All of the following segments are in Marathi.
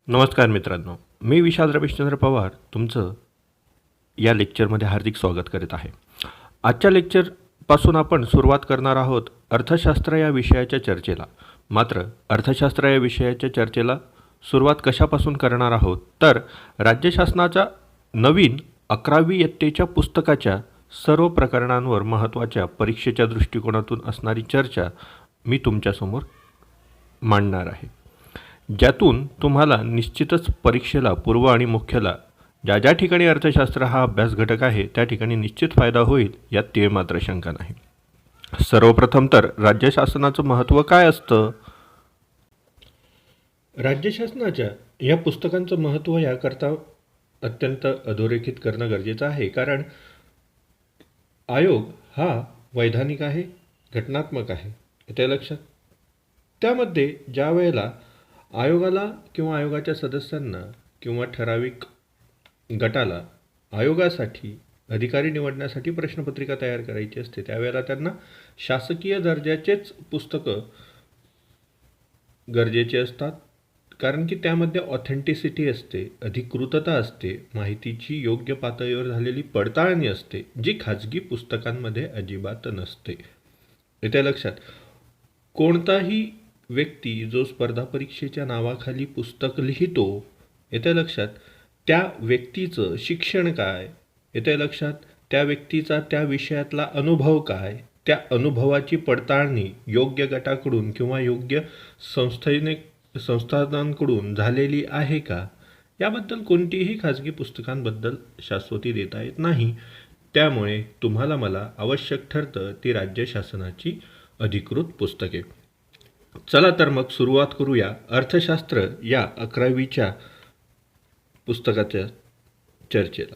नमस्कार मित्रांनो, मी विशाल रमेशचंद्र पवार तुमचं या लेक्चरमध्ये हार्दिक स्वागत करीत आहे. आजच्या लेक्चरपासून आपण सुरुवात करणार आहोत अर्थशास्त्र या विषयाच्या चर्चेला. मात्र अर्थशास्त्र या विषयाच्या चर्चेला सुरुवात कशापासून करणार आहोत तर राज्य शासनाच्या नवीन 11वी इयत्तेच्या पुस्तकाच्या सर्व प्रकरणांवर महत्त्वाच्या परीक्षेच्या दृष्टिकोनातून असणारी चर्चा मी तुमच्यासमोर मांडणार आहे, ज्यातून तुम्हाला निश्चितच परीक्षेला पूर्व आणि मुख्यला ज्या ठिकाणी अर्थशास्त्र हा अभ्यास घटक आहे त्या ठिकाणी निश्चित फायदा होईल यात तीळ मात्र शंका नाही. सर्वप्रथम तर राज्य शासनाचं महत्त्व काय असतं? राज्य शासनाच्या या पुस्तकांचं महत्त्व याकरता अत्यंत अधोरेखित करणं गरजेचं आहे, कारण आयोग हा वैधानिक आहे, घटनात्मक आहे. येते लक्षात. त्यामध्ये ज्या वेळेला आयोगाला किंवा आयोगाच्या सदस्यांना किंवा ठराविक गटाला आयोगासाठी अधिकारी निवडण्यासाठी प्रश्नपत्रिका तयार करायची असते, त्यावेळेला त्यांना शासकीय दर्जाचेच पुस्तकं गरजेचे असतात, कारण की त्यामध्ये ऑथेंटिसिटी असते, अधिकृतता असते, माहितीची योग्य पातळीवर झालेली पडताळणी असते, जी खाजगी पुस्तकांमध्ये अजिबात नसते. येते लक्षात. कोणताही व्यक्ती जो स्पर्धा परीक्षेच्या नावाखाली पुस्तक लिहितो, येते लक्षात, त्या व्यक्तीचं शिक्षण काय, येते लक्षात, त्या व्यक्तीचा त्या विषयातला अनुभव काय, त्या अनुभवाची पडताळणी योग्य गटाकडून किंवा योग्य संस्थानांकडून झालेली आहे का, याबद्दल कोणतीही खाजगी पुस्तकांबद्दल शाश्वती देता येत नाही. त्यामुळे तुम्हाला मला आवश्यक ठरतं ती राज्य शासनाची अधिकृत पुस्तके. चला तर मग सुरुवात करूया अर्थशास्त्र या 11वीच्या पुस्तकाच्या चर्चेला.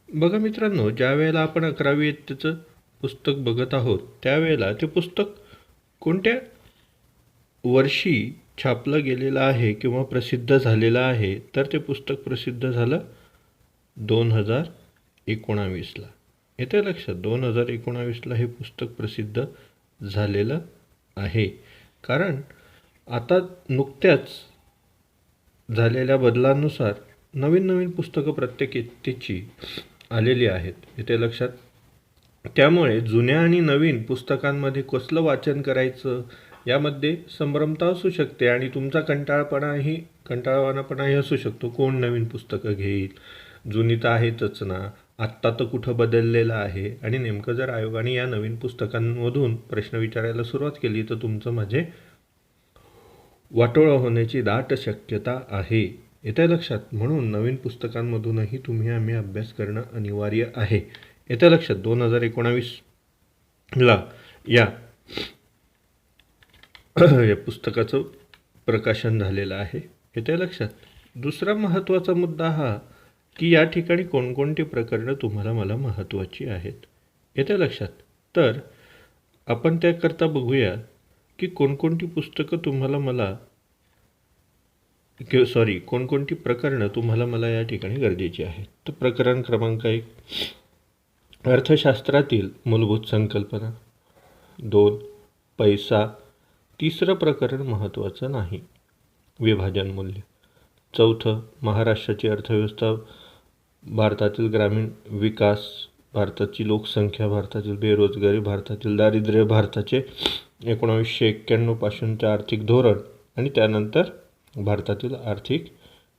बघा मित्रांनो, ज्या वेळेला आपण 11वी इयत्तेचं पुस्तक बघत आहोत त्यावेळेला ते पुस्तक कोणत्या वर्षी छापलं गेलेलं आहे किंवा प्रसिद्ध झालेलं आहे, तर ते पुस्तक प्रसिद्ध झालं 2019ला. येते लक्षात. 2019ला हे पुस्तक प्रसिद्ध झालेलं आहे, कारण आता नुकत्याच झालेल्या बदलांनुसार नवीन पुस्तकं प्रत्येक इयत्तेची आलेली आहेत. येते लक्षात. त्यामुळे जुन्या आणि नवीन पुस्तकांमध्ये कसलं वाचन करायचं यामध्ये संभ्रमता असू शकते आणि तुमचा कंटाळवाणापणाही असू शकतो. कोण नवीन पुस्तकं घेईल, जुनी तर आहेतच ना, आत्ता तर कुठं बदललेलं आहे. आणि नेमकं जर आयोगाने या नवीन पुस्तकांमधून प्रश्न विचारायला सुरुवात केली तर तुमचं माझे वाटोळं होण्याची दाट शक्यता आहे. येते लक्षात. म्हणून नवीन पुस्तकांमधूनही आम्ही अभ्यास करणं अनिवार्य आहे. येते लक्षात. 2019ला या पुस्तकाचं प्रकाशन झालेलं आहे. येते लक्षात. दुसरा महत्त्वाचा मुद्दा हा की या ठिकाणी कोणकोणती प्रकरणं तुम्हाला मला महत्त्वाची आहेत. येते लक्षात. तर आपण त्याकरता बघूया की कोणकोणती प्रकरणं तुम्हाला मला या ठिकाणी गरजेची आहेत. तर प्रकरण क्रमांक 1, अर्थशास्त्रातील मूलभूत संकल्पना. 2, पैसा. तिसरं प्रकरण महत्त्वाचं नाही, विभाजन मूल्य. 4, महाराष्ट्राची अर्थव्यवस्था, भारतातील ग्रामीण विकास, भारताची लोकसंख्या, भारतातील बेरोजगारी, भारतातील दारिद्र्य, भारताचे 1991 पासूनचे आर्थिक धोरण आणि त्यानंतर भारतातील आर्थिक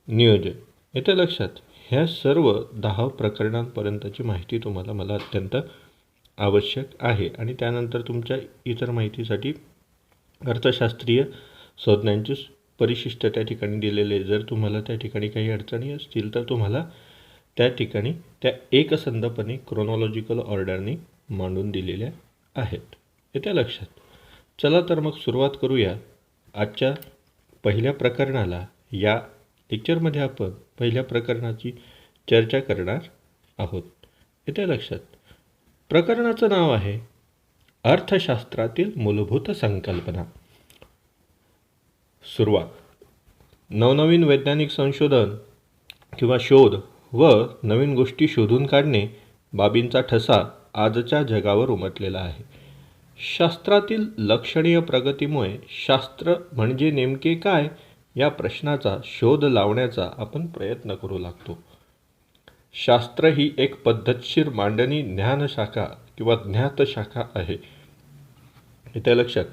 नियोजन. येते लक्षात. ह्या सर्व 10 प्रकरणांपर्यंतची माहिती तुम्हाला मला अत्यंत आवश्यक आहे. आणि त्यानंतर तुमच्या इतर माहितीसाठी अर्थशास्त्रीय संज्ञांचे परिशिष्ट त्या ठिकाणी दिलेले. जर तुम्हाला त्या ठिकाणी काही अडचणी असतील तर तुम्हाला त्या ठिकाणी त्या एकसंधपणे क्रोनॉलॉजिकल ऑर्डरने मांडून दिलेल्या आहेत. येते लक्षात. चला तर मग सुरुवात करूया आजच्या पहिल्या प्रकरणाला. या लेक्चरमध्ये आपण पहिल्या प्रकरणाची चर्चा करणार आहोत. येते लक्षात. प्रकरणाचं नाव आहे अर्थशास्त्रातील मूलभूत संकल्पना. सुरुवात. नवनवीन वैज्ञानिक संशोधन किंवा शोध व नवीन गोष्टी शोधून काढणे बाबींचा ठसा आजच्या जगावर उमटलेला आहे. शास्त्रातील लक्षणीय प्रगतीमुळे शास्त्र म्हणजे नेमके काय या प्रश्नाचा शोध लावण्याचा आपण प्रयत्न करू लागतो. शास्त्र ही एक पद्धतशीर मांडणी ज्ञानशाखा किंवा ज्ञातशाखा आहे. इथे लक्षात,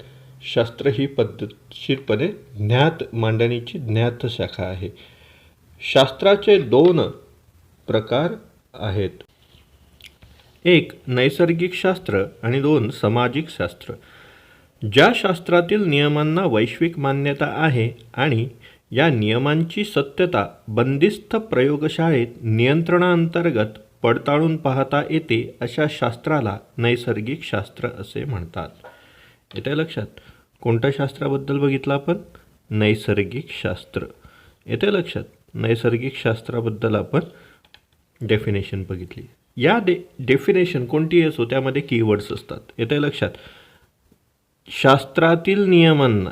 शास्त्र ही पद्धतशीरपणे ज्ञात मांडणीची ज्ञातशाखा आहे. शास्त्राचे 2 प्रकार आहेत. 1 नैसर्गिक शास्त्र आणि 2 सामाजिक शास्त्र. ज्या शास्त्रातील नियमांना वैश्विक मान्यता आहे आणि या नियमांची सत्यता बंदिस्त प्रयोगशाळेत नियंत्रणाअंतर्गत पडताळून पाहता येते अशा शास्त्राला नैसर्गिक शास्त्र असे म्हणतात. येते लक्षात, कोणत्या शास्त्राबद्दल बघितलं आपण? नैसर्गिक शास्त्र. येते लक्षात, नैसर्गिक शास्त्राबद्दल आपण डेफिनेशन बघितली. या डेफिनेशन कोणतीही असो त्यामध्ये कीवर्ड्स असतात. येते लक्षात, शास्त्रातील नियमांना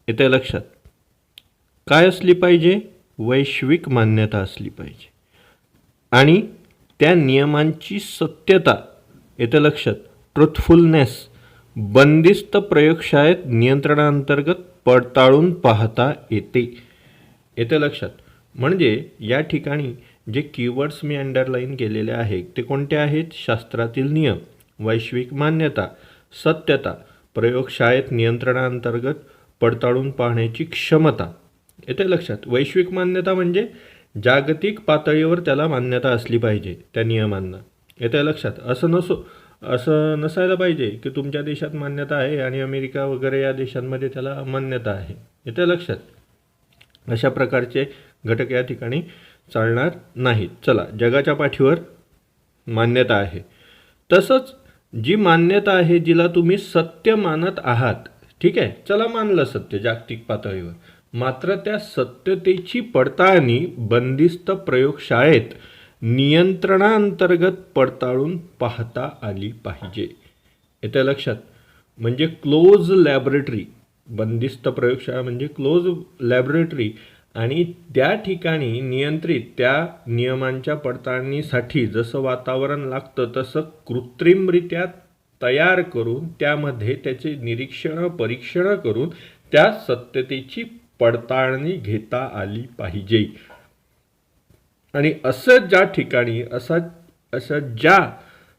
येते लक्षात काय असली पाहिजे? वैश्विक मान्यता असली पाहिजे आणि त्या नियमांची सत्यता येते लक्षात, ट्रुथफुलनेस बंदिस्त प्रयोगशाळेत नियंत्रणाअंतर्गत पडताळून पाहता येते. येते लक्षात, म्हणजे या ठिकाणी जे कीवर्ड्स मी अंडरलाईन केलेले आहेत ते कोणते आहेत? शास्त्रातील नियम, वैश्विक मान्यता, सत्यता, प्रयोगशाळेत नियंत्रणाअंतर्गत पडताळून पाहण्याची क्षमता. येते लक्षात, वैश्विक मान्यता म्हणजे जागतिक पातळीवर त्याला मान्यता असली पाहिजे त्या नियमांना. येते लक्षात, असं नसायला पाहिजे की तुमच्या देशात मान्यता आहे आणि अमेरिका वगैरे या देशांमध्ये त्याला मान्यता आहे. येते लक्षात, अशा प्रकारचे घटक या ठिकाणी चालणार नाहीत. चला, जगाच्या पाठीवर मान्यता आहे, तसंच जी मान्यता आहे जिला तुम्ही सत्य मानत आहात, ठीक आहे, चला मानलं सत्य जागतिक पातळीवर, मात्र त्या सत्यतेची पडताळणी बंदिस्त प्रयोगशाळेत नियंत्रणाअंतर्गत पडताळून पाहता आली पाहिजे. येते लक्षात, म्हणजे क्लोज लॅबोरेटरी, बंदिस्त प्रयोगशाळा म्हणजे क्लोज लॅबोरेटरी आणि त्या ठिकाणी नियंत्रित त्या नियमांच्या पडताळणीसाठी जसं वातावरण लागतं तसं कृत्रिमरित्या तयार करून त्यामध्ये त्याचे निरीक्षण परीक्षण करून त्या सत्यतेची पडताळणी घेता आली पाहिजे. आणि असं ज्या ठिकाणी अशा ज्या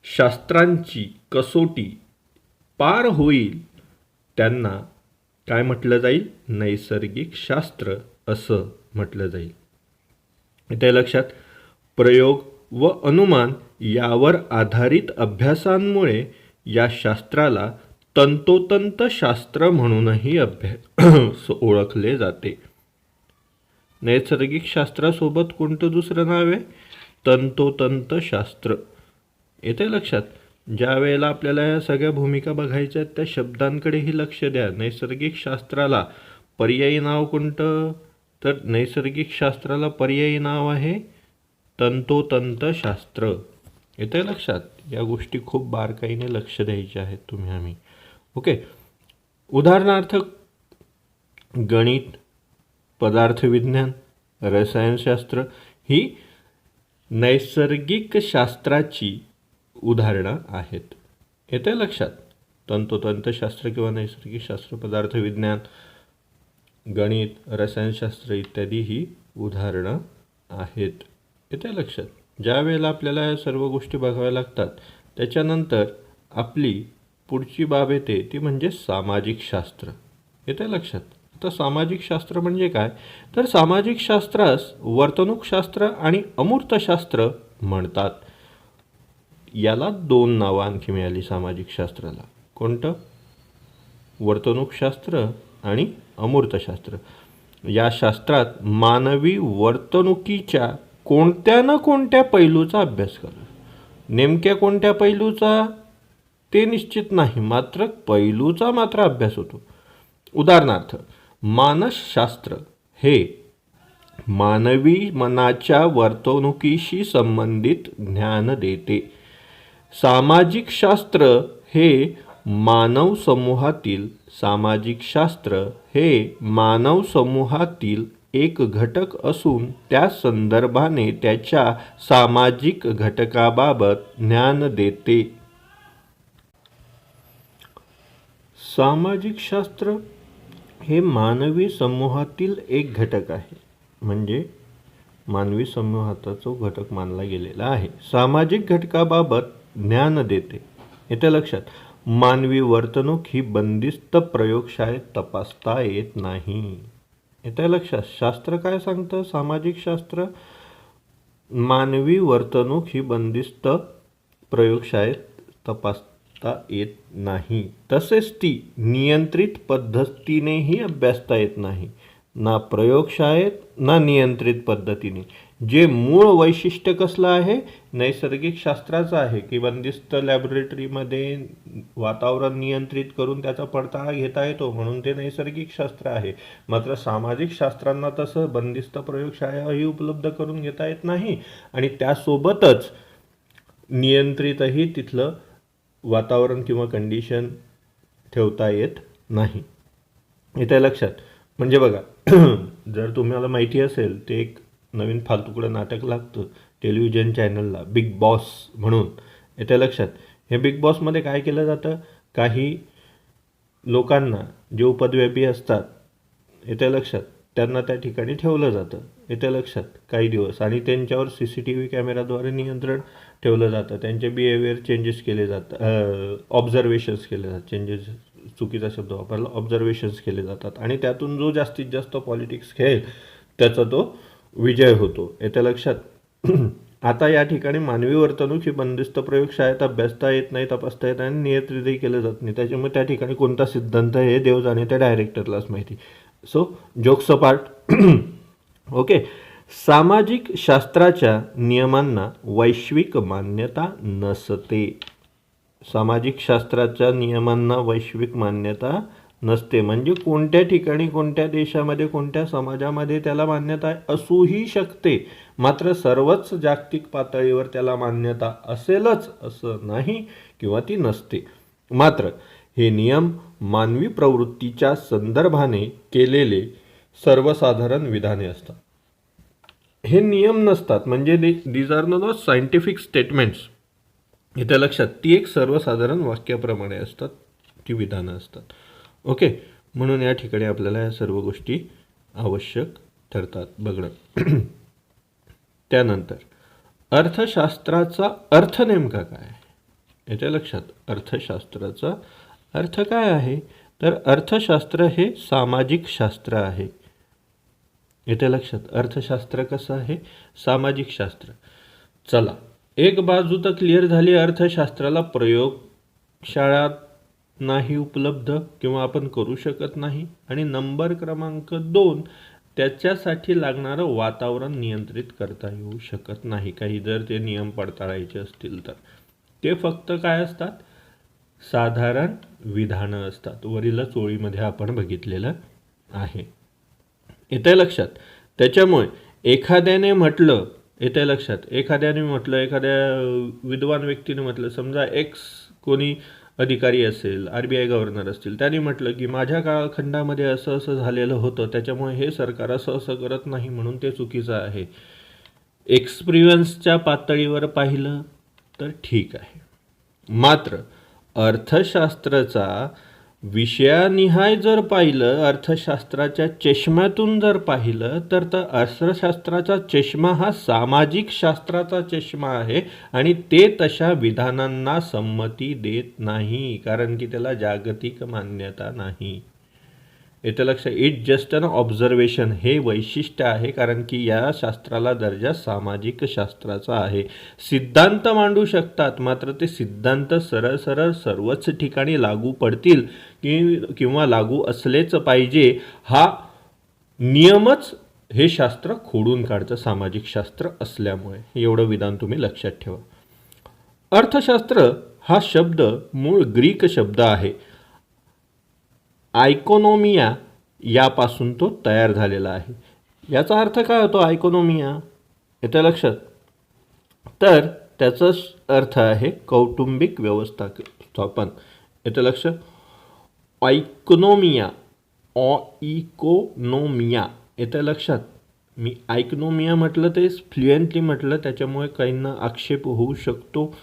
शास्त्रांची कसोटी पार होईल त्यांना काय म्हटलं जाईल? नैसर्गिक शास्त्र असं म्हटलं जाईल. इथे लक्षात, प्रयोग व अनुमान यावर आधारित अभ्यासांमुळे या शास्त्राला तंतोतंत शास्त्र म्हणूनही ओळखले जाते. नैसर्गिक शास्त्रासोबत कोणतं दुसरं नाव आहे? तंतोतंत शास्त्र. येते लक्षात, ज्या वेळेला आपल्याला या सगळ्या भूमिका बघायच्या त्या शब्दांकडेही लक्ष द्या. नैसर्गिक शास्त्राला पर्यायी नाव कोणतं? तर नैसर्गिक शास्त्राला पर्यायी नाव आहे तंतोतंत शास्त्र. येते लक्षात, या गोष्टी खूप बारकाईने लक्ष द्यायच्या आहेत आम्ही. ओके, उदाहरणार्थ गणित, पदार्थविज्ञान, रसायनशास्त्र ही नैसर्गिक शास्त्राची उदाहरणं आहेत. येते लक्षात, तंतोतंत शास्त्र किंवा नैसर्गिक शास्त्र, पदार्थविज्ञान, गणित, रसायनशास्त्र इत्यादी ही उदाहरणं आहेत. येते लक्षात, ज्या वेळेला आपल्याला या सर्व गोष्टी बघाव्या लागतात त्याच्यानंतर आपली पुढची बाब येते ती म्हणजे सामाजिक शास्त्र. येते लक्षात, तर सामाजिक शास्त्र म्हणजे काय? तर सामाजिक शास्त्रास वर्तणूकशास्त्र आणि अमूर्तशास्त्र म्हणतात. याला 2 नावं आणखी मिळाली सामाजिक शास्त्राला. कोणतं? वर्तणूकशास्त्र आणि अमूर्तशास्त्र. या शास्त्रात मानवी वर्तणुकीच्या कोणत्या ना कोणत्या पैलूचा अभ्यास करतो. नेमक्या कोणत्या पैलूचा ते निश्चित नाही, मात्र पैलूचा मात्र अभ्यास होतो. उदाहरणार्थ, मानसशास्त्र हे मानवी मनाच्या वर्तणुकीशी संबंधित ज्ञान देते. सामाजिक शास्त्र हे मानव समूहातील एक घटक असून त्या संदर्भाने त्याच्या सामाजिक घटकाबाबत ज्ञान देते. सामाजिक शास्त्र हे मानवी समूहातील एक घटक आहे, म्हणजे मानवी समूहाचा जो घटक मानला गेलेला आहे. सामाजिक घटकाबाबत ज्ञान देते. येते लक्षात. मानवी वर्तणूक ही बंदिस्त प्रयोगशाळेत तपासता येत नाही. येते लक्षात. शास्त्र काय सांगतं? सामाजिक शास्त्र मानवी वर्तणूक ही बंदिस्त प्रयोगशाळेत तपासता येत नाही. तसेच ती नियंत्रित पद्धतीनेही अभ्यासता येत नाही. ना प्रयोगशाळेत ना नियंत्रित पद्धतीने. जे मूळ वैशिष्ट्य कसलं आहे? नैसर्गिक शास्त्राचं आहे की बंदिस्त लॅबोरेटरीमध्ये वातावरण नियंत्रित करून त्याचा पडताळा घेता येतो, म्हणून ते नैसर्गिक शास्त्र आहे. मात्र सामाजिक शास्त्रांना तसं बंदिस्त प्रयोगशाळाही उपलब्ध करून घेता येत नाही आणि त्यासोबतच नियंत्रितही तिथलं वातावरण किंवा कंडिशन ठेवता येत नाही. इथे लक्षात. म्हणजे बघा, जर तुम्हाला माहिती असेल, ते एक नवीन फालतुकडं नाटक लागतं टेलिव्हिजन चॅनलला, बिग बॉस म्हणून. येते लक्षात. हे बिग बॉसमध्ये काय केलं जातं? काही लोकांना जे उपद्व्यापी असतात, येते लक्षात, त्यांना त्या ठिकाणी ठेवलं जातं. येते लक्षात. काही दिवस आणि त्यांच्यावर CCTV कॅमेराद्वारे नियंत्रण ठेवलं जातं. त्यांचे बिहेवियर चेंजेस केले जातात, ऑब्झर्वेशन्स केले जातात. चेंजेस चुकीचा शब्द वापरला, ऑब्झर्वेशन्स केले जातात आणि त्यातून जो जास्तीत जास्त पॉलिटिक्स खेळेल त्याचा तो विजय होतो. येते लक्षात. आता या ठिकाणी मानवी वर्तणूक ही बंदिस्त प्रयोगशाळेत अभ्यासता येत नाही, तपासता येत नाही आणि नियंत्रितही केलं जात नाही. त्याच्यामुळे त्या ठिकाणी कोणता सिद्धांत हे देव जाणे त्या डायरेक्टरलाच माहिती. So jokes apart. ओके. सामाजिक शास्त्राच्या नियमांना वैश्विक मान्यता नसते. सामाजिक शास्त्राच्या नियमांना वैश्विक मान्यता नसते. म्हणजे कोणत्या ठिकाणी, कोणत्या देशामध्ये, कोणत्या समाजामध्ये त्याला मान्यता असूही शकते, मात्र सर्वच जागतिक पातळीवर त्याला मान्यता असेलच असं नाही किंवा ती नसते. मात्र हे नियम मानवी प्रवृत्तीच्या संदर्भाने केलेले सर्वसाधारण विधाने असतात. हे नियम नसतात, म्हणजे these are not scientific statements. इथे लक्षात. ती एक सर्वसाधारण वाक्याप्रमाणे असतात, ती विधानं असतात. ओके. म्हणून या ठिकाणी आपल्याला या सर्व गोष्टी आवश्यक ठरतात बघणं. त्यानंतर अर्थशास्त्राचा अर्थ नेमका काय आहे? याच्या लक्षात. अर्थशास्त्राचा अर्थ काय आहे? तर अर्थशास्त्र हे सामाजिक शास्त्र आहे. येते लक्षात. अर्थशास्त्र कसं आहे? सामाजिक शास्त्र. चला, एक बाजू तर क्लिअर झाली. अर्थशास्त्राला प्रयोगशाळा नाही उपलब्ध किंवा आपण करू शकत नाही. आणि नंबर क्रमांक 2, त्याच्यासाठी लागणारं वातावरण नियंत्रित करता येऊ शकत नाही. काही जर ते नियम पडताळायचे असतील तर ते फक्त काय असतात? साधारण विधानं असतात. वरीलच ओळीमध्ये आपण बघितलेलं आहे. येते लक्षात. त्याच्यामुळे एखाद्याने म्हटलं, येते लक्षात, एखाद्याने म्हटलं, एखाद्या विद्वान व्यक्तीने म्हटलं, समजा एक्स कोणी अधिकारी असेल, RBI गव्हर्नर असतील, त्यांनी म्हटलं की माझ्या कालखंडामध्ये असं असं झालेलं होतं, त्याच्यामुळे हे सरकार असं असं करत नाही म्हणून ते चुकीचं आहे. एक्सपिरियन्सच्या पातळीवर पाहिलं तर ठीक आहे. मात्र अर्थशास्त्राचा विषयानिहाय जर पाहिलं, अर्थशास्त्राच्या चष्म्यातून जर पाहिलं तर अर्थशास्त्राचा चष्मा हा सामाजिक शास्त्राचा चष्मा आहे आणि ते तशा विधानांना संमती देत नाही, कारण की त्याला जागतिक मान्यता नाही. येतं लक्षात. इट जस्ट अन ऑब्झर्वेशन हे वैशिष्ट्य आहे, कारण की या शास्त्राला दर्जा सामाजिक शास्त्राचा आहे. सिद्धांत मांडू शकतात, मात्र ते सिद्धांत सरळ सरळ सर्वच ठिकाणी लागू पडतील किंवा लागू असलेच पाहिजे हा नियमच हे शास्त्र खोडून काढतं, सामाजिक शास्त्र असल्यामुळे. एवढं विधान तुम्ही लक्षात ठेवा. अर्थशास्त्र हा शब्द मूळ ग्रीक शब्द आहे. आयकोनोमिया यापासून तो तयार झालेला आहे. याचा अर्थ काय होतो आयकोनोमिया? येतं लक्षात. तर त्याचा अर्थ आहे कौटुंबिक व्यवस्थापन. येतं लक्षात. आयकोनोमिया, इकोनोमिया. येतं लक्षात. मी आयकोनोमिया म्हटलं ते फ्लुएंटली म्हटलं, त्याच्यामुळे काहींना आक्षेप होऊ शकतो.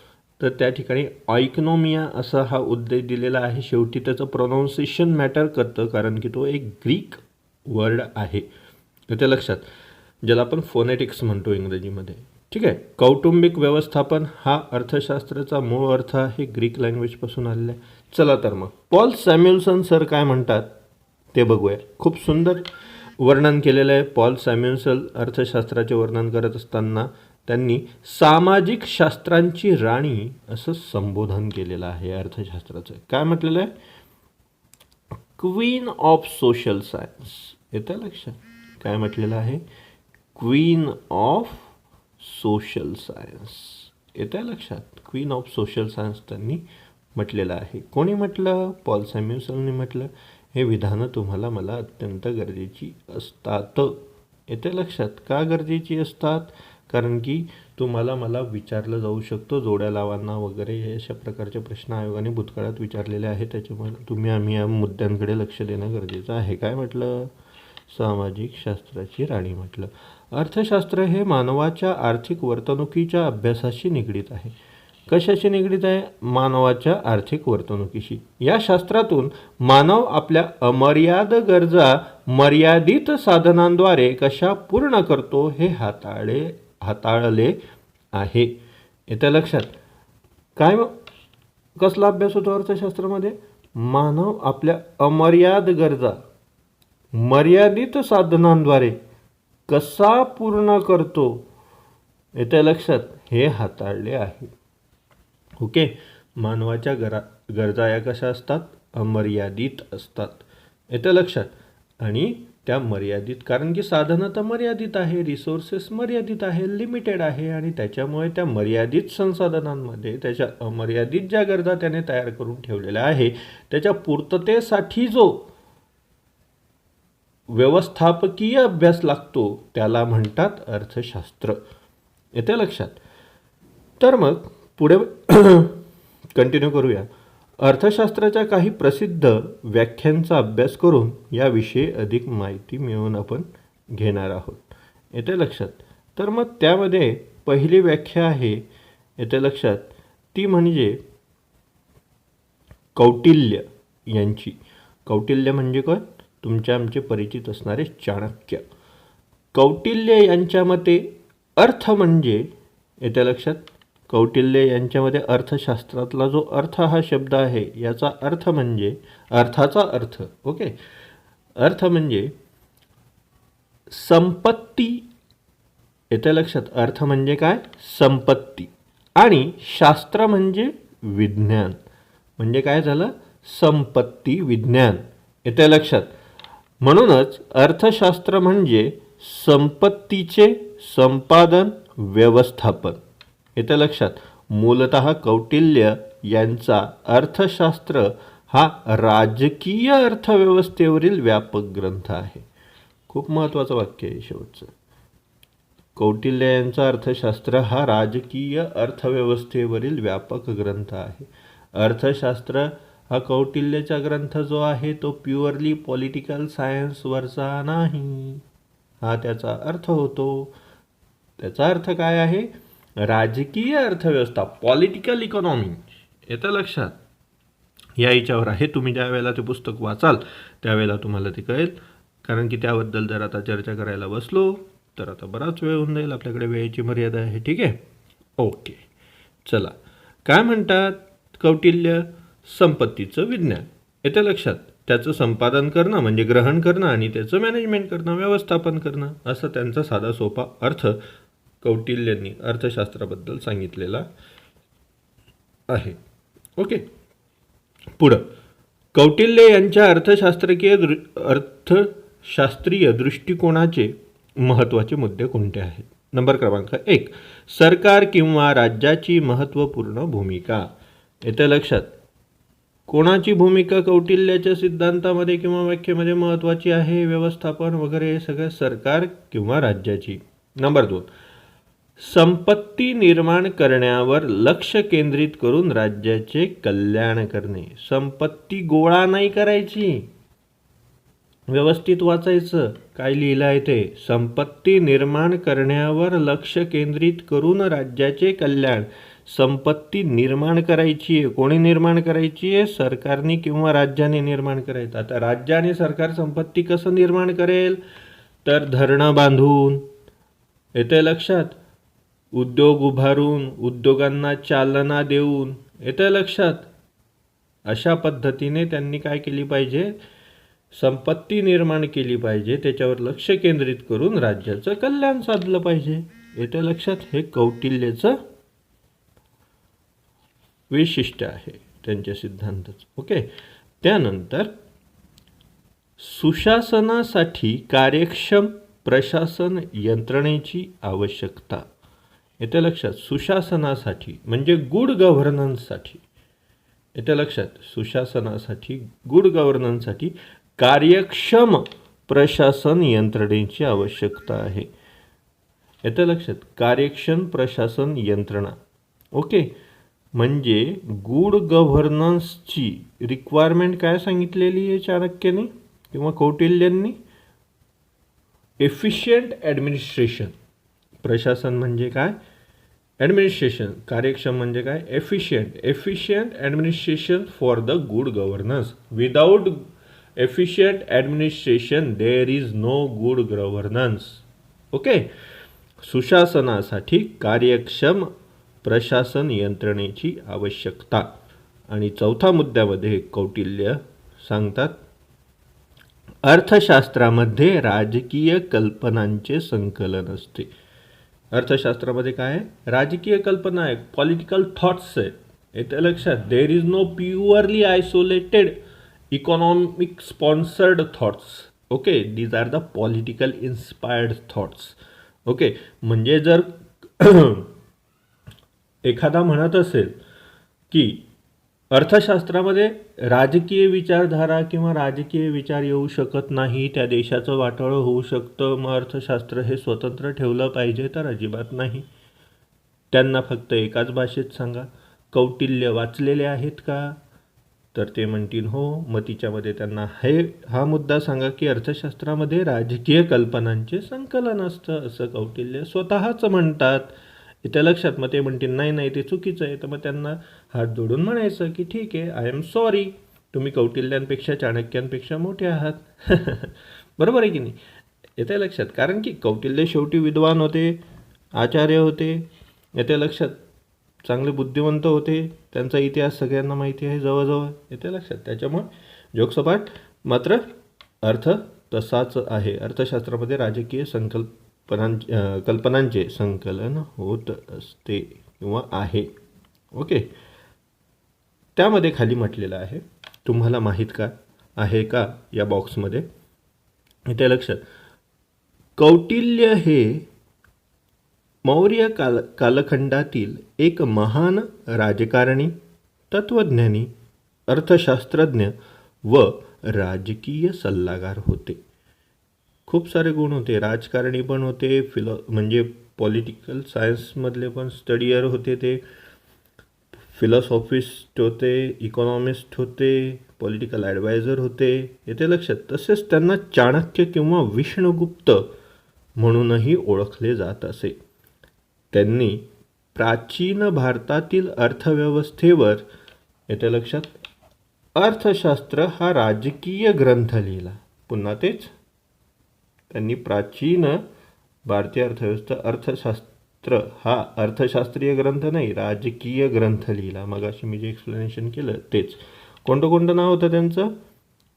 तर त्या ठिकाणी ऑइकॉनॉमिया असा हा उद्देश दिलेला आहे. शेवटी त्याचं प्रोनाऊन्सिएशन मॅटर करतं, कारण की तो एक ग्रीक वर्ड आहे. ते लक्षात, ज्याला आपण फोनेटिक्स म्हणतो इंग्रजीमध्ये. ठीक आहे. कौटुंबिक व्यवस्थापन हा अर्थशास्त्राचा मूळ अर्थ आहे, ग्रीक लँग्वेजपासून आलेला आहे. चला तर मग पॉल सॅम्युएल्सन सर काय म्हणतात ते बघूया. खूप सुंदर वर्णन केलेलं आहे. पॉल सॅम्युएल्सन अर्थशास्त्राचे वर्णन करत असताना त्यांनी सामाजिक शास्त्रांची राणी असं संबोधन केलेलं आहे अर्थशास्त्राचं. काय म्हटलेलं आहे? Queen of social science. येतं लक्षात? काय म्हटलेलं आहे? Queen of social science. येतं लक्षात? क्वीन ऑफ सोशल सायन्स त्यांनी म्हटलेलं आहे. कोणी म्हटलं? पॉल सॅम्युएल्सनने म्हटलं. हे विधानं तुम्हाला मला अत्यंत गरजेची असतात. येते लक्षात? का गरजेची असतात? कारण की तुम्हाला मला विचारलं जाऊ शकतो, जोड्या लावांना वगैरे हे अशा प्रकारचे प्रश्न आयोगाने भूतकाळात विचारलेले आहेत. त्याच्यामुळे आम्ही या मुद्द्यांकडे लक्ष देणं गरजेचं आहे. काय म्हटलं? सामाजिक शास्त्राची राणी म्हटलं. अर्थशास्त्र हे मानवाच्या आर्थिक वर्तणुकीच्या अभ्यासाशी निगडीत आहे. कशाशी निगडीत आहे? मानवाच्या आर्थिक वर्तणुकीशी. या शास्त्रातून मानव आपल्या अमर्याद गरजा मर्यादित साधनांद्वारे कशा पूर्ण करतो हे हाताळले आहे. येतं लक्षात? काय कसला अभ्यास होतो अर्थशास्त्रामध्ये? मानव आपल्या अमर्याद गरजा मर्यादित साधनांद्वारे कसा पूर्ण करतो, येतं लक्षात? हे हाताळले आहे. ओके. मानवाच्या गरजा या कशा असतात? अमर्यादित असतात. येतं लक्षात? आणि त्या मर्यादित, कारण की साधनं तर मर्यादित आहे, रिसोर्सेस मर्यादित आहे, लिमिटेड आहे, आणि त्याच्यामुळे त्या मर्यादित संसाधनांमध्ये त्याच्या अमर्यादित ज्या गरजा त्याने तयार करून ठेवलेल्या आहे त्याच्या पूर्ततेसाठी जो व्यवस्थापकीय अभ्यास लागतो त्याला म्हणतात अर्थशास्त्र. येते लक्षात? तर मग पुढे कंटिन्यू करूया. अर्थशास्त्राच्या काही प्रसिद्ध व्याख्यांचा अभ्यास करून याविषयी अधिक माहिती मिळवून आपण घेणार आहोत. येते लक्षात? तर मग त्यामध्ये पहिली व्याख्या आहे, येते लक्षात, ती म्हणजे कौटिल्य यांची. कौटिल्य म्हणजे काय? तुमच्या आमचे परिचित असणारे चाणक्य. कौटिल्य यांच्या मते अर्थ म्हणजे, येते लक्षात, कौटिल्य यांच्यामध्ये अर्थशास्त्रातला जो अर्थ हा शब्द आहे याचा अर्थ म्हणजे, अर्थाचा अर्थ, ओके, अर्थ म्हणजे संपत्ती. येते लक्षात? अर्थ म्हणजे काय? संपत्ती. आणि शास्त्र म्हणजे विज्ञान. म्हणजे काय झालं? संपत्ती विज्ञान. येते लक्षात? म्हणूनच अर्थशास्त्र म्हणजे संपत्तीचे संपादन व्यवस्थापन. येते लक्षात? मूलतः कौटिल्य यांचा अर्थशास्त्र हा राजकीय अर्थव्यवस्थेवरील व्यापक ग्रंथ आहे. खूप महत्त्वाचं वाक्य आहे शेवटचं. कौटिल्य यांचा अर्थशास्त्र हा राजकीय अर्थव्यवस्थेवरील व्यापक ग्रंथ आहे. अर्थशास्त्र हा कौटिल्याचा ग्रंथ जो आहे तो प्युअरली पॉलिटिकल सायन्सवरचा नाही, हा त्याचा अर्थ होतो. त्याचा अर्थ काय आहे? राजकीय अर्थव्यवस्था, पॉलिटिकल इकॉनॉमी. येतं लक्षात? या याच्यावर आहे. तुम्ही ज्या वेळेला ते पुस्तक वाचाल त्यावेळेला तुम्हाला ते कळेल, कारण की त्याबद्दल जर आता चर्चा करायला बसलो तर आता बराच वेळ होऊन जाईल, आपल्याकडे वेळेची मर्यादा आहे. ठीक आहे, ओके. चला, काय म्हणतात कौटिल्य? संपत्तीचं विज्ञान. येतं लक्षात? त्याचं संपादन करणं म्हणजे ग्रहण करणं आणि त्याचं मॅनेजमेंट करणं, व्यवस्थापन करणं, असं त्यांचा साधा सोपा अर्थ कौटिल्यांनी अर्थशास्त्राबद्दल सांगितलेला आहे. ओके, पुढं कौटिल्य यांच्या अर्थशास्त्रीय दृष्टिकोनाचे महत्त्वाचे मुद्दे कोणते आहेत? नंबर क्रमांक 1, सरकार किंवा राज्याची महत्त्वपूर्ण भूमिका. येतं लक्षात? कोणाची भूमिका कौटिल्याच्या सिद्धांतामध्ये किंवा व्याख्येमध्ये महत्त्वाची आहे? व्यवस्थापन वगैरे हे सगळं सरकार किंवा राज्याची. नंबर 2, संपत्ती निर्माण करण्यावर लक्ष केंद्रित करून राज्याचे कल्याण करणे. संपत्ती गोळा नाही करायची, व्यवस्थित वाचायचं काय लिहिलं आहे ते. संपत्ती निर्माण करण्यावर लक्ष केंद्रित करून राज्याचे कल्याण. संपत्ती निर्माण करायची आहे. कोणी निर्माण करायची आहे? सरकारने किंवा राज्याने निर्माण करायचं. आता राज्य आणि सरकार संपत्ती कसं निर्माण करेल? तर धरणं बांधून, येते लक्षात, उद्योग उभारून, उद्योगांना चालना देऊन, येते लक्षात. अशा पद्धतीने त्यांनी काय केली पाहिजे? संपत्ती निर्माण केली पाहिजे. त्याच्यावर लक्ष केंद्रित करून राज्याचं कल्याण साधलं पाहिजे. येते लक्षात. हे कौटिल्याचं वैशिष्ट्य आहे त्यांच्या सिद्धांताचं. ओके. त्यानंतर सुशासनासाठी कार्यक्षम प्रशासन यंत्रणेची आवश्यकता. येते लक्षात. सुशासनासाठी म्हणजे गुड गव्हर्नन्ससाठी, येते लक्षात, सुशासनासाठी गुड गव्हर्नन्ससाठी कार्यक्षम प्रशासन यंत्रणेची आवश्यकता आहे. येते लक्षात. कार्यक्षम प्रशासन यंत्रणा. ओके. म्हणजे गुड गव्हर्नन्सची रिक्वायरमेंट काय सांगितलेली आहे चाणक्याने किंवा कौटिल्यांनी? Efficient administration. प्रशासन म्हणजे काय? ॲडमिनिस्ट्रेशन. कार्यक्षम म्हणजे काय? Efficient administration for the good governance. Without efficient administration there is no good governance. Okay. सुशासनासाठी कार्यक्षम प्रशासन यंत्रणेची आवश्यकता. आणि चौथा मुद्द्यामध्ये कौटिल्य सांगतात, अर्थशास्त्रामध्ये राजकीय कल्पनांचे संकलन असते. अर्थशास्त्रामध्ये काय आहे? राजकीय कल्पना आहे, पॉलिटिकल थॉट्स आहेत. येते लक्षात. There is no purely isolated economic sponsored thoughts. Okay. These are the political inspired thoughts. Okay. म्हणजे जर एखादा म्हणत असेल की अर्थशास्त्रामध्ये राजकीय विचारधारा किंवा राजकीय विचार येऊ शकत नाही, त्या देशाचं वाटोळं होऊ शकतं, मग अर्थशास्त्र हे स्वतंत्र ठेवलं पाहिजे, तर अजिबात नाही. त्यांना फक्त एकाच भाषेत सांगा, कौटिल्य वाचलेले आहेत का? तर ते म्हणतील हो. मग तिच्यामध्ये त्यांना हा मुद्दा सांगा की अर्थशास्त्रामध्ये राजकीय कल्पनांचे संकलन असतं, असं कौटिल्य स्वतःच म्हणतात. त्या लक्षात. मग ते म्हणतील नाही नाही ते चुकीचं आहे. तर मग त्यांना हात जोडून म्हणायचं की ठीक आहे, आय एम सॉरी, तुम्ही कौटिल्यांपेक्षा चाणक्यांपेक्षा मोठे आहात. बरोबर आहे की नाही? येते लक्षात. कारण की कौटिल्य शेवटी विद्वान होते, आचार्य होते, येते लक्षात, चांगले बुद्धिवंत होते, त्यांचा इतिहास सगळ्यांना माहिती आहे जवळजवळ. येते लक्षात. त्याच्यामुळे जोगसपाट. मात्र अर्थ तसाच आहे. अर्थशास्त्रामध्ये राजकीय कल्पनांचे संकलन होत असते किंवा आहे. ओके. त्यामध्ये खाली म्हटलेलं आहे, तुम्हाला माहीत का आहे का या बॉक्समध्ये? इथे लक्षात. कौटिल्य हे मौर्य कालखंडातील एक महान राजकारणी, तत्त्वज्ञानी, अर्थशास्त्रज्ञ व राजकीय सल्लागार होते. खूप सारे गुण होते. राजकारणी पण होते, म्हणजे पॉलिटिकल सायन्समधले पण स्टडीयर होते, ते फिलॉसॉफिस्ट होते, इकॉनॉमिस्ट होते, पॉलिटिकल ॲडवायझर होते. येते लक्षात. तसेच त्यांना चाणक्य किंवा विष्णुगुप्त म्हणूनही ओळखले जात असे. त्यांनी प्राचीन भारतातील अर्थव्यवस्थेवर, येते लक्षात, अर्थशास्त्र हा राजकीय ग्रंथ लिहिला. पुन्हा तेच, त्यांनी प्राचीन भारतीय अर्थव्यवस्था, अर्थशास्त्र हा अर्थशास्त्रीय ग्रंथ नाही, राजकीय ग्रंथ लिहिला. मग अशी मी जे एक्सप्लेनेशन केलं तेच. कोणतं नाव होतं त्यांचं?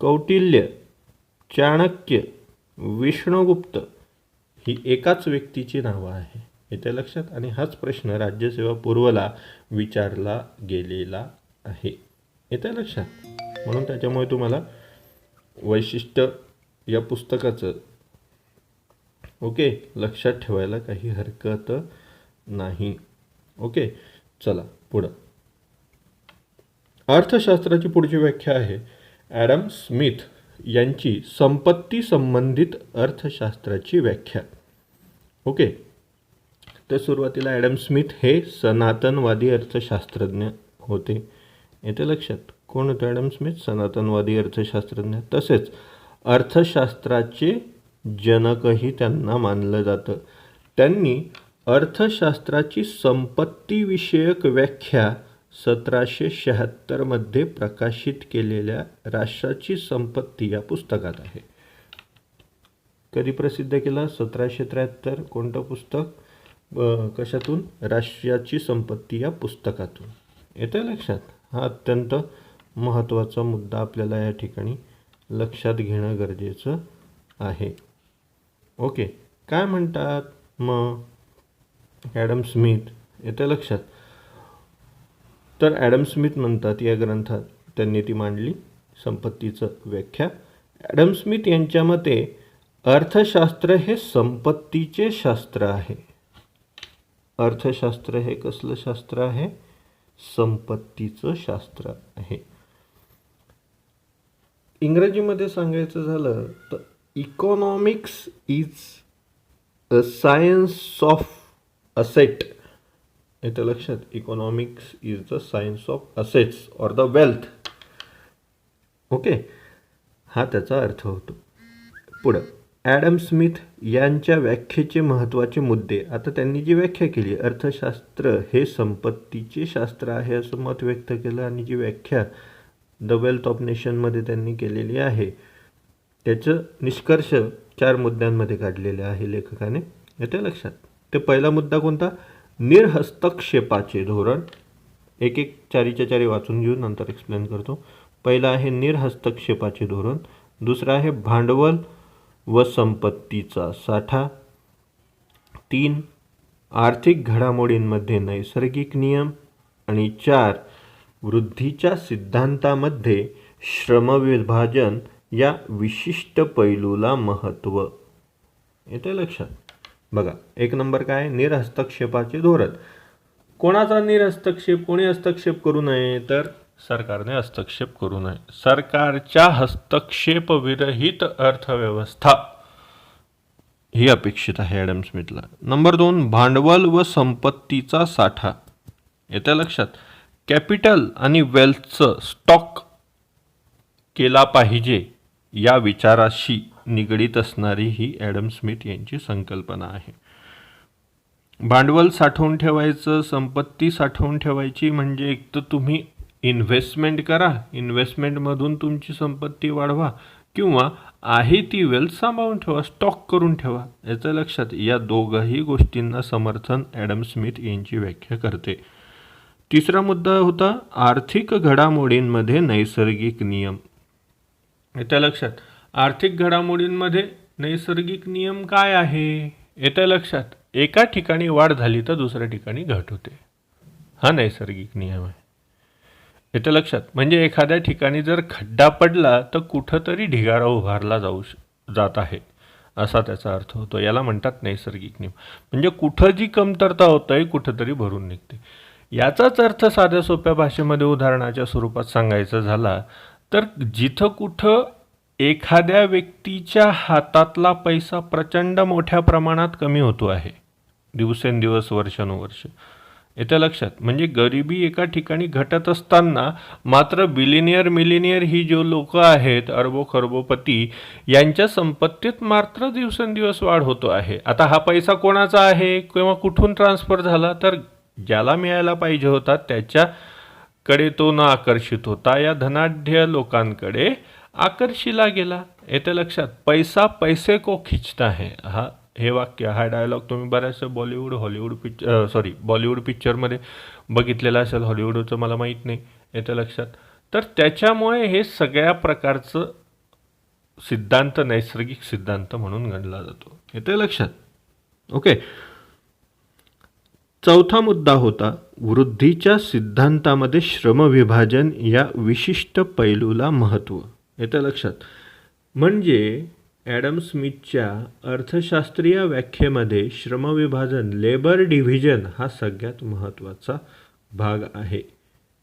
कौटिल्य, चाणक्य, विष्णुगुप्त ही एकाच व्यक्तीची नावं आहे. येते लक्षात. आणि हाच प्रश्न राज्यसेवा पूर्वला विचारला गेलेला आहे. येते लक्षात. म्हणून त्याच्यामुळे तुम्हाला वैशिष्ट्य या पुस्तकाचं ओके लक्षात ठेवायला काही हरकत नाही. ओके. चला पुढं. अर्थशास्त्राची पुढची व्याख्या आहे ॲडम स्मिथ यांची संपत्ती संबंधित अर्थशास्त्राची व्याख्या. ओके. तर सुरुवातीला ॲडम स्मिथ हे सनातनवादी अर्थशास्त्रज्ञ होते. येते लक्षात. कोण होते ॲडम स्मिथ? सनातनवादी अर्थशास्त्रज्ञ. तसेच अर्थशास्त्राचे जनकही त्यांना मानलं जातं. त्यांनी अर्थशास्त्राची संपत्तीविषयक व्याख्या 1776 मध्ये प्रकाशित केलेल्या राष्ट्राची संपत्ती या पुस्तकात आहे. कधी प्रसिद्ध केला? 1773. कोणतं पुस्तक? कशातून? राष्ट्राची संपत्ती या पुस्तकातून. येतं लक्षात? हा अत्यंत महत्त्वाचा मुद्दा आपल्याला या ठिकाणी लक्षात घेणं गरजेचं आहे. ओके, काय म्हणतात मग ॲडम स्मिथ? येतं लक्षात? तर ॲडम स्मिथ म्हणतात या ग्रंथात त्यांनी ती मांडली संपत्तीचं व्याख्या. ॲडम स्मिथ यांच्या मते अर्थशास्त्र हे संपत्तीचे शास्त्र आहे. अर्थशास्त्र हे कसलं शास्त्र आहे? संपत्तीचं शास्त्र आहे. इंग्रजीमध्ये सांगायचं झालं तर economics is a science of asset. येतं लक्षात? Economics is the science of assets or the wealth. Okay, हा त्याचा अर्थ होतो. पुढं ॲडम स्मिथ यांच्या व्याख्येचे महत्त्वाचे मुद्दे. आता त्यांनी जी व्याख्या केली, अर्थशास्त्र हे संपत्तीचे शास्त्र आहे असं मत व्यक्त केलं, आणि जी व्याख्या द वेल्थ ऑफ नेशनमध्ये त्यांनी केलेली आहे त्याचं निष्कर्ष 4 मुद्द्यांमध्ये काढलेले आहे लेखकाने. येतं लक्षात? ते पहिला मुद्दा कोणता? निर्हस्तक्षेपाचे धोरण. एक चारीच्या चारी वाचून घेऊ, नंतर एक्सप्लेन करतो. पहिला आहे निर्हस्तक्षेपाचे धोरण. दुसरा आहे भांडवल व संपत्तीचा साठा. 3 आर्थिक घडामोडींमध्ये नैसर्गिक नियम. आणि 4 वृद्धीच्या सिद्धांतामध्ये श्रमविभाजन या विशिष्ट पैलूला महत्त्व. येते लक्षात? बघा, 1 नंबर काय? निर्हस्तक्षेपाचे धोरण. कोणाचा निर्हस्तक्षेप? कोणी हस्तक्षेप करू नये? तर सरकारने हस्तक्षेप करू नये. सरकारच्या हस्तक्षेप विरहित अर्थव्यवस्था ही अपेक्षित आहे ॲडम स्मिथला. नंबर 2 भांडवल व संपत्तीचा साठा. येतं लक्षात? कॅपिटल आणि वेल्थचं स्टॉक केला पाहिजे या विचाराशी निगडीत असणारी ही ॲडम स्मिथ यांची संकल्पना आहे. भांडवल साठवून ठेवायचं, संपत्ती साठवून ठेवायची म्हणजे एक तर तुम्ही इन्व्हेस्टमेंट करा, इन्व्हेस्टमेंटमधून तुमची संपत्ती वाढवा, किंवा आहे ती वेल्थ सांभाळून ठेवा, स्टॉक करून ठेवा. याचं लक्षात? या दोघंही गोष्टींना समर्थन ॲडम स्मिथ यांची व्याख्या करते. तिसरा मुद्दा होता आर्थिक घडामोडींमध्ये नैसर्गिक नियम. येतं लक्षात? आर्थिक घडामोडींमध्ये नैसर्गिक नियम काय आहे? येतं लक्षात? एका ठिकाणी वाढ झाली तर दुसऱ्या ठिकाणी घट होते, हा नैसर्गिक नियम आहे. येतं लक्षात? म्हणजे एखाद्या ठिकाणी जर खड्डा पडला तर कुठंतरी ढिगारा उभारला जात आहे असा त्याचा अर्थ होतो. याला म्हणतात नैसर्गिक नियम. म्हणजे कुठं जी कमतरता होत आहे कुठंतरी भरून निघते. याचाच अर्थ साध्या सोप्या भाषेमध्ये उदाहरणाच्या स्वरूपात सांगायचा झाला तर जिथं कुठं एखाद्या व्यक्तीच्या हातातला पैसा प्रचंड मोठ्या प्रमाणात कमी होतो आहे दिवसेंदिवस, वर्षानुवर्ष. येतं लक्षात? म्हणजे गरिबी एका ठिकाणी घटत असताना मात्र बिलिनियर मिलिनियर ही जो लोक आहेत, अरबो खरबोपती, यांच्या संपत्तीत मात्र दिवसेंदिवस वाढ होतो आहे. आता हा पैसा कोणाचा आहे किंवा कुठून ट्रान्सफर झाला? तर ज्याला मिळायला पाहिजे होता त्याच्याकडे तो न आकर्षित होता या धनाढ्य लोकांकडे आकर्षिला गेला. येतं लक्षात? पैसा पैसे को खिंचता है. हे वाक्य, हा डायलॉग तुम्ही बऱ्याचशा बॉलिवूड पिक्चरमध्ये बघितलेला असेल. हॉलिवूडचं मला माहीत नाही. येतं लक्षात? तर त्याच्यामुळे हे सगळ्या प्रकारचं सिद्धांत नैसर्गिक सिद्धांत म्हणून गणला जातो. येतं लक्षात? ओके. चौथा मुद्दा होता वृद्धीच्या सिद्धांतामध्ये श्रमविभाजन या विशिष्ट पैलूला महत्त्व. येतं लक्षात? म्हणजे ॲडम स्मिथच्या अर्थशास्त्रीय व्याख्येमध्ये श्रमविभाजन, लेबर डिव्हिजन हा सगळ्यात महत्त्वाचा भाग आहे.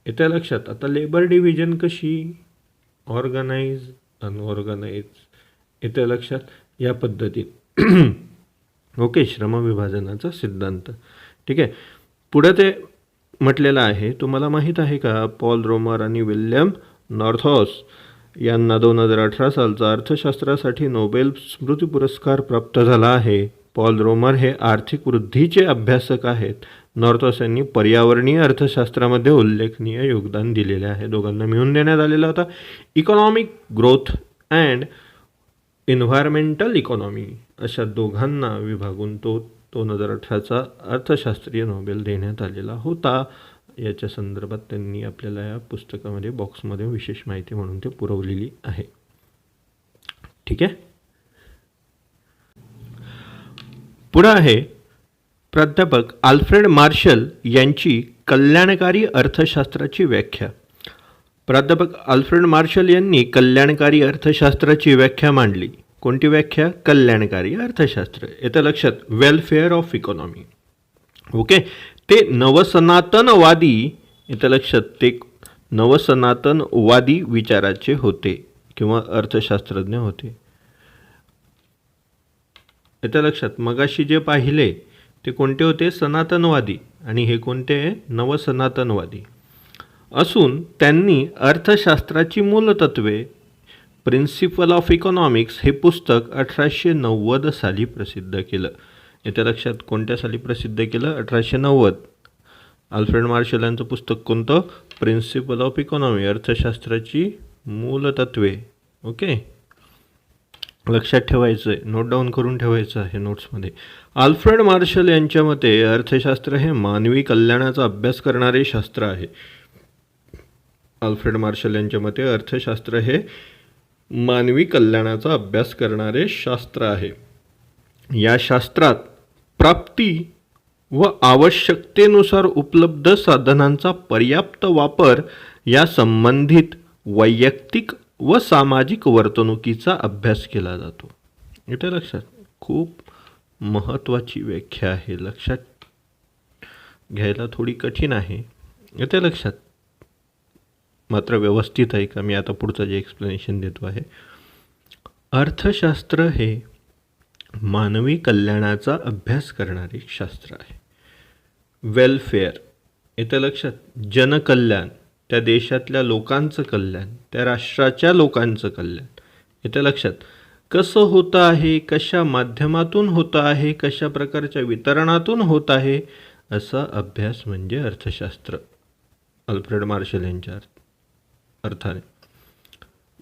येतं लक्षात? आता लेबर डिव्हिजन कशी? Organise, unorganise. येतं लक्षात? या पद्धतीत. ओके, श्रमविभाजनाचा सिद्धांत. ठीक आहे. पुढे ते म्हटलेलं आहे, तुम्हाला माहीत आहे का पॉल रोमर आणि विल्यम नॉर्थहॉस यांना 2018 सालचा अर्थशास्त्रासाठी नोबेल स्मृती पुरस्कार प्राप्त झाला आहे. पॉल रोमर हे आर्थिक वृद्धीचे अभ्यासक आहेत. नॉर्थॉस यांनी पर्यावरणीय अर्थशास्त्रामध्ये उल्लेखनीय योगदान दिलेले आहे. दोघांना मिळून देण्यात आलेला होता economic growth and environmental economy अशा दोघांना विभागून तो 2018चा अर्थशास्त्रीय नोबेल देण्यात आलेला होता. याच्या संदर्भात त्यांनी आपल्याला या पुस्तकामध्ये बॉक्समध्ये विशेष माहिती म्हणून ते पुरवलेली आहे. ठीक आहे. पुढे आहे प्राध्यापक आल्फ्रेड मार्शल यांची कल्याणकारी अर्थशास्त्राची व्याख्या. प्राध्यापक आल्फ्रेड मार्शल यांनी कल्याणकारी अर्थशास्त्राची व्याख्या मांडली. कोणती व्याख्या? कल्याणकारी अर्थशास्त्र. येतं लक्षात, वेलफेअर ऑफ इकॉनॉमी. ओके. ते नवसनातनवादी, येतं लक्षात, ते नवसनातनवादी विचाराचे होते किंवा अर्थशास्त्रज्ञ होते. येतं लक्षात. मगाशी जे पाहिले ते कोणते होते? सनातनवादी. आणि हे कोणते? नवसनातनवादी असून त्यांनी अर्थशास्त्राची मूलतत्वे प्रिन्सिपल ऑफ इकॉनॉमिक्स हे पुस्तक 1890 साली प्रसिद्ध केलं. येत्या लक्षात, कोणत्या साली प्रसिद्ध केलं? 1890. आल्फ्रेड मार्शल यांचं पुस्तक कोणतं? प्रिन्सिपल ऑफ इकॉनॉमी, अर्थशास्त्राची मूलतत्वे. ओके, लक्षात ठेवायचं आहे, नोट डाऊन करून ठेवायचं आहे नोट्समध्ये. आल्फ्रेड मार्शल यांच्या मते अर्थशास्त्र हे मानवी कल्याणाचा अभ्यास करणारे शास्त्र आहे. आल्फ्रेड मार्शल यांच्या मते अर्थशास्त्र हे मानवी कल्याणाचा अभ्यास करणारे शास्त्र आहे. या शास्त्रात प्राप्ती व आवश्यकतेनुसार उपलब्ध साधनांचा पर्याप्त वापर या संबंधित वैयक्तिक व सामाजिक वर्तणुकीचा अभ्यास केला जातो. इथे लक्षात, खूप महत्त्वाची व्याख्या आहे, लक्षात घ्यायला थोडी कठीण आहे. इथे लक्षात, मात्र व्यवस्थित आहे का? मी आता पुढचं जे एक्सप्लेनेशन देतो आहे. अर्थशास्त्र हे मानवी कल्याणाचा अभ्यास करणारे शास्त्र आहे. वेलफेअर, येतं लक्षात, जनकल्याण, त्या देशातल्या लोकांचं कल्याण, त्या राष्ट्राच्या लोकांचं कल्याण. येतं लक्षात, कसं होतं आहे, कशा माध्यमातून होतं आहे, कशा प्रकारच्या वितरणातून होत आहे, असा अभ्यास म्हणजे अर्थशास्त्र अल्फ्रेड मार्शल यांच्या अर्थाने.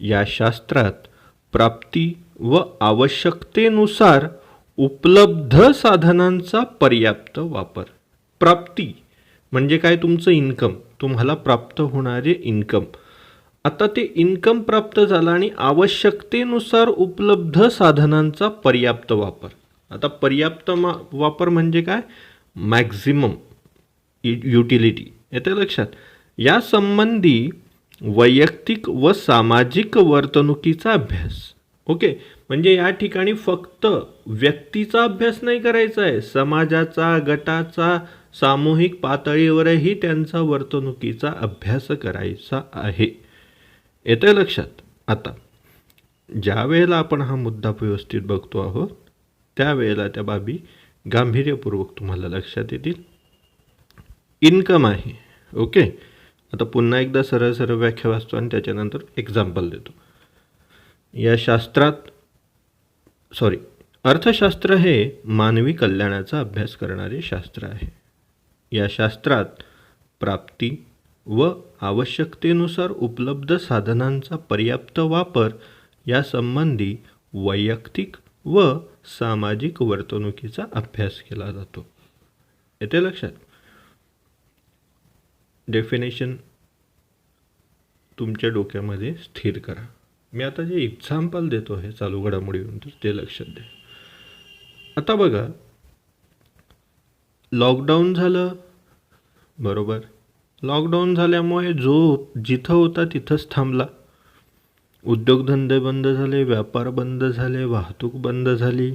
या शास्त्रात प्राप्ती व आवश्यकतेनुसार उपलब्ध साधनांचा पर्याप्त वापर. प्राप्ती म्हणजे काय? तुमचं इन्कम, तुम्हाला प्राप्त होणारे इन्कम. आता ते इन्कम प्राप्त झालं आणि आवश्यकतेनुसार उपलब्ध साधनांचा पर्याप्त वापर. आता पर्याप्त वापर म्हणजे काय? Maximum utility. येतं लक्षात. या संबंधी वैयक्तिक व सामाजिक वर्तणुकीचा अभ्यास. ओके, म्हणजे या ठिकाणी फक्त व्यक्तीचा अभ्यास नाही करायचा आहे, समाजाचा, गटाचा, सामूहिक पातळीवरही त्यांचा वर्तणुकीचा अभ्यास करायचा आहे. येतं लक्षात. आता ज्या वेळेला आपण हा मुद्दा व्यवस्थित बघतो आहोत त्यावेळेला त्या बाबी गांभीर्यपूर्वक तुम्हाला लक्षात येतील. इन्कम आहे. ओके, आता पुन्हा एकदा सरळ सरळ व्याख्या वाचतो आणि त्याच्यानंतर एक्झाम्पल देतो. या शास्त्रात अर्थशास्त्र हे मानवी कल्याणाचा अभ्यास करणारे शास्त्र आहे. या शास्त्रात प्राप्ती व आवश्यकतेनुसार उपलब्ध साधनांचा पर्याप्त वापर या संबंधी वैयक्तिक व सामाजिक वर्तणुकीचा अभ्यास केला जातो. येते लक्षात. डेफिनेशन तुमच्या डोक्यामध्ये स्थिर करा. मी आता जे एक्झाम्पल देतो आहे चालू घडामोडीनंतर ते लक्षात द्या. आता बघा, लॉकडाऊन झालं, बरोबर. लॉकडाऊन झाल्यामुळे जिथं होता तिथंच थांबला. उद्योगधंदे बंद झाले, व्यापार बंद झाले, वाहतूक बंद झाली.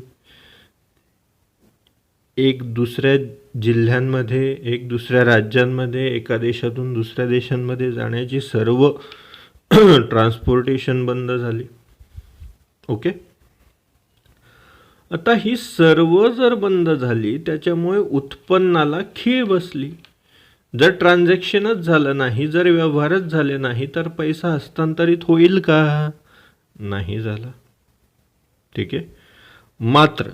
एक दुसऱ्या जिल्ह्यांमध्ये, एक दुसऱ्या राज्यांमध्ये, एका देशातून दुसऱ्या देशांमध्ये जाण्याची सर्व ट्रान्सपोर्टेशन बंद झाली. ओके, आता ही सर्व जर बंद झाली त्याच्यामुळे उत्पन्नाला खीळ बसली. जर ट्रान्झॅक्शनच झालं नाही, जर व्यवहारच झाले नाही तर पैसा हस्तांतरित होईल का? नाही झाला. ठीक आहे. मात्र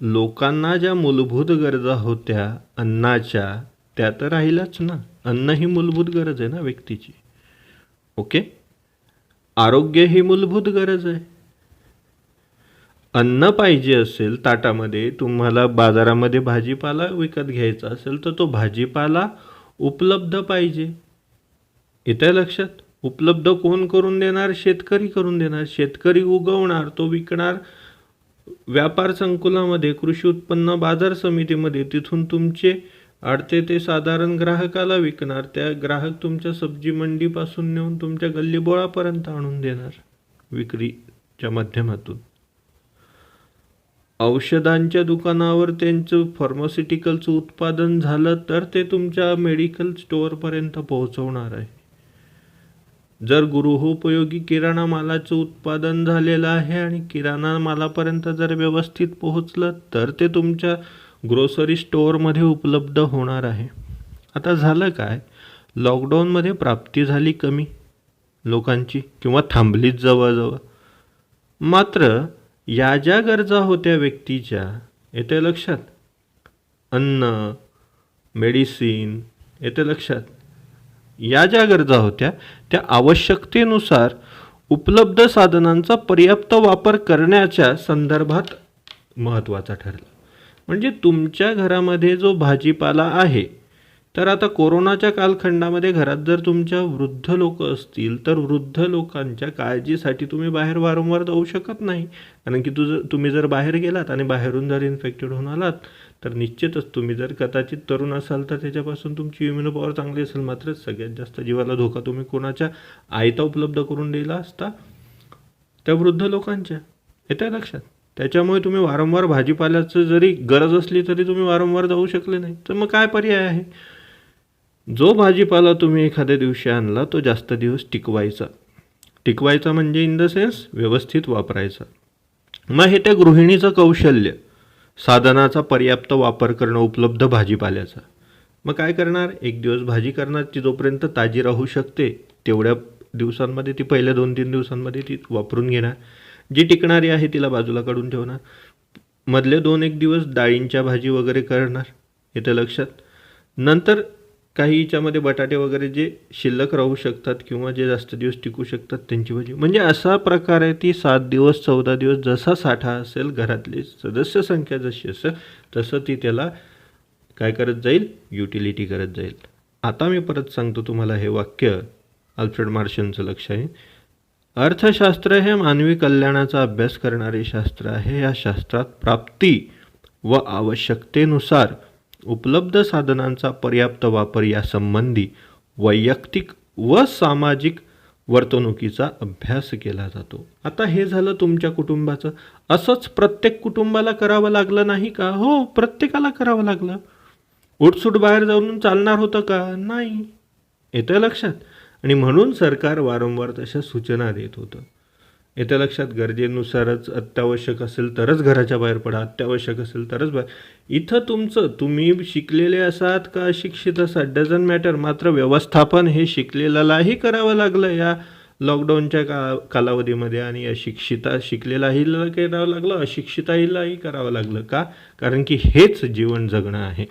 लोकांना ज्या मूलभूत गरजा होत्या अन्नाच्या, त्या तर राहिल्याच ना. अन्न ही मूलभूत गरज आहे ना व्यक्तीची. ओके. आरोग्य ही मूलभूत गरज आहे. अन्न पाहिजे असेल ताटामध्ये, तुम्हाला बाजारामध्ये भाजीपाला विकत घ्यायचा असेल तर तो भाजीपाला उपलब्ध पाहिजे. येतंय लक्षात? उपलब्ध कोण करून देणार? शेतकरी करून देणार. शेतकरी उगवणार, तो विकणार व्यापार संकुलामध्ये, कृषी उत्पन्न बाजार समितीमध्ये, तिथून तुमचे आडते ते साधारण ग्राहकाला विकणार. त्या ग्राहक तुमच्या सब्जी मंडीपासून नेऊन तुमच्या गल्लीबोळापर्यंत आणून देणार विक्रीच्या माध्यमातून. औषधांच्या दुकानावर त्यांचं फार्मास्युटिकलचं उत्पादन झालं तर ते तुमच्या मेडिकल स्टोअरपर्यंत पोहोचवणार आहे. जर गृहोपयोगी किराणा मालाचं उत्पादन झालेलं आहे आणि किराणा मालापर्यंत जर व्यवस्थित पोहोचलं तर ते तुमच्या ग्रोसरी स्टोअरमध्ये उपलब्ध होणार आहे. आता झालं काय, लॉकडाऊनमध्ये प्राप्ती झाली कमी लोकांची किंवा थांबलीच जवळजवळ. मात्र या ज्या गरजा होत्या व्यक्तीच्या, येते लक्षात, अन्न, मेडिसिन, येते लक्षात, या ज्या गरजा होत्या त्या आवश्यकतेनुसार उपलब्ध साधनांचा पर्याप्त वापर करण्याच्या संदर्भात महत्त्वाचा ठरला. म्हणजे तुमच्या घरामध्ये जो भाजीपाला आहे, तर आता कोरोनाच्या कालखंडामध्ये घरात जर तुमच्या वृद्ध लोक असतील तर वृद्ध लोकांच्या काळजीसाठी तुम्ही बाहेर वारंवार जाऊ शकत नाही. कारण की तुम्ही जर बाहेर गेलात आणि बाहेरून जर इन्फेक्टेड होऊन आलात तर निश्चितच, तुम्ही जर कदाचित तरुण असाल तर त्याच्यापासून तुमची इम्युनो पॉवर चांगली असेल, मात्र सगळ्यात जास्त जीवाला धोका तुम्ही कोणाच्या आयता उपलब्ध करून दिला असता? त्या वृद्ध लोकांच्या. येत्या लक्षात? त्याच्यामुळे तुम्ही वारंवार भाजीपाल्याचं जरी गरज असली तरी तुम्ही वारंवार जाऊ शकले नाही. तर मग काय पर्याय आहे? जो भाजीपाला तुम्ही एखाद्या दिवशी आणला तो जास्त दिवस टिकवायचा म्हणजे इन द सेन्स व्यवस्थित वापरायचा. मग हे त्या गृहिणीचं कौशल्य, साधनाचा पर्याप्त वापर करणं उपलब्ध भाजीपाल्याचा. मग काय करणार, एक दिवस भाजी करणार, ती जोपर्यंत ताजी राहू शकते तेवढ्या दिवसांमध्ये, ती पहिल्या 2-3 दिवसांमध्ये ती वापरून घेणार. जी टिकणारी आहे तिला बाजूला काढून ठेवणार. मधले 2-1 दिवस डाळींच्या भाजी वगैरे करणार. येतं लक्षात? नंतर काही याच्यामध्ये बटाटे वगैरे जे शिल्लक राहू शकतात किंवा जे जास्त दिवस टिकू शकतात त्यांची भाजी. म्हणजे असा प्रकारे ती 7 दिवस 14 दिवस जसा साठा असेल, घरातली सदस्य संख्या जशी असेल तसं ती त्याला काय करत जाईल, युटिलिटी करत जाईल. आता मी परत सांगतो तुम्हाला हे वाक्य, अल्फ्रेड मार्शलचं लक्ष आहे. अर्थशास्त्र हे मानवी कल्याणाचा अभ्यास करणारे शास्त्र आहे. या शास्त्रात प्राप्ती व आवश्यकतेनुसार उपलब्ध साधनांचा पर्याप्त वापर यासंबंधी वैयक्तिक व सामाजिक वर्तणुकीचा अभ्यास केला जातो. आता हे झालं तुमच्या कुटुंबाचं. असंच प्रत्येक कुटुंबाला करावं लागलं नाही का? हो, प्रत्येकाला करावं लागलं. उठसूट बाहेर जाऊन चालणार होतं का? नाही. येतं लक्षात? आणि म्हणून सरकार वारंवार तशा सूचना देत होतं. येतं लक्षात? गरजेनुसारच, अत्यावश्यक असेल तरच घराच्या बाहेर पडा, अत्यावश्यक असेल तरच बाहेर. इथं तुम्ही शिकलेले असात का अशिक्षित असात, डझंट मॅटर. मात्र व्यवस्थापन हे शिकलेल्यालाही करावं लागलं या लॉकडाऊनच्या कालावधीमध्ये, आणि शिकलेलाही करावं लागलं, अशिक्षितालाही करावं लागलं. का? कारण की हेच जीवन जगणं आहे.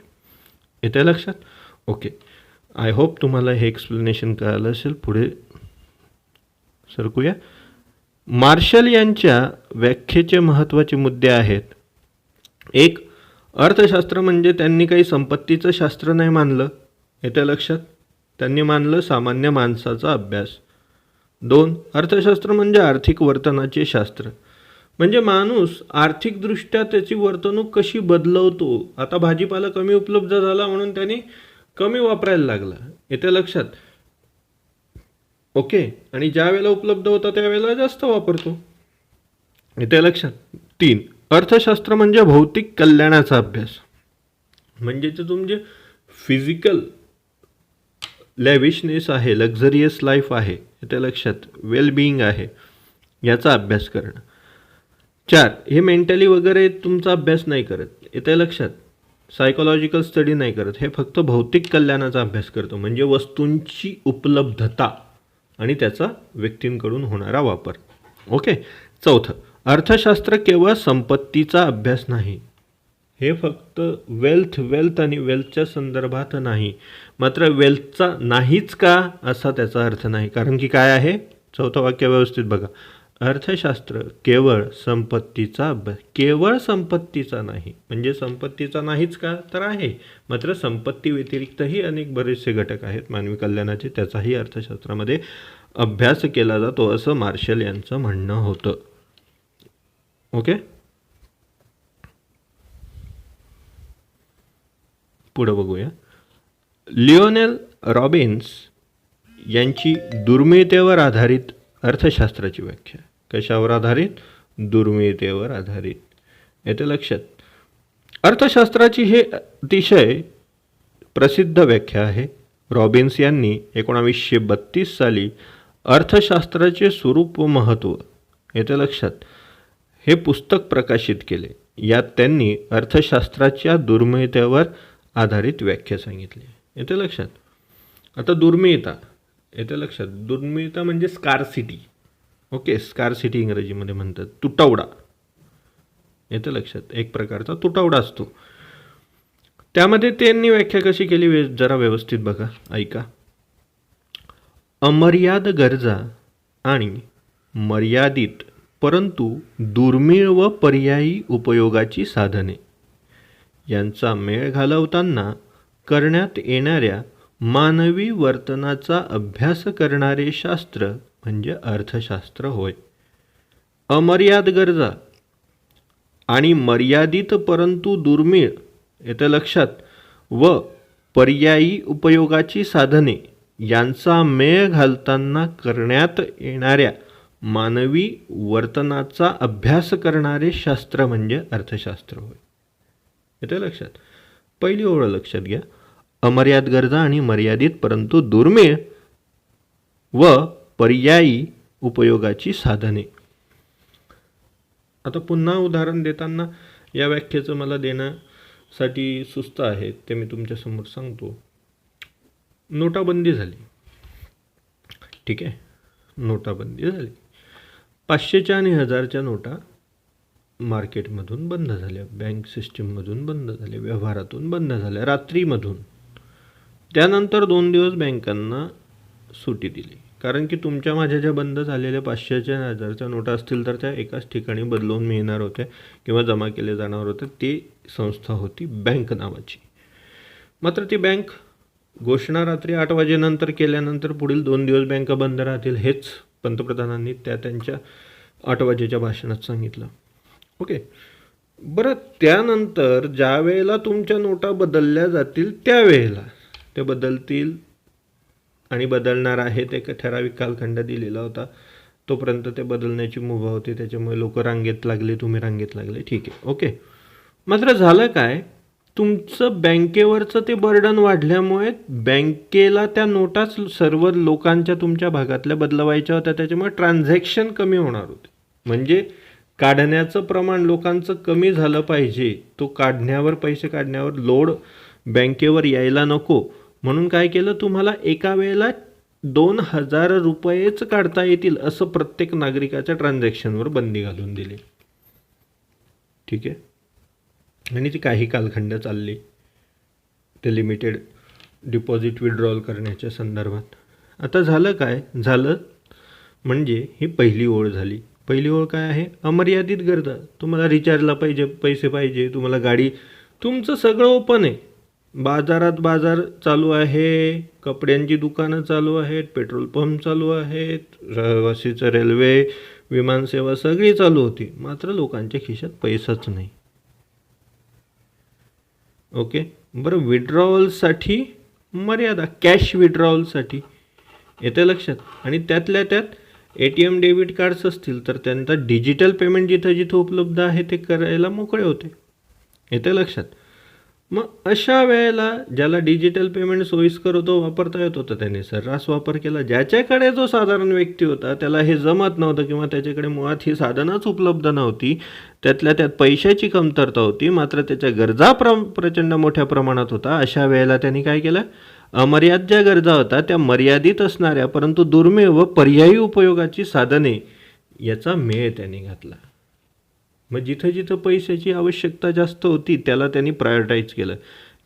येतं लक्षात? ओके, आय होप तुम्हाला हे एक्सप्लेनेशन कळालं असेल. पुढे सरकूया. मार्शल यांच्या व्याख्येचे महत्त्वाचे मुद्दे आहेत. 1. अर्थशास्त्र म्हणजे त्यांनी काही संपत्तीचं शास्त्र नाही मानलं. येतं लक्षात? त्यांनी मानलं सामान्य माणसाचा अभ्यास. 2. अर्थशास्त्र म्हणजे आर्थिक वर्तनाचे शास्त्र. म्हणजे माणूस आर्थिकदृष्ट्या त्याची वर्तणूक कशी बदलवतो. आता भाजीपाला कमी उपलब्ध झाला म्हणून त्यांनी कमी वापरायला लागला. येतं लक्षात? ओके. आणि ज्या वेळेला उपलब्ध होता त्यावेळेला जास्त वापरतो. येतं लक्षात? 3. अर्थशास्त्र म्हणजे भौतिक कल्याणाचा अभ्यास. म्हणजे जे तुमचे फिजिकल लॅविशनेस आहे, लक्झरियस लाईफ आहे, येतं लक्षात, वेलबिईंग आहे, याचा अभ्यास करणं. 4. हे मेंटली वगैरे तुमचा अभ्यास नाही करत. येतं लक्षात? सायकोलॉजिकल स्टडी नाही करत. हे फक्त भौतिक कल्याणाचा अभ्यास करतो. म्हणजे वस्तूंची उपलब्धता आणि त्याचा व्यक्तींकडून होणारा वापर. ओके. 4. अर्थशास्त्र केवळ संपत्तीचा अभ्यास नाही. हे फक्त वेल्थ आणि वेल्थच्या संदर्भात नाही. मात्र वेल्थचा नाहीच का असा त्याचा अर्थ नाही. कारण की काय आहे, चौथं वाक्य व्यवस्थित बघा. अर्थशास्त्र केवळ संपत्तीचा अभ्यास, केवळ संपत्तीचा नाही. म्हणजे संपत्तीचा नाहीच का, तर आहे. मात्र संपत्ती व्यतिरिक्तही अनेक बरेचसे घटक आहेत मानवी कल्याणाचे, त्याचाही अर्थशास्त्रामध्ये अभ्यास केला जातो असं मार्शल यांचं म्हणणं होतं. ओके, पुढं बघूया. लिओनेल रॉबिन्स यांची दुर्मिळतेवर आधारित अर्थशास्त्राची व्याख्या. कशावर आधारित? दुर्मिळतेवर आधारित. येते लक्षात. अर्थशास्त्राची हे अतिशय प्रसिद्ध व्याख्या आहे. रॉबिन्स यांनी 1932 साली अर्थशास्त्राचे स्वरूप व महत्त्व, येते लक्षात, हे पुस्तक प्रकाशित केले. यात त्यांनी अर्थशास्त्राच्या दुर्मिळतेवर आधारित व्याख्या सांगितली. येते लक्षात. आता दुर्मिळता, येते लक्षात. दुर्मिळता म्हणजे स्कारसिटी. ओके, स्कारसिटी इंग्रजीमध्ये म्हणतात. तुटवडा, येते लक्षात. एक प्रकारचा तुटवडा असतो. त्यामध्ये त्यांनी व्याख्या कशी केली जरा व्यवस्थित बघा, ऐका. अमर्याद गरजा आणि मर्यादित परंतु दुर्मिळ व पर्यायी उपयोगाची साधने यांचा मेळ घालवताना करण्यात येणाऱ्या मानवी वर्तनाचा अभ्यास करणारे शास्त्र म्हणजे अर्थशास्त्र होय. अमर्याद गरजा आणि मर्यादित परंतु दुर्मिळ, येतं लक्षात, व पर्यायी उपयोगाची साधने यांचा मेळ घालताना करण्यात येणाऱ्या मानवी वर्तनाचा अभ्यास करणारे शास्त्र म्हणजे अर्थशास्त्र होय. येतं लक्षात. पहिली ओळ लक्षात घ्या. अमर्याद गरजा आणि मर्यादित परंतु दुर्मिळ व पर्यायी उपयोगाची साधने. आता पुन्हा उदाहरण देताना या व्याख्येचं मला देण्यासाठी सुस्त आहे, ते मी तुमच्यासमोर सांगतो. नोटाबंदी झाली, ठीक आहे. नोटाबंदी झाली. 500च्या आणि 1000च्या नोटा मार्केटमधून बंद झाल्या, बँक सिस्टीममधून बंद झाल्या, व्यवहारातून बंद झाल्या, रात्रीमधून. त्यानंतर 2 दिवस बँकांना सुटी दिली. कारण की तुमच्या माझ्या ज्या बंद झालेल्या 500च्या आणि 1000च्या नोटा असतील तर त्या एकाच ठिकाणी बदलवून मिळणार होत्या किंवा जमा केले जाणार होते. ती संस्था होती बँक नावाची. मात्र ती बँक घोषणा रात्री 8 वाजेनंतर केल्यानंतर पुढील 2 दिवस बँका बंद राहतील, हेच पंतप्रधानांनी त्यांच्या 8 वाजेच्या भाषणात सांगितलं. ओके, बरं, त्यानंतर ज्या वेळेला तुमच्या नोटा बदलल्या जातील त्यावेळेला ते बदलतील आणि बदलणार आहेत, एक ठराविक कालखंड दिलेला होता. तोपर्यंत ते बदलण्याची मुभा होती, त्याच्यामुळे लोक रांगेत लागले, तुम्ही रांगेत लागले, ठीक आहे, ओके. मात्र झालं काय, तुमचं बँकेवरचं ते बर्डन वाढल्यामुळे बँकेला त्या नोटाच सर्व लोकांच्या तुमच्या भागातल्या बदलवायच्या होत्या. त्याच्यामुळे ट्रान्झॅक्शन कमी होणार होते. म्हणजे काढण्याचं प्रमाण लोकांचं कमी झालं पाहिजे, तो पैसे काढण्यावर लोड बँकेवर यायला नको म्हणून काय केलं, तुम्हाला एका वेळेला 2000 रुपयेच काढता येतील असं प्रत्येक नागरिकाच्या ट्रान्झॅक्शनवर बंदी घालून दिली. ठीक आहे. आणि ती काही कालखंड चालली ते लिमिटेड डिपॉझिट विड्रॉल करण्याच्या संदर्भात. आता झालं काय, झालं म्हणजे ही पहिली ओळ झाली. पहिली ओळ काय आहे, अमर्यादित गरजा. तुम्हाला रिचार्जला पैसे पाहिजे, तुम्हाला गाडी, तुमचं सगळं ओपन आहे. बाजारात बाजार चालू आहे, कपड्यांची दुकानं चालू आहेत, पेट्रोल पंप चालू आहेत, रहिवासीचं रेल्वे विमानसेवा सगळी चालू होती. मात्र लोकांच्या खिशात पैसाच नाही. ओके, बरं, विड्रॉवलसाठी मर्यादा, कॅश विड्रॉवलसाठी, येतं लक्षात. आणि त्यातल्या त्यात ATM डेबिट कार्ड्स असतील तर त्यांचा डिजिटल पेमेंट जिथं जिथं उपलब्ध आहे ते करायला मोकळे होते, येतं लक्षात. मग अशा वेळेला ज्याला डिजिटल पेमेंट सोयीस्कर होतो, वापरता येत होतं, त्याने सर्रास वापर केला. ज्याच्याकडे जो साधारण व्यक्ती होता त्याला हे जमत नव्हतं किंवा त्याच्याकडे मुळात ही साधनच उपलब्ध नव्हती, त्यातल्या त्यात पैशाची कमतरता होती, मात्र त्याच्या गरजा प्रचंड मोठ्या प्रमाणात होता. अशा वेळेला त्यांनी काय केलं, अमर्याद ज्या गरजा होता त्या मर्यादित असणाऱ्या परंतु दुर्मिळ व पर्यायी उपयोगाची साधने याचा मेळ त्यांनी घातला. मग जिथं जिथं पैशाची आवश्यकता जास्त होती त्याला त्यांनी प्रायोरिटाईज केलं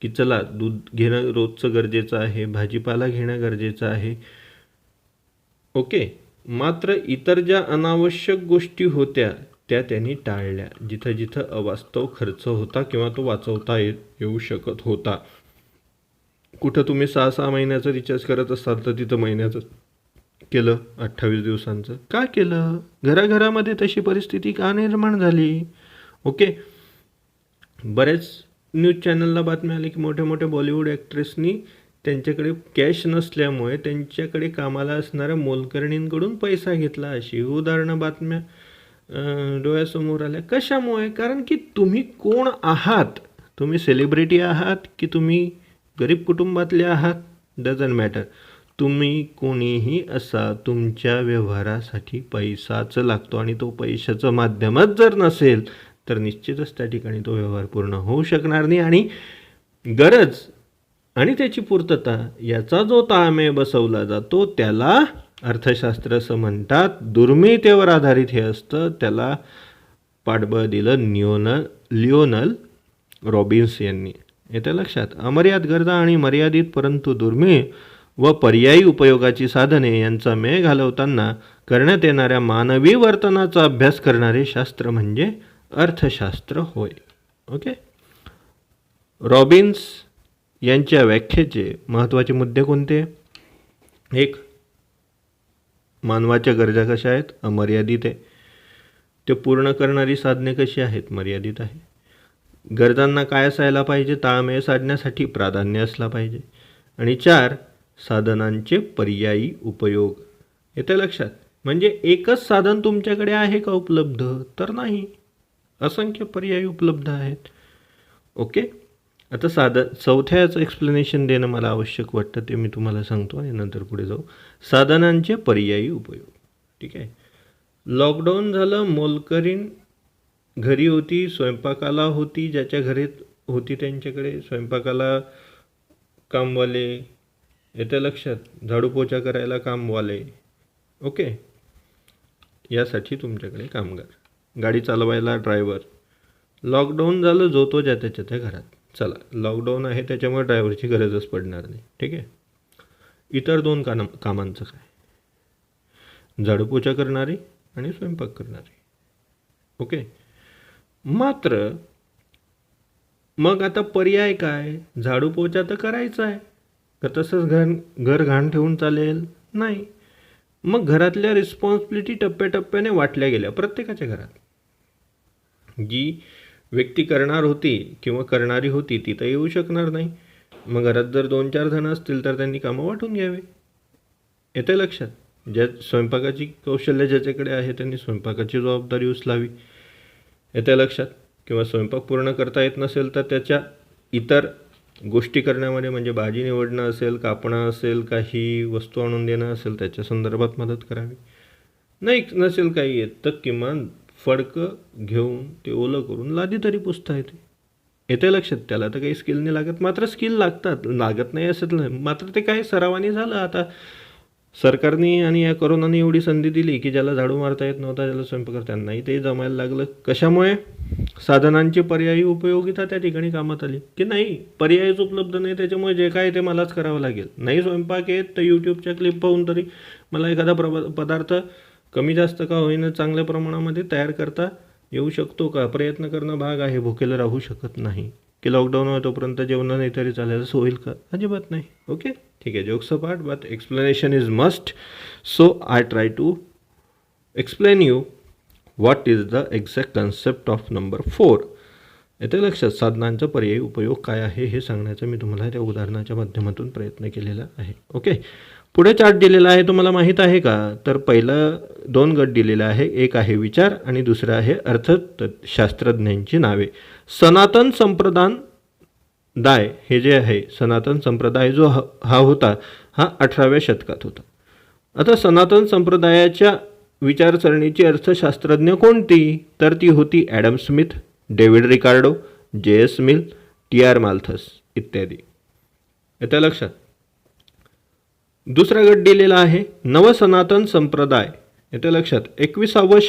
की चला दूध घेणं रोजचं गरजेचं आहे, भाजीपाला घेणं गरजेचं आहे. ओके. मात्र इतर ज्या अनावश्यक गोष्टी होत्या त्या त्यांनी टाळल्या, जिथं जिथं अवास्तव खर्च होता किंवा तो वाचवता येऊ शकत होता. कुठं तुम्ही 6-6 महिन्याचं रिचार्ज करत असाल तर तिथं महिन्याचं केलं, 28 दिवसांचं का केलं? घराघरामध्ये तशी परिस्थिती का निर्माण झाली? ओके. बरेच न्यूज चॅनलला बातम्या आली की मोठ्या मोठ्या बॉलिवूड ॲक्ट्रेसनी त्यांच्याकडे कॅश नसल्यामुळे त्यांच्याकडे कामाला असणाऱ्या मोलकरणींकडून पैसा घेतला, अशी उदाहरणं बातम्या डोळ्यासमोर आल्या. कशामुळे? कारण की तुम्ही कोण आहात, तुम्ही सेलिब्रिटी आहात की तुम्ही गरीब कुटुंबातले आहात, डझंट मॅटर. तुम्ही कोणीही असा, तुमच्या व्यवहारासाठी पैसाच लागतो आणि तो पैशाचं माध्यमच जर नसेल तर निश्चितच त्या ठिकाणी तो व्यवहार पूर्ण होऊ शकणार नाही. आणि गरज आणि त्याची पूर्तता याचा जो ताळमेळ बसवला जातो त्याला अर्थशास्त्र असं म्हणतात. दुर्मिळतेवर आधारित हे असतं. त्याला पाठबळ दिलं लिओनल रॉबिन्स यांनी. येतं लक्षात? अमर्याद गरजा आणि मर्यादित परंतु दुर्मिळ व पर्यायी उपयोगाची साधने यांचा मेळ घालवताना करण्यात येणाऱ्या मानवी वर्तनाचा अभ्यास करणारे शास्त्र म्हणजे अर्थशास्त्र होय. ओके. रॉबिन्स यांच्या व्याख्येचे महत्त्वाचे मुद्दे कोणते? एक, मानवाच्या गरजा कशा आहेत? अमर्यादित आहे. ते पूर्ण करणारी साधने कशी आहेत? मर्यादित आहे. गरजांना काय असायला पाहिजे? ताळमेळ साधण्यासाठी प्राधान्य असला पाहिजे. आणि 4, साधनांचे पर्यायी उपयोग. येतं लक्षात? म्हणजे एकच साधन तुमच्याकडे आहे का उपलब्ध? तर नाही, असंख्य पर्यायी उपलब्ध आहेत. ओके. आता चौथ्याचं एक्सप्लेनेशन देणं मला आवश्यक वाटतं, ते मी तुम्हाला सांगतो आणि नंतर पुढे जाऊ. साधनांचे पर्यायी उपयोग. ठीक आहे. लॉकडाऊन झालं, मोलकरीण घरी होती, स्वयंपाकाला होती, ज्याच्या घरीत होती त्यांच्याकडे स्वयंपाकाला कामवाले. येतं लक्षात? झाडू पोछा करायला कामवाले. ओके. यासाठी तुमच्याकडे कामगार, गाडी चालवायला ड्रायव्हर. लॉकडाऊन झालं, जो तो ज्या त्याच्या घरात. चला, लॉकडाऊन आहे त्याच्यामुळे ड्रायव्हरची गरजच पडणार नाही. ठीक आहे. इतर 2 कामांचं काय? झाडू पोछा करणारे आणि स्वयंपाक करणारे. ओके. मात्र मग आता पर्याय काय? झाडू पोछा तर करायचा आहे का तसंच घर घाण ठेवून चालेल? नाही. मग घरातल्या रिस्पॉन्सिबिलिटी टप्प्याटप्प्याने वाटल्या गेल्या प्रत्येकाच्या घरात. जी व्यक्ती करणार होती किंवा करणारी होती ती तर येऊ शकणार नाही. मग घरात जर 2-4 जण असतील तर त्यांनी कामं वाटून घ्यावे. येतं लक्षात? ज्या स्वयंपाकाची कौशल्य ज्याच्याकडे आहे त्यांनी स्वयंपाकाची जबाबदारी उचलावी. येतं लक्षात? किंवा स्वयंपाक पूर्ण करता येत नसेल तर त्याच्या इतर गोष्टी करण्यामध्ये, म्हणजे भाजी निवडणं असेल, कापणं असेल, काही वस्तू आणून देणं असेल, त्याच्या संदर्भात मदत करावी. नाही नसेल काही येत तर किमान फडकं घेऊन ते ओलं करून लादी तरी पुसता येते. येते लक्षात? त्याला तर काही स्किल नाही लागत. मात्र स्किल लागत नाही असं नाही. मात्र ते काही सरावाने झालं. आता सरकारने आणि या कोरोनाने एवढी संधी दिली की ज्याला झाडू मारता येत नव्हता, ज्याला स्वयंपाक करता त्यांनाही ते जमायला लागलं. कशामुळे? साधनांची पर्यायी उपयोगिता त्या ठिकाणी कामात आली की नाही, पर्यायच उपलब्ध नाही, त्याच्यामुळे जे काय ते मलाच करावं लागेल. नाही स्वयंपाक येत तर यूट्यूबच्या क्लिप पाहून तरी मला एखादा पदार्थ कमी जास्त का होईना चांगल्या प्रमाणामध्ये तयार करता येऊ शकतो का? प्रयत्न करणं भाग आहे. भुकेला राहू शकत नाही. की लॉकडाऊन आहे तोपर्यंत जेवण नाही तरी चालेल असं होईल का? अजिबात नाही. ओके. ठीक आहे. Jokes apart, but explanation is must. So I try to explain you what is the exact concept of number 4. येते लक्षात? साधनांचा पर्यायी उपयोग काय आहे हे सांगण्याचा मी तुम्हाला त्या उदाहरणाच्या माध्यमातून प्रयत्न केलेला आहे. ओके. पुढे चार्ट दिलेला आहे, तुम्हाला माहीत आहे का? तर पहिलं 2 गट दिलेले आहे. एक आहे विचार आणि दुसरं आहे अर्थशास्त्रज्ञांची नावे. सनातन संप्रदाय हे जे आहे, सनातन संप्रदाय जो हा होता हा 18व्या शतकात होता. आता सनातन संप्रदायाच्या विचारसरणीची अर्थशास्त्रज्ञ कोणती? तर ती होती ॲडम स्मिथ, डेव्हिड रिकार्डो, J.S. Mill, T.R. माल्थस इत्यादी. येतं लक्षात? दुसरा गट दिलेला आहे नवसनातन संप्रदाय. येतं लक्षात. 19व्या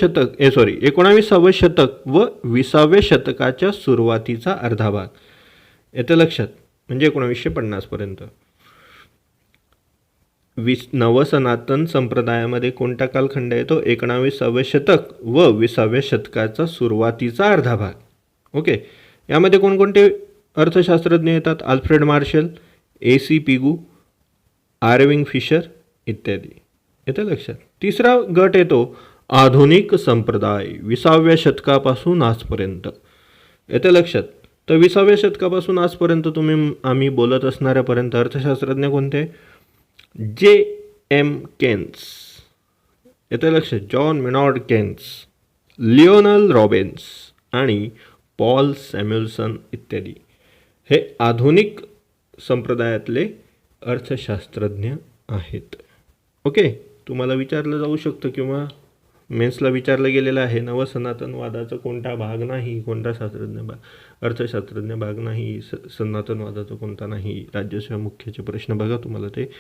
शतक व 20व्या शतकाच्या सुरुवातीचा अर्धा भाग येतं लक्षात, म्हणजे 1950 पर्यंत. नवसनातन संप्रदायामध्ये कोणता कालखंड येतो? 19व्या शतक व 20व्या शतकाचा सुरुवातीचा अर्धा भाग. ओके, यामध्ये कोणकोणते अर्थशास्त्रज्ञ येतात? Alfred Marshall, AC Pigou, Irving Fisher इत्यादी. येतं लक्षात. तिसरा गट येतो आधुनिक संप्रदाय, 20व्या शतकापासून आजपर्यंत. येतं लक्षात. तर 20व्या शतकापासून आजपर्यंत आम्ही बोलत असणाऱ्यापर्यंत अर्थशास्त्रज्ञ कोणते? J.M. केन्स. येतं लक्षात. जॉन मेनॉर्ड केन्स, लिओनल रॉबिन्स आणि पॉल सॅम्युएल्सन इत्यादी हे आधुनिक संप्रदायातले अर्थशास्त्रज्ञ आहेत. ओके, तुम्हाला विचारलं जाऊ शकतं किंवा मेन्सला विचारलं गेलेलं आहे, नवसनातनवादाचा कोणता भाग नाही, कोणता अर्थशास्त्रज्ञ भाग नाही, सनातनवादाचा कोणता नाही. राज्यसेवा मुख्यचे प्रश्न बघा, तुम्हाला ते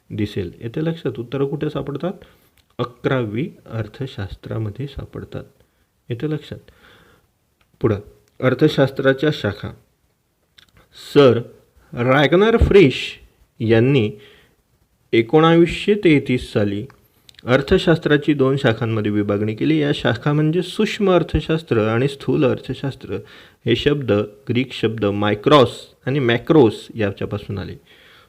दिसेल. येते लक्षात. उत्तरं कुठे सापडतात? 11वी अर्थशास्त्रामध्ये सापडतात. येते लक्षात. पुढं अर्थशास्त्राच्या शाखा. सर रॅगनर फ्रिश यांनी 1933 साली अर्थशास्त्राची 2 शाखांमध्ये विभागणी केली. या शाखा म्हणजे सूक्ष्म अर्थशास्त्र आणि स्थूल अर्थशास्त्र. हे शब्द ग्रीक शब्द मायक्रॉस आणि मॅक्रोस याच्यापासून आले.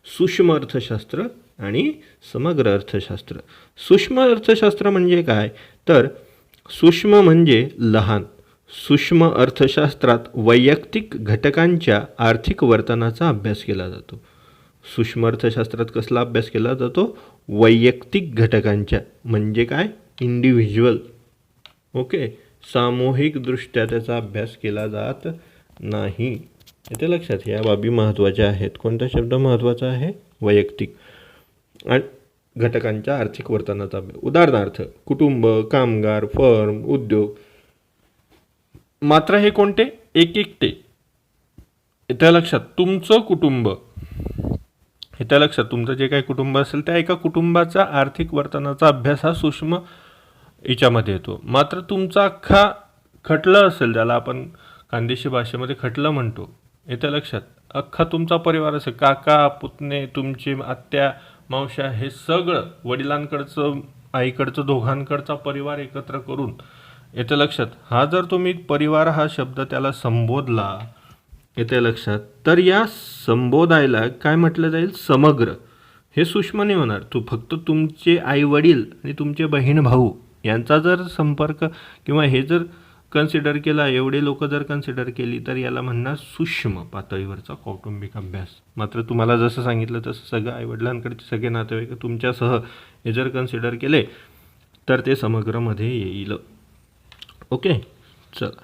सूक्ष्म अर्थशास्त्र आणि समग्र अर्थशास्त्र. सूक्ष्म अर्थशास्त्र म्हणजे काय? तर सूक्ष्म म्हणजे लहान. सूक्ष्म अर्थशास्त्रात वैयक्तिक घटकांच्या आर्थिक वर्तनाचा अभ्यास केला जातो. सूक्ष्म अर्थशास्त्रात कसला अभ्यास केला जातो? वैयक्तिक घटकांच्या, म्हणजे काय? इंडिव्हिज्युअल. ओके, सामूहिकदृष्ट्या त्याचा अभ्यास केला जात नाही. येते लक्षात. या बाबी महत्त्वाच्या आहेत. कोणता शब्द महत्त्वाचा आहे? वैयक्तिक आणि घटकांच्या आर्थिक वर्तनाचा अभ्यास. उदाहरणार्थ कुटुंब, कामगार, फर्म, उद्योग. मात्र हे कोणते? एकटे. येत्या लक्षात. तुमचं कुटुंब, येत्या लक्षात. तुमचं जे काही कुटुंब असेल त्या एका कुटुंबाचा आर्थिक वर्तनाचा अभ्यास हा सूक्ष्म याच्यामध्ये येतो. मात्र तुमचा अख्खा खटलं असेल, ज्याला आपण खानदेशी भाषेमध्ये खटलं म्हणतो. येत्या लक्षात. अख्खा तुमचा परिवार असेल, काका, पुतणे, तुमचे आत्या, मावश्या, हे सगळं वडिलांकडचं, आईकडचं, दोघांकडचा परिवार एकत्र करून. येते लक्षात. हा जर तुम्ही परिवार हा शब्द त्याला संबोधला, येते लक्षात, तर या संबोधायला काय म्हटलं जाईल? समग्र. हे सूक्ष्म नाही होणार. फक्त तुमचे आई वडील आणि तुमचे बहीण भाऊ यांचा जर संपर्क किंवा हे जर कन्सिडर केला, एवढे लोक जर कन्सिडर केली, तर याला म्हणणार सूक्ष्म पातळीवरचा कौटुंबिक अभ्यास. मात्र तुम्हाला जसं सांगितलं तसं सगळं आईवडिलांकडचे सगळे नातेवाईक तुमच्यासह हे जर कन्सिडर केले तर ते समग्रमध्ये येईल. ओके, चला.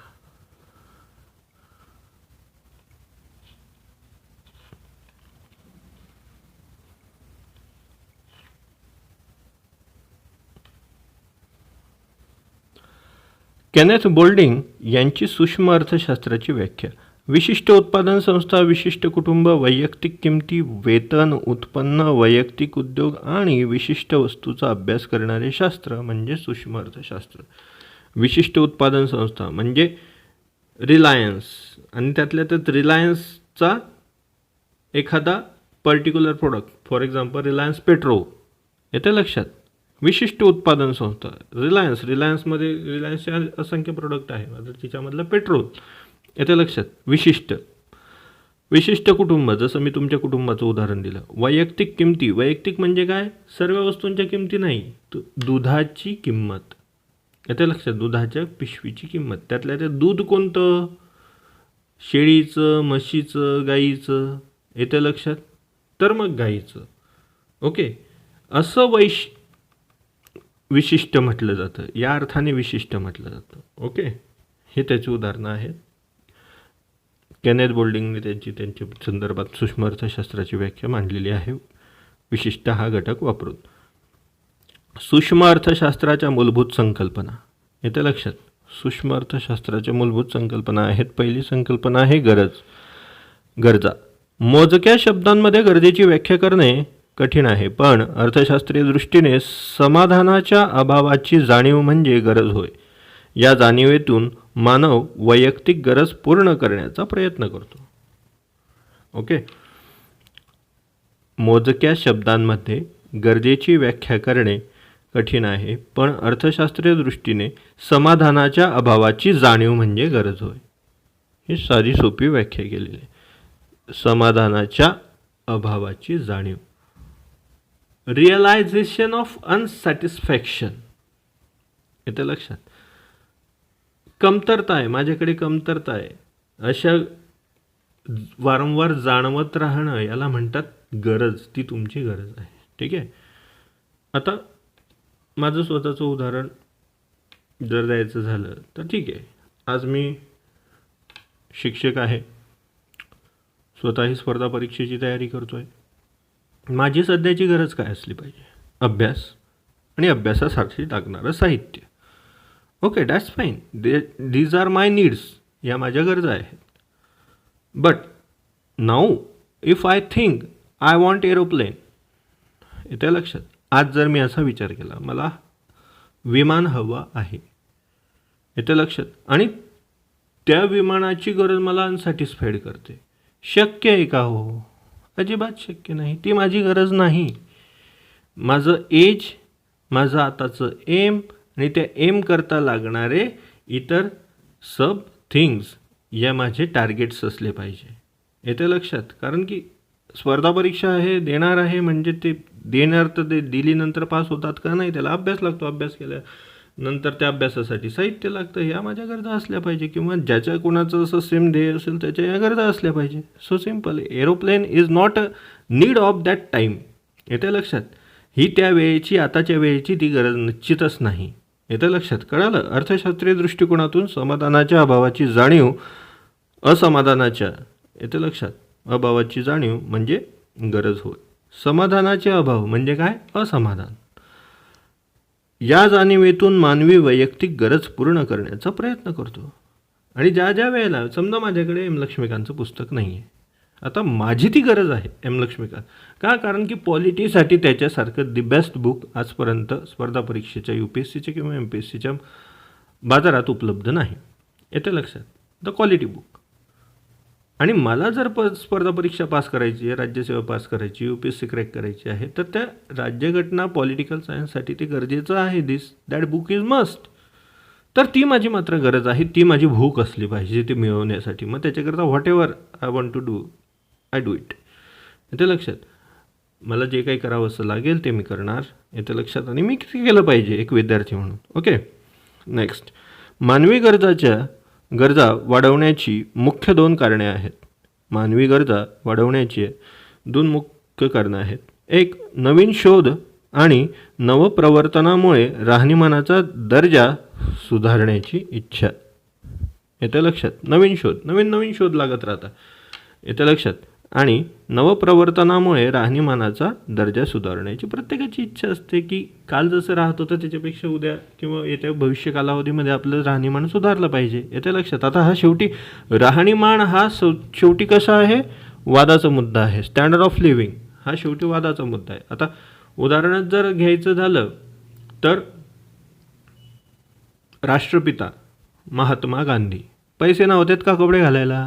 केनेथ बोल्डिंग यांची सूक्ष्म अर्थशास्त्राची व्याख्या. विशिष्ट उत्पादन संस्था, विशिष्ट कुटुंब, वैयक्तिक किमती, वेतन, उत्पन्न, वैयक्तिक उद्योग आणि विशिष्ट वस्तूचा अभ्यास करणारे शास्त्र म्हणजे सूक्ष्म अर्थशास्त्र. विशिष्ट उत्पादन संस्था म्हणजे रिलायन्स, आणि त्यातल्या त्यात रिलायन्सचा एखादा particular product, for example Reliance petro. येते लक्षात. विशिष्ट उत्पादन संस्था रिलायन्समध्ये रिलायन्सचे असंख्य प्रोडक्ट आहे, मात्र तिच्यामधलं पेट्रोल. येते लक्षात. विशिष्ट कुटुंब, जसं मी तुमच्या कुटुंबाचं उदाहरण दिलं. वैयक्तिक किमती, वैयक्तिक म्हणजे काय? सर्व वस्तूंच्या किमती नाही, दुधाची किंमत. येते लक्षात. दुधाच्या पिशवीची किंमत. त्यातल्या त्यात दूध कोणतं? शेळीचं, म्हशीचं, गाईचं. येते लक्षात. तर मग गाईचं. ओके, असं विशिष्ट म्हटलं जातं. या अर्थाने विशिष्ट म्हटलं जातं. ओके, हे त्याची उदाहरणं आहेत. केनेथ बोल्डिंगने त्यांच्या संदर्भात सूक्ष्म अर्थशास्त्राची व्याख्या मांडलेली आहे, विशिष्ट हा घटक वापरून. सूक्ष्म अर्थशास्त्राच्या मूलभूत संकल्पना. येते लक्षात. सूक्ष्म अर्थशास्त्राच्या मूलभूत संकल्पना आहेत. पहिली संकल्पना आहे गरजा. मोजक्या शब्दांमध्ये गरजेची व्याख्या करणे कठीण आहे, पण अर्थशास्त्रीय दृष्टीने समाधानाच्या अभावाची जाणीव म्हणजे गरज होय. या जाणीवेतून मानव वैयक्तिक गरज पूर्ण करण्याचा प्रयत्न करतो. ओके. मोजक्या शब्दांमध्ये गरजेची व्याख्या करणे कठीण आहे, पण अर्थशास्त्रीय दृष्टीने समाधानाच्या अभावाची जाणीव म्हणजे गरज होय. ही साधी सोपी व्याख्या केलेली आहे. समाधानाच्या अभावाची जाणीव. Realisation of unsatisfaction. येतं लक्षात. कमतरता आहे, माझ्याकडे कमतरता आहे, अशा वारंवार जाणवत राहणं याला म्हणतात गरज. ती तुमची गरज आहे. ठीक आहे. आता माझं स्वतःचं उदाहरण जर द्यायचं झालं तर ठीक आहे. आज मी शिक्षक आहे, स्वतःही स्पर्धा परीक्षेची तयारी करतो आहे. माझी सध्याची गरज काय असली पाहिजे? अभ्यास आणि अभ्यासासाठी लागणारं साहित्य. Okay, that's fine. These are my needs. या माझ्या गरजा आहेत. But now if I think I want aeroplane, येतं लक्षात. आज जर मी असा विचार केला, मला विमान हवं आहे, येतं लक्षात, आणि त्या विमानाची गरज मला अनसॅटिस्फाईड करते, शक्य आहे का? हो, अजिबात शक्य नाही. ती माझी गरज नाही. माझं एज, माझं आताचं एम आणि त्या एम करता लागणारे इतर सब थिंग्स या माझे टार्गेट्स असले पाहिजे. येतं लक्षात. कारण की स्पर्धा परीक्षा आहे, देणार आहे, म्हणजे ते देणार तर ते दिलीनंतर पास होतात का? नाही, त्याला अभ्यास लागतो. अभ्यास केल्यानंतर त्या अभ्यासासाठी साहित्य लागतं. ह्या माझ्या गरजा असल्या पाहिजे, किंवा ज्याच्या कोणाचं असं सेम ध्येय असेल त्याच्या या गरजा असल्या पाहिजे. So simple. Aeroplane is not a need of that time. येतं लक्षात. ही त्या वेळेची, आताच्या वेळेची ती गरज निश्चितच नाही. येतं लक्षात. कळालं. अर्थशास्त्रीय दृष्टिकोनातून समाधानाच्या अभावाची जाणीव, असमाधानाच्या, येतं लक्षात, अभावाची जाणीव म्हणजे गरज होय. समाधानाचे अभाव म्हणजे काय? असमाधान. या जाणीवेतून मानवी वैयक्तिक गरज पूर्ण करण्याचा प्रयत्न करतो. आणि ज्या ज्या वेळेला, समजा माझ्याकडे एम लक्ष्मीकांतचं पुस्तक नाही आहे, आता माझी ती गरज आहे एम लक्ष्मीकांत. का? कारण की पॉलिटीसाठी त्याच्यासारखं दी बेस्ट बुक आजपर्यंत स्पर्धा परीक्षेच्या, UPSCच्या किंवा MPSCच्या बाजारात उपलब्ध नाही. येतं लक्षात. The quality book. आणि मला जर स्पर्धा परीक्षा पास करायची आहे, राज्यसेवा पास करायची, UPSC क्रॅक करायची आहे, तर त्या राज्यघटना पॉलिटिकल सायन्ससाठी ते गरजेचं आहे. That book is must. तर ती माझी मात्र गरज आहे, ती माझी भूक असली पाहिजे ती मिळवण्यासाठी. मग त्याच्याकरता whatever I want to do, I do it. येतं लक्षात. मला जे काही करावं असं लागेल ते मी करणार. येतं लक्षात. आणि मी किती केलं पाहिजे एक विद्यार्थी म्हणून. ओके. नेक्स्ट. मानवी गरजा वाढवण्याची मुख्य 2 कारणे आहेत. मानवी गरजा वाढवण्याची 2 मुख्य कारणं आहेत. एक, नवीन शोध आणि नवप्रवर्तनामुळे राहणीमानाचा दर्जा सुधारण्याची इच्छा. येतं लक्षात. नवीन शोध लागत राहतात. येतं लक्षात. आणि नवप्रवर्तनामुळे राहणीमानाचा दर्जा सुधारण्याची प्रत्येकाची इच्छा असते, की काल जसं राहत होतं त्याच्यापेक्षा उद्या किंवा येत्या भविष्य कालावधीमध्ये आपलं राहणीमान सुधारलं पाहिजे. येतं लक्षात. आता हा शेवटी राहणीमान हा शेवटी कसा आहे? वादाचा मुद्दा आहे. स्टँडर्ड ऑफ लिव्हिंग हा शेवटी वादाचा मुद्दा आहे. आता उदाहरणात जर घ्यायचं झालं तर राष्ट्रपिता महात्मा गांधी पैसे नव्हतेत का कपडे घालायला?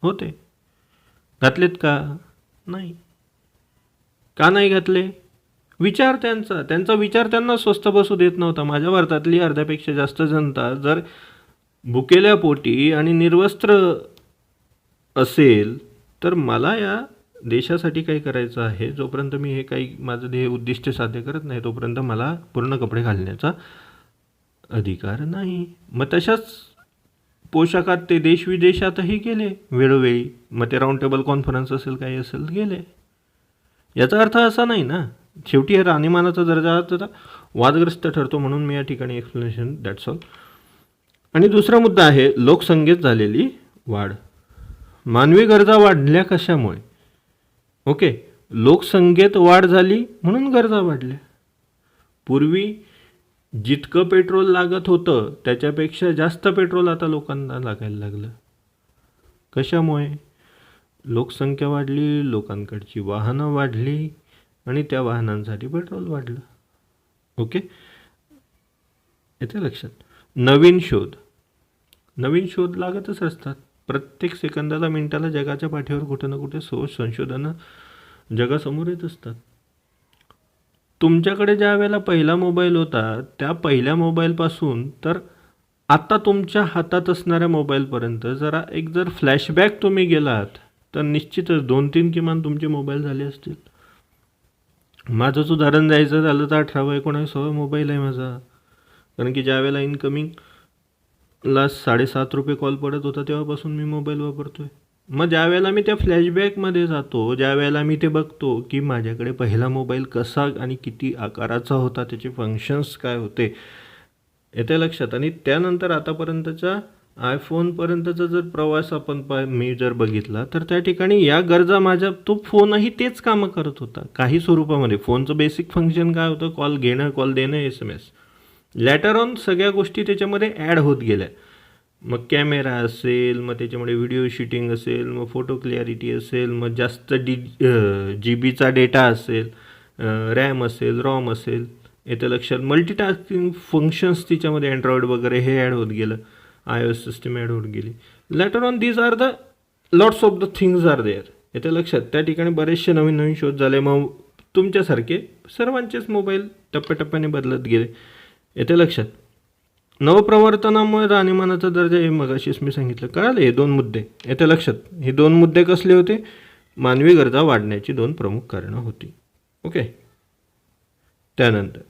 होते. घातलेत का? नाही. का नाही घातले? विचार त्यांचा विचार त्यांना स्वस्त बसू देत नव्हता. माझ्या भारतातली अर्ध्यापेक्षा जास्त जनता जर भुकेल्या पोटी आणि निर्वस्त्र असेल तर मला या देशासाठी काही करायचं आहे, जोपर्यंत मी हे काही माझं ध्येय उद्दिष्ट साध्य करत नाही तोपर्यंत मला पूर्ण कपडे घालण्याचा अधिकार नाही. मग तशाच पोशाखात ते देशविदेशातही गेले वेळोवेळी. मग ते राऊंड टेबल कॉन्फरन्स असेल काही असेल गेले. याचा अर्थ असा नाही ना. शेवटी हे राहणीमानाचा दर्जा त्याचा वादग्रस्त ठरतो, म्हणून मी या ठिकाणी एक्सप्लेनेशन, दॅट्स ऑल. आणि दुसरा मुद्दा आहे लोकसंख्येत झालेली वाढ. मानवी गरजा वाढल्या कशामुळे? ओके, लोकसंख्येत वाढ झाली म्हणून गरजा वाढल्या. पूर्वी जितकं पेट्रोल लागत होतं त्याच्यापेक्षा जास्त पेट्रोल आता लोकांना लागायला लागलं. कशामुळे? लोकसंख्या वाढली, लोकांकडची वाहनं वाढली, आणि त्या वाहनांसाठी पेट्रोल वाढलं. ओके, येते लक्षात. नवीन शोध लागतच असतात. प्रत्येक सेकंदाला मिनिटाला जगाच्या पाठीवर कुठे ना कुठे संशोधनं जगासमोर येत असतात. तुमच्याकडे ज्या वेळेला पहिला मोबाईल होता त्या पहिल्या मोबाईलपासून तर आता तुमच्या हातात असणाऱ्या मोबाईलपर्यंत जर फ्लॅशबॅक तुम्ही गेलात तर निश्चितच 2-3 किमान तुमचे मोबाईल झाले असतील. माझंच उदाहरण द्यायचं झालं तर 18-19 मोबाईल आहे माझा. कारण की ज्या वेळेला इनकमिंगला 7.5 रुपये कॉल पडत होता तेव्हापासून मी मोबाईल वापरतोय. मग ज्या वेळेला मी त्या फ्लॅशबॅकमध्ये जातो, ज्या वेळेला मी ते बघतो की माझ्याकडे पहिला मोबाईल कसा आणि किती आकाराचा होता, त्याचे फंक्शन्स काय होते, येते लक्षात. आणि त्यानंतर आतापर्यंतच्या आयफोनपर्यंतचा जर प्रवास मी जर बघितला तर त्या ठिकाणी या गरजा माझ्या तो फोनही तेच कामं करत होता काही स्वरूपामध्ये. फोनचं बेसिक फंक्शन काय होतं, कॉल घेणं, कॉल देणं, SMS. लॅटर ऑन सगळ्या गोष्टी त्याच्यामध्ये ॲड होत गेल्या. मग कॅमेरा असेल, मग त्याच्यामध्ये व्हिडिओ शूटिंग असेल, मग फोटो क्लॅरिटी असेल, मग जास्त GB डेटा असेल, रॅम असेल, रॉम असेल, येतं लक्षात. मल्टीटास्किंग फंक्शन्स तिच्यामध्ये अँड्रॉइड वगैरे हे ॲड होत गेलं, iOS सिस्टम ॲड होत गेली. Later on these are the lots of the things are there, येतं लक्षात. त्या ठिकाणी बरेचसे नवीन शोध झाले. मग तुमच्यासारखे सर्वांचेच मोबाईल टप्प्याटप्प्याने बदलत गेले, येते लक्षात. नवप्रवर्तनामुळे राहणीमानाचा दर्जा, हे मगाशीच मी सांगितलं, कळालं. हे 2 मुद्दे येते लक्षात. हे 2 मुद्दे कसले होते, मानवी गरजा वाढण्याची 2 प्रमुख कारणं होती. ओके. त्यानंतर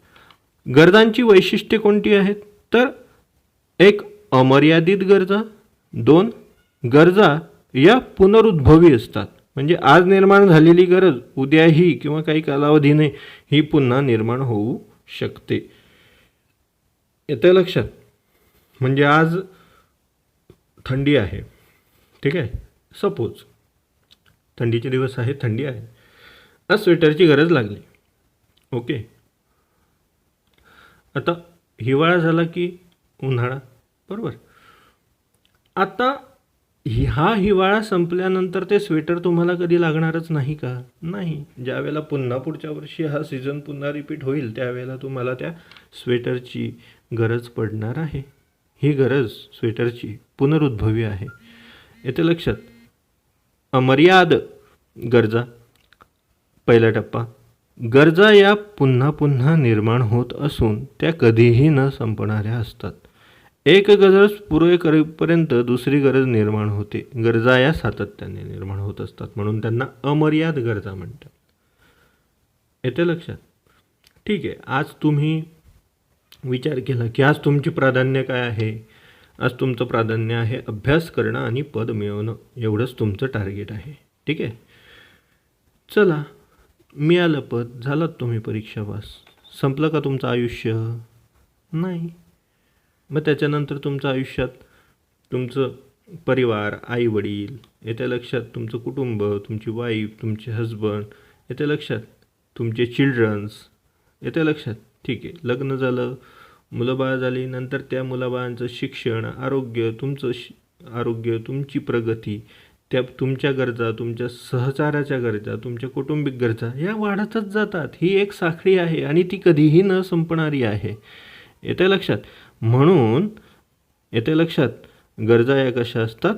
गरजांची वैशिष्ट्ये कोणती आहेत, तर 1 अमर्यादित गरजा, 2 गरजा या पुनरुद्भवी असतात. म्हणजे आज निर्माण झालेली गरज उद्याही किंवा काही कालावधीने ही पुन्हा निर्माण होऊ शकते, येतं लक्षात. म्हणजे आज थंडी आहे, ठीक आहे, सपोज थंडीचे दिवस आहे, थंडी आहे, आज स्वेटरची गरज लागली. ओके. आता हिवाळा झाला की उन्हाळा, बरोबर. आता हा हिवाळा संपल्यानंतर ते स्वेटर तुम्हाला कधी लागणारच नाही का, नाही. ज्या वेळेला पुन्हा पुढच्या वर्षी हा सीझन पुन्हा रिपीट होईल त्यावेळेला तुम्हाला त्या स्वेटरची गरज पडणार आहे. ही गरज स्वेटरची पुनरुद्भवी आहे, येते लक्षात. अमर्याद गरजा, पहिला टप्पा. गरजा या पुन्हा पुन्हा निर्माण होत असून त्या कधीही न संपणाऱ्या असतात. एक गरज पुरे करेपर्यंत दुसरी गरज निर्माण होते. गरजा या सातत्याने निर्माण होत असतात, म्हणून त्यांना अमर्याद गरजा म्हणतात, येते लक्षात. ठीक आहे. आज तुम्ही विचार केला की आज तुमची प्राधान्य काय आहे. आज तुमचं प्राधान्य आहे अभ्यास करणं आणि पद मिळवणं, एवढंच तुमचं टार्गेट आहे, ठीक आहे. चला, मिळालं पद, झालात तुम्ही परीक्षा पास, संपलं का तुमचं आयुष्य, नाही. मग त्याच्यानंतर तुमचं आयुष्यात तुमचं परिवार, आईवडील, येत्या लक्षात, तुमचं कुटुंब, तुमची वाईफ, तुमचे हजबंड, येत्या लक्षात, तुमचे चिल्ड्रन्स, येत्या लक्षात. ठीक आहे, लग्न झालं, मुलं बाळ झाली, नंतर त्या मुलाबाळांचं शिक्षण, आरोग्य, तुमचं आरोग्य, तुमची प्रगती, त्या तुमच्या गरजा, तुमच्या सहचाराच्या गरजा, तुमच्या कौटुंबिक गरजा या वाढतच जातात. ही एक साखळी आहे आणि ती कधीही न संपणारी आहे, येते लक्षात. म्हणून येते लक्षात, गरजा या कशा असतात,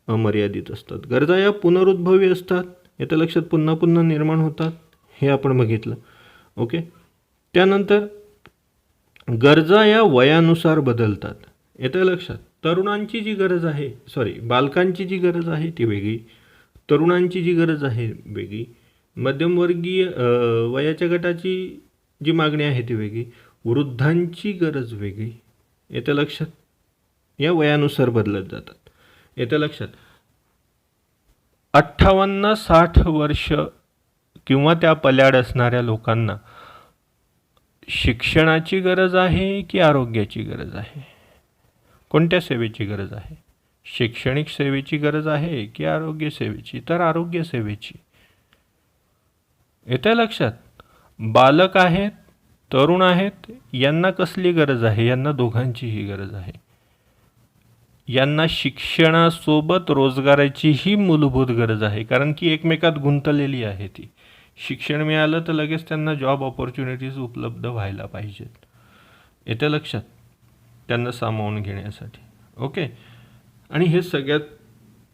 अमर्यादित असतात. गरजा या पुनरुद्भवी असतात, येते लक्षात, पुन्हा पुन्हा निर्माण होतात, हे आपण बघितलं. ओके. त्यानंतर गरजा या वयानुसार बदलतात, येते लक्षात. तरुणांची जी गरज आहे, बालकांची जी गरज आहे ती वेगळी, तरुणांची जी गरज आहे वेगळी, मध्यमवर्गीय वयाच्या गटाची जी मागणी आहे ती वेगळी, वृद्धांची गरज वेगळी, येते लक्षात. या वयानुसार बदलत जातात, येते लक्षात. 58-60 वर्ष किंवा त्या पल्याड असणाऱ्या लोकांना शिक्षणाची गरज आहे की आरोग्याची गरज आहे, कोणत्या सेवेची गरज आहे, शैक्षणिक सेवेची गरज आहे की आरोग्य सेवेची, तर आरोग्य सेवेची, येते लक्षात. बालक आहेत, तरुण आहेत, यांना कसली गरज आहे, यांना दोघांचीही गरज आहे. यांना शिक्षणासोबत रोजगाराचीही मूलभूत गरज आहे, कारण की एकमेकात गुंतलेली आहे ती. शिक्षण मिळालं तर लगेच त्यांना जॉब ऑपॉर्च्युनिटीज उपलब्ध व्हायला पाहिजेत. येतं लक्षात? त्यांना सामावून घेण्यासाठी. ओके. आणि हे सगळ्यात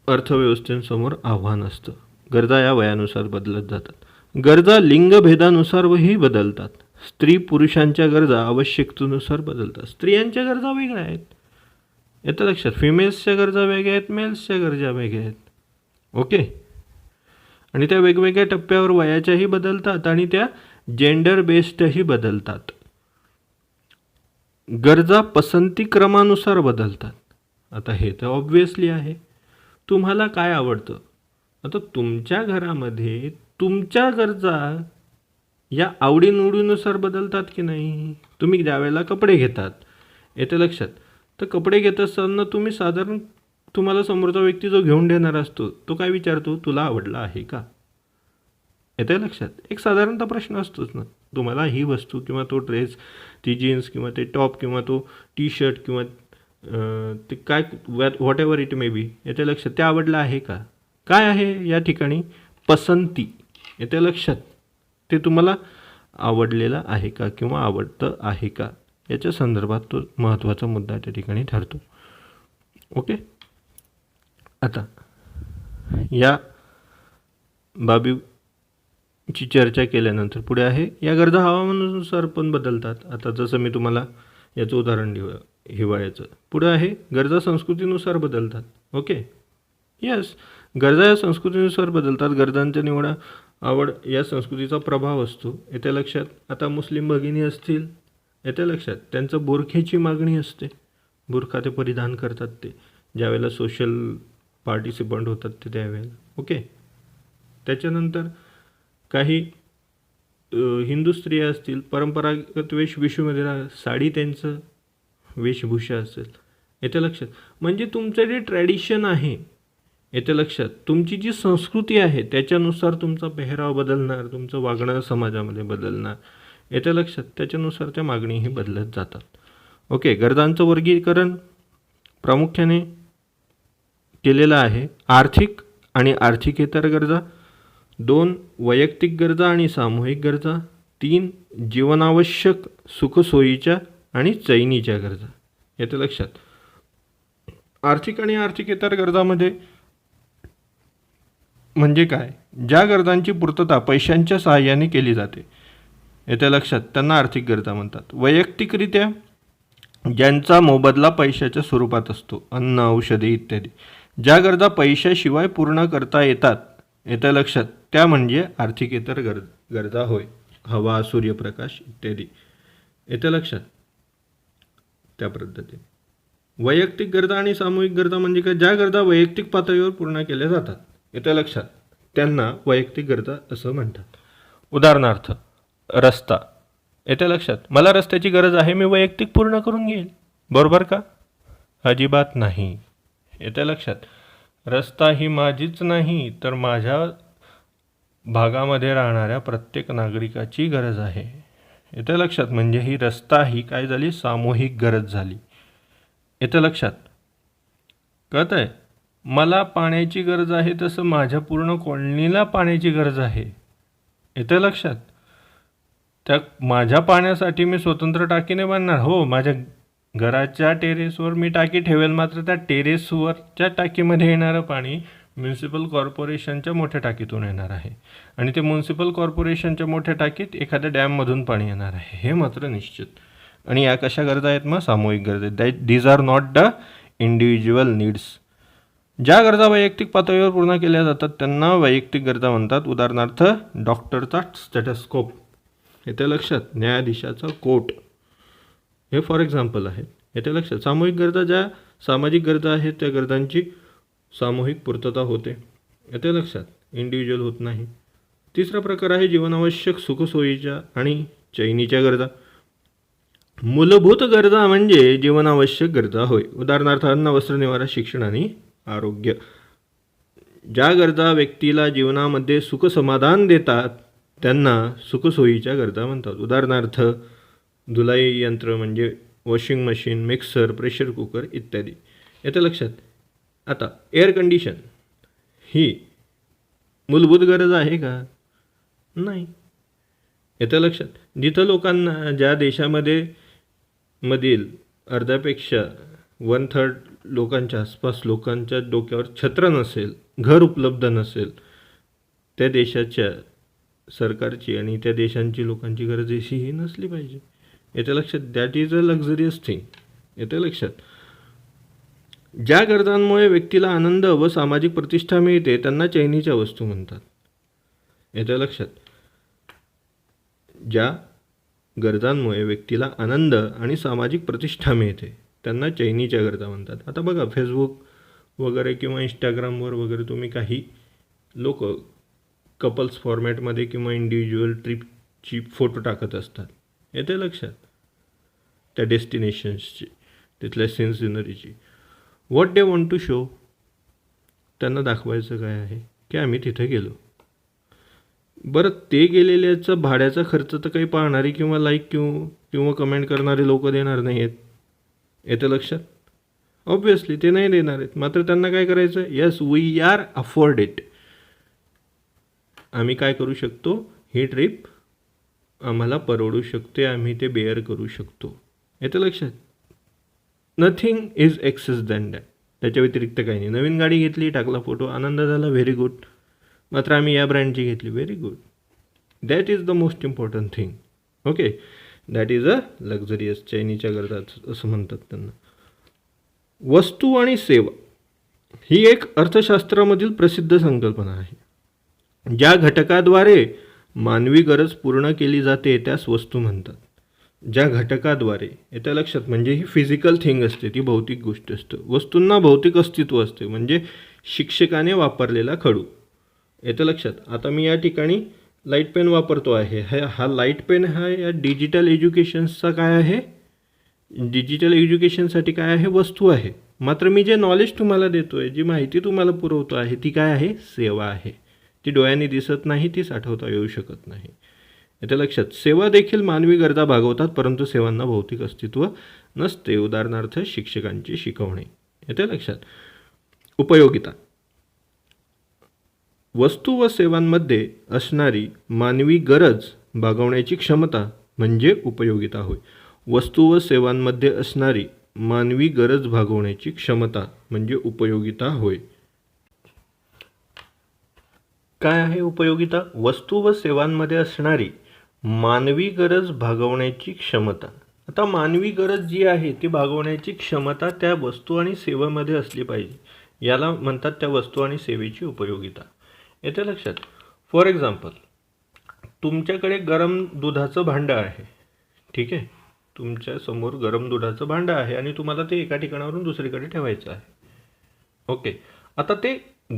अर्थव्यवस्थेसमोर आव्हान असतं. गरजा या वयानुसार बदलत जातात. गरजा लिंगभेदानुसारही बदलतात. स्त्री पुरुषांच्या गरजा आवश्यकतेनुसार बदलतात. स्त्रियांच्या गरजा वेगळ्या आहेत. येतं लक्षात? फिमेल्सच्या गरजा वेगळ्या आहेत, मेल्सच्या गरजा वेगळ्या आहेत. ओके. आणि त्या वेगवेगळ्या टप्प्यावर वयाच्याही बदलतात आणि त्या जेंडर बेस्डही बदलतात. गरजा पसंती क्रमानुसार बदलतात. आता हे तर ऑब्व्हियसली आहे. तुम्हाला काय आवडतं? आता तुमच्या घरामध्ये तुमच्या गरजा या आवडीनिवडीनुसार बदलतात की नाही? तुम्ही ज्यावेळेला कपडे घेतात, येतं लक्षात, तर कपडे घेत असताना तुम्ही साधारण तुम्हाला समोरचा व्यक्ती जो घेऊन देणार असतो तो काय विचारतो? तुला आवडला आहे का? येतं लक्षात? एक साधारणतः प्रश्न असतोच ना. तुम्हाला ही वस्तू किंवा तो ड्रेस, ती जीन्स किंवा ते टॉप किंवा तो टी शर्ट किंवा ते काय what ever it may be, येतं लक्षात, ते आवडलं आहे का? काय आहे या ठिकाणी? पसंती. येतं लक्षात? ते तुम्हाला आवडलेलं आहे का किंवा आवडतं आहे का, याच्या संदर्भात तो महत्त्वाचा मुद्दा त्या ठिकाणी ठरतो. ओके. आता या बाबीची चर्चा केल्यानंतर पुढे आहे, या गरजा हवामानानुसार पण बदलतात. आता जसं मी तुम्हाला याचं उदाहरण दिलं हिवाळ्याचं. पुढे आहे, गरजा संस्कृतीनुसार बदलतात. ओके. यस, गरजा या संस्कृतीनुसार बदलतात. गरजांच्या निवडा आवड या संस्कृतीचा प्रभाव असतो. येत्या लक्षात? आता मुस्लिम भगिनी असतील, येत्या लक्षात, त्यांचं बुरख्याची मागणी असते. बुरखा ते परिधान करतात ते ज्यावेळेला सोशल पार्टिसिपंट होतात ते त्यावेळेला. ओके. त्याच्यानंतर काही हिंदू स्त्रिया असतील, परंपरागत वेशभूषेमध्ये साडी त्यांचं वेशभूषा असेल. येतं लक्षात? म्हणजे तुमचं जे ट्रॅडिशन आहे, येतं लक्षात, तुमची जी संस्कृती आहे त्याच्यानुसार तुमचा पेहराव बदलणार, तुमचं वागणं समाजामध्ये बदलणार. येतं लक्षात? त्याच्यानुसार त्या मागणीही बदलत जातात. ओके. गरजांचं वर्गीकरण प्रामुख्याने केलेलं आहे. आर्थिक आणि आर्थिकेतर गरजा, 2 वैयक्तिक गरजा आणि सामूहिक गरजा, 3 जीवनावश्यक सुखसोयीच्या आणि चैनीच्या गरजा. येतं लक्षात? आर्थिक आणि आर्थिकेतर गरजामध्ये म्हणजे काय? ज्या गरजांची पूर्तता पैशांच्या सहाय्याने केली जाते, येत्या लक्षात, त्यांना आर्थिक गरजा म्हणतात. वैयक्तिकरित्या ज्यांचा मोबदला पैशाच्या स्वरूपात असतो, अन्न, औषधे इत्यादी. ज्या गरजा पैशाशिवाय पूर्ण करता येतात, येत्या लक्षात, त्या म्हणजे आर्थिकेतर गरजा होय. हवा, सूर्यप्रकाश इत्यादी. येत्या लक्षात? त्या पद्धतीने वैयक्तिक गरजा आणि सामूहिक गरजा म्हणजे काय? ज्या गरजा वैयक्तिक पातळीवर पूर्ण केल्या जातात, येत्या लक्षात, त्यांना वैयक्तिक गरजा असं म्हणतात. उदाहरणार्थ, रस्ता. येत्या लक्षात? मला रस्त्याची गरज आहे, मी वैयक्तिक पूर्ण करून घेईल. बरोबर का? अजिबात नाही. येत्या लक्षात? रस्ता ही माझीच नाही तर माझ्या भागामध्ये राहणाऱ्या प्रत्येक नागरिकाची गरज आहे. येत्या लक्षात? म्हणजे ही रस्ता ही काय झाली? सामूहिक गरज झाली. येतं लक्षात? कळत आहे? मला पाण्याची गरज आहे तसं माझ्या पूर्ण कॉलनीला पाण्याची गरज आहे. येतं लक्षात? त्या माझ्या पाण्यासाठी मी स्वतंत्र टाकीने बांधणार. हो, माझ्या घराच्या टेरेसवर मी टाकी ठेवेल, मात्र त्या टेरेसवरच्या टाकीमध्ये येणारं पाणी म्युन्सिपल कॉर्पोरेशनच्या मोठ्या टाकीतून येणार आहे आणि ते म्युन्सिपल कॉर्पोरेशनच्या मोठ्या टाकीत एखाद्या डॅममधून पाणी येणार आहे, हे मात्र निश्चित. आणि या कशा गरजा आहेत? मग सामूहिक गरजा. These are not the individual needs. ज्या गरजा वैयक्तिक पातळीवर पूर्ण केल्या जातात त्यांना वैयक्तिक गरजा म्हणतात. उदाहरणार्थ, डॉक्टरचा स्टेथोस्कोप. येतं लक्षात? न्यायाधीशाचा कोट, हे फॉर एक्झाम्पल आहे. येतं लक्षात? सामूहिक गरजा, ज्या सामाजिक गरजा आहेत त्या गरजांची सामूहिक पूर्तता होते. येतं लक्षात? इंडिव्हिज्युअल होत नाही. तिसरा प्रकार आहे जीवनावश्यक सुखसोयीच्या आणि चैनीच्या गरजा. मूलभूत गरजा म्हणजे जीवनावश्यक गरजा होय. उदाहरणार्थ, अन्न, वस्त्र, निवारा, शिक्षण आणि आरोग्य. ज्या गरजा व्यक्तीला जीवनामध्ये सुखसमाधान देतात त्यांना सुखसोयीच्या गरजा म्हणतात. उदाहरणार्थ, धुलाई यंत्र म्हणजे washing machine, mixer, pressure cooker इत्यादी. येतं लक्षात? आता एअर कंडिशन ही मूलभूत गरज आहे का? नाही. येतं लक्षात. जिथं लोकांना, ज्या देशामध्ये मधील अर्ध्यापेक्षा 1/3 लोकांच्या आसपास लोकांच्या डोक्यावर छत्र नसेल, घर उपलब्ध नसेल, त्या देशाच्या सरकारची आणि त्या देशांची लोकांची गरज अशी ही नसली पाहिजे. येतं लक्षात. That is a luxurious thing. येतं लक्षात. ज्या गरजांमुळे व्यक्तीला आनंद व सामाजिक प्रतिष्ठा मिळते त्यांना चैनीच्या वस्तू म्हणतात. येतं लक्षात. ज्या गरजांमुळे व्यक्तीला आनंद आणि सामाजिक प्रतिष्ठा मिळते त्यांना चैनीच्या गरजा म्हणतात. आता बघा, फेसबुक वगैरे किंवा इंस्टाग्रामवर वगैरे तुम्ही काही लोक कपल्स फॉर्मॅटमध्ये किंवा इंडिव्हिज्युअल ट्रिपची फोटो टाकत असतात. येते लक्षात. त्या डेस्टिनेशन्सची, तिथल्या सिनरीची. What they want to show. त्यांना दाखवायचं काय आहे की आम्ही तिथे गेलो. बरं, ते गेलेल्याचा भाड्याचा खर्च तर काही पाहणारी किंवा लाईक किंवा कमेंट करणारे लोक देणार नाही आहेत. येतं लक्षात. ऑब्व्हियसली ते नाही देणार आहेत. मात्र त्यांना काय करायचं, yes we are afford it. आम्ही काय करू शकतो, ही ट्रिप आम्हाला परवडू शकते, आम्ही ते बेअर करू शकतो. येतं लक्षात. Nothing is excess than that. त्याच्या व्यतिरिक्त काही नाही. नवीन गाडी घेतली, टाकला फोटो, आनंद झाला, व्हेरी गुड. मात्र आम्ही या ब्रँडची घेतली, very good. That is the most important thing. Okay, that is a luxurious. चैनीच्या गरजा असं म्हणतात त्यांना. वस्तू आणि सेवा ही एक अर्थशास्त्रामधील प्रसिद्ध संकल्पना आहे. ज्या घटकाद्वारे मानवी गरज पूर्ण केली जाते त्यास वस्तू म्हणतात. ज्या घटकाद्वारे, येत्या लक्षात, म्हणजे ही फिजिकल थिंग असते, ती भौतिक गोष्ट असते. वस्तूंना भौतिक अस्तित्व असते, म्हणजे शिक्षकाने वापरलेला खडू. येतं लक्षात. आता मी या ठिकाणी लाईट पेन वापरतो आहे. हा लाईट पेन हा या डिजिटल एज्युकेशन्सचा काय आहे, डिजिटल एज्युकेशनसाठी काय आहे, वस्तू आहे. मात्र मी जे नॉलेज तुम्हाला देतो आहे, जी माहिती तुम्हाला पुरवतो आहे, ती काय आहे, सेवा आहे. ती डोळ्यांनी दिसत नाही, ती साठवता येऊ शकत नाही. येतं लक्षात. सेवा देखील मानवी गरजा भागवतात, परंतु सेवांना भौतिक अस्तित्व नसते. उदाहरणार्थ शिक्षकांची शिकवणे. येतं लक्षात. उपयोगिता. वस्तू व सेवांमध्ये असणारी मानवी गरज भागवण्याची क्षमता म्हणजे उपयोगिता होय. वस्तू व सेवांमध्ये असणारी मानवी गरज भागवण्याची क्षमता म्हणजे उपयोगिता होय. काय आहे उपयोगिता? वस्तू व सेवांमध्ये असणारी मानवी गरज भागवण्याची क्षमता. आता मानवी गरज जी आहे ती भागवण्याची क्षमता त्या वस्तू आणि सेवेमध्ये असली पाहिजे. याला म्हणतात त्या वस्तू आणि सेवेची उपयोगिता. येते लक्षात. फॉर एक्झाम्पल, तुमच्याकडे गरम दुधाचं भांडं आहे. ठीक आहे, तुमच्या समोर गरम दुधाचं भांडं आहे आणि तुम्हाला ते एका ठिकाणावरून दुसरीकडे ठेवायचं आहे. ओके, आता ते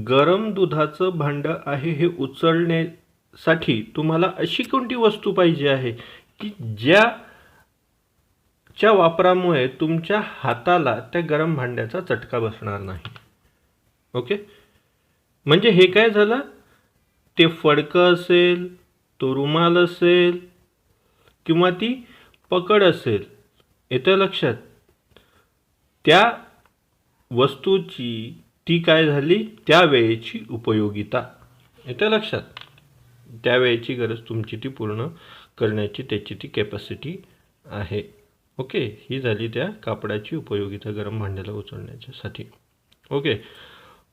गरम दुधाचं भांडं आहे हे उचलण्यासाठी तुम्हाला अशी कोणती वस्तू पाहिजे आहे की ज्याच्या वापरामुळे तुमच्या हाताला त्या गरम भांड्याचा चटका बसणार नाही. ओके, म्हणजे हे काय झालं, ते फडकं असेल, तो रुमाल असेल किंवा ती पकड असेल. येतं लक्षात. त्या वस्तूची ती काय झाली, त्यावेळेची उपयोगिता. येतं लक्षात. त्यावेळेची गरज तुमची ती पूर्ण करण्याची त्याची ती कॅपॅसिटी आहे. ओके, ही झाली त्या कापडाची उपयोगिता गरम भांड्याला उचलण्याच्यासाठी. ओके,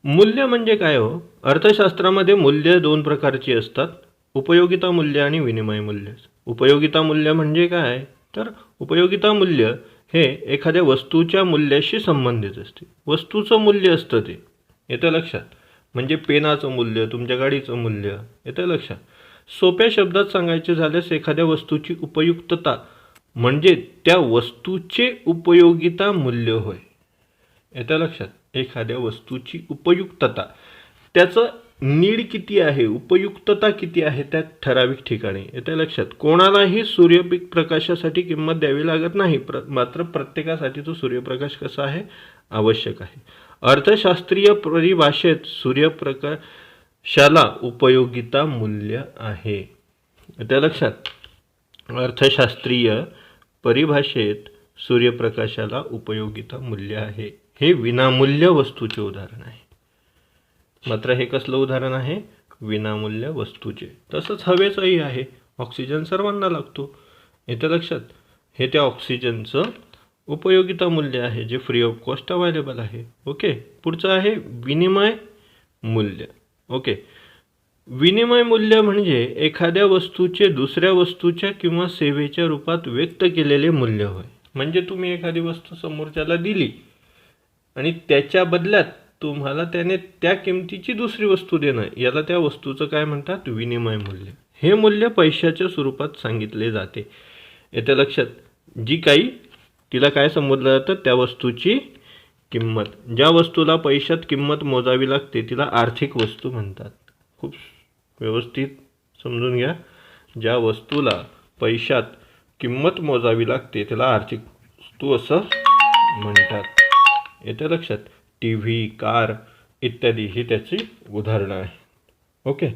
मूल्य म्हणजे काय हो? अर्थशास्त्रामध्ये मूल्य दोन प्रकारची असतात, उपयोगिता मूल्य आणि विनिमय मूल्य. उपयोगिता मूल्य म्हणजे काय, तर उपयोगिता मूल्य हे एखाद्या वस्तूच्या मूल्याशी संबंधित असते. वस्तूचं मूल्य असतं ते. येतं लक्षात. म्हणजे पेनाचं मूल्य, तुमच्या गाडीचं मूल्य. येतं लक्षात. सोप्या शब्दात सांगायचे झाल्यास एखाद्या वस्तूची उपयुक्तता म्हणजे त्या वस्तूचे उपयोगिता मूल्य होय. येतं लक्षात. एखाद्या वस्तूची उपयुक्तता, त्याचं नीड किती आहे, उपयुक्तता किती आहे त्या ठराविक ठिकाणी. येतं लक्षात. कोणालाही सूर्यप्रकाशासाठी किंमत द्यावी लागत नाही, मात्र प्रत्येकासाठी तो सूर्यप्रकाश कसा आहे, आवश्यक आहे. अर्थशास्त्रीय परिभाषेत सूर्यप्रकाशाला उपयोगिता मूल्य आहे. येतं लक्षात. अर्थशास्त्रीय परिभाषेत सूर्यप्रकाशाला उपयोगिता मूल्य आहे. हे विनामूल्य वस्तूचे उदाहरण आहे. मात्र हे कसलं उदाहरण आहे, विनामूल्य वस्तूचे. तसंच हवेचंही आहे. ऑक्सिजन सर्वांना लागतो. येतं लक्षात. हे त्या ऑक्सिजनचं उपयोगिता मूल्य आहे जे फ्री ऑफ कॉस्ट अवेलेबल आहे. ओके. पुढचं आहे विनिमय मूल्य. ओके. विनिमय मूल्य म्हणजे एखाद्या वस्तूचे दुसऱ्या वस्तूच्या किंवा सेवेच्या रूपात व्यक्त केलेले मूल्य होय. म्हणजे तुम्ही एखादी वस्तू समोरच्याला दिली आणि त्याच्या बदल्यात तुम्हाला त्याने त्या किमतीची दुसरी वस्तू देणं, याला त्या वस्तूचं काय म्हणतात? विनिमय मूल्य. हे मूल्य पैशाच्या स्वरूपात सांगितले जाते. येत्या लक्षात. जी काही तिला काय संबोधलं जातं? त्या वस्तूची किंमत. ज्या वस्तूला पैशात किंमत मोजावी लागते तिला आर्थिक वस्तू म्हणतात. खूप व्यवस्थित समजून घ्या. ज्या वस्तूला पैशात किंमत मोजावी लागते त्याला आर्थिक वस्तू असं म्हणतात. येतं लक्षात. टी व्ही, कार इत्यादी ही त्याची उदाहरणं आहे. ओके.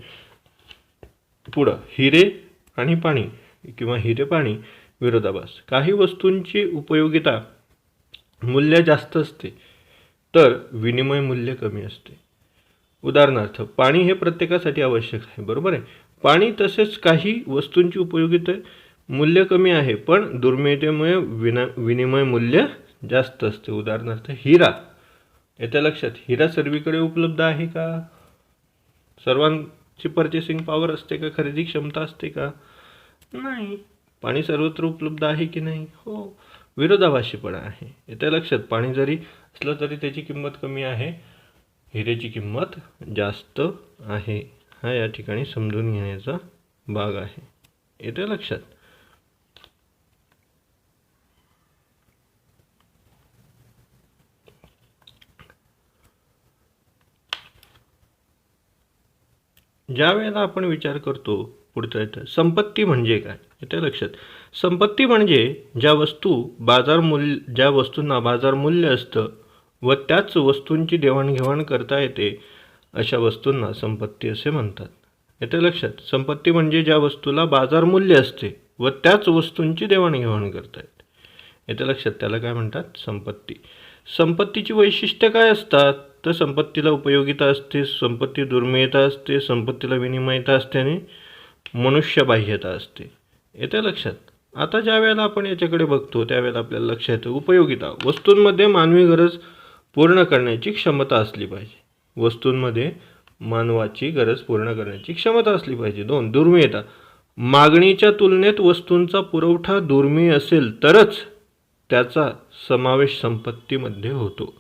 पुढं हिरे आणि पाणी किंवा हिरे पाणी विरोधाभास. काही वस्तूंची उपयोगिता मूल्य जास्त असते तर विनिमय मूल्य कमी असते. उदाहरणार्थ पाणी हे प्रत्येकासाठी आवश्यक आहे, बरोबर आहे. पाणी तसेच काही वस्तूंची उपयोगिता मूल्य कमी आहे पण दुर्मिळतेमुळे विनिमय मूल्य जास्त असते. उदाहरणार्थ हिरा. येत्या लक्षात. हिरा सर्वीकडे उपलब्ध आहे का? सर्वांची पर्चेसिंग पॉवर असते का? खरेदी क्षमता असते का? नाही. पाणी सर्वत्र उपलब्ध आहे की नाही? हो. विरोधाभासीपणा आहे. येत्या लक्षात. पाणी जरी असलं तरी त्याची किंमत कमी आहे, हिरेची किंमत जास्त आहे. हा या ठिकाणी समजून घेण्याचा भाग आहे. येत्या लक्षात. ज्या वेळेला आपण विचार करतो पुढचं येतं संपत्ती म्हणजे काय? येत्या लक्षात. संपत्ती म्हणजे ज्या वस्तूंना बाजार मूल्य असतं व त्याच वस्तूंची देवाणघेवाण करता येते अशा वस्तूंना संपत्ती असे म्हणतात. येत्या लक्षात. संपत्ती म्हणजे ज्या वस्तूला बाजार मूल्य असते व त्याच वस्तूंची देवाणघेवाण करता येते. येत्या लक्षात. त्याला काय म्हणतात? संपत्ती. संपत्तीची वैशिष्ट्य काय असतात? तर संपत्तीला उपयोगिता असते, संपत्ती दुर्मिळता असते, संपत्तीला विनिमयता असते आणि मनुष्यबाह्यता असते. येत्या लक्षात. आता ज्या वेळेला आपण याच्याकडे बघतो त्यावेळेला आपल्याला लक्षात येतं उपयोगिता. वस्तूंमध्ये मानवी गरज पूर्ण करण्याची क्षमता असली पाहिजे. वस्तूंमध्ये मानवाची गरज पूर्ण करण्याची क्षमता असली पाहिजे. 2. दुर्मिळता. मागणीच्या तुलनेत वस्तूंचा पुरवठा दुर्मिळ असेल तरच त्याचा समावेश संपत्तीमध्ये होतो.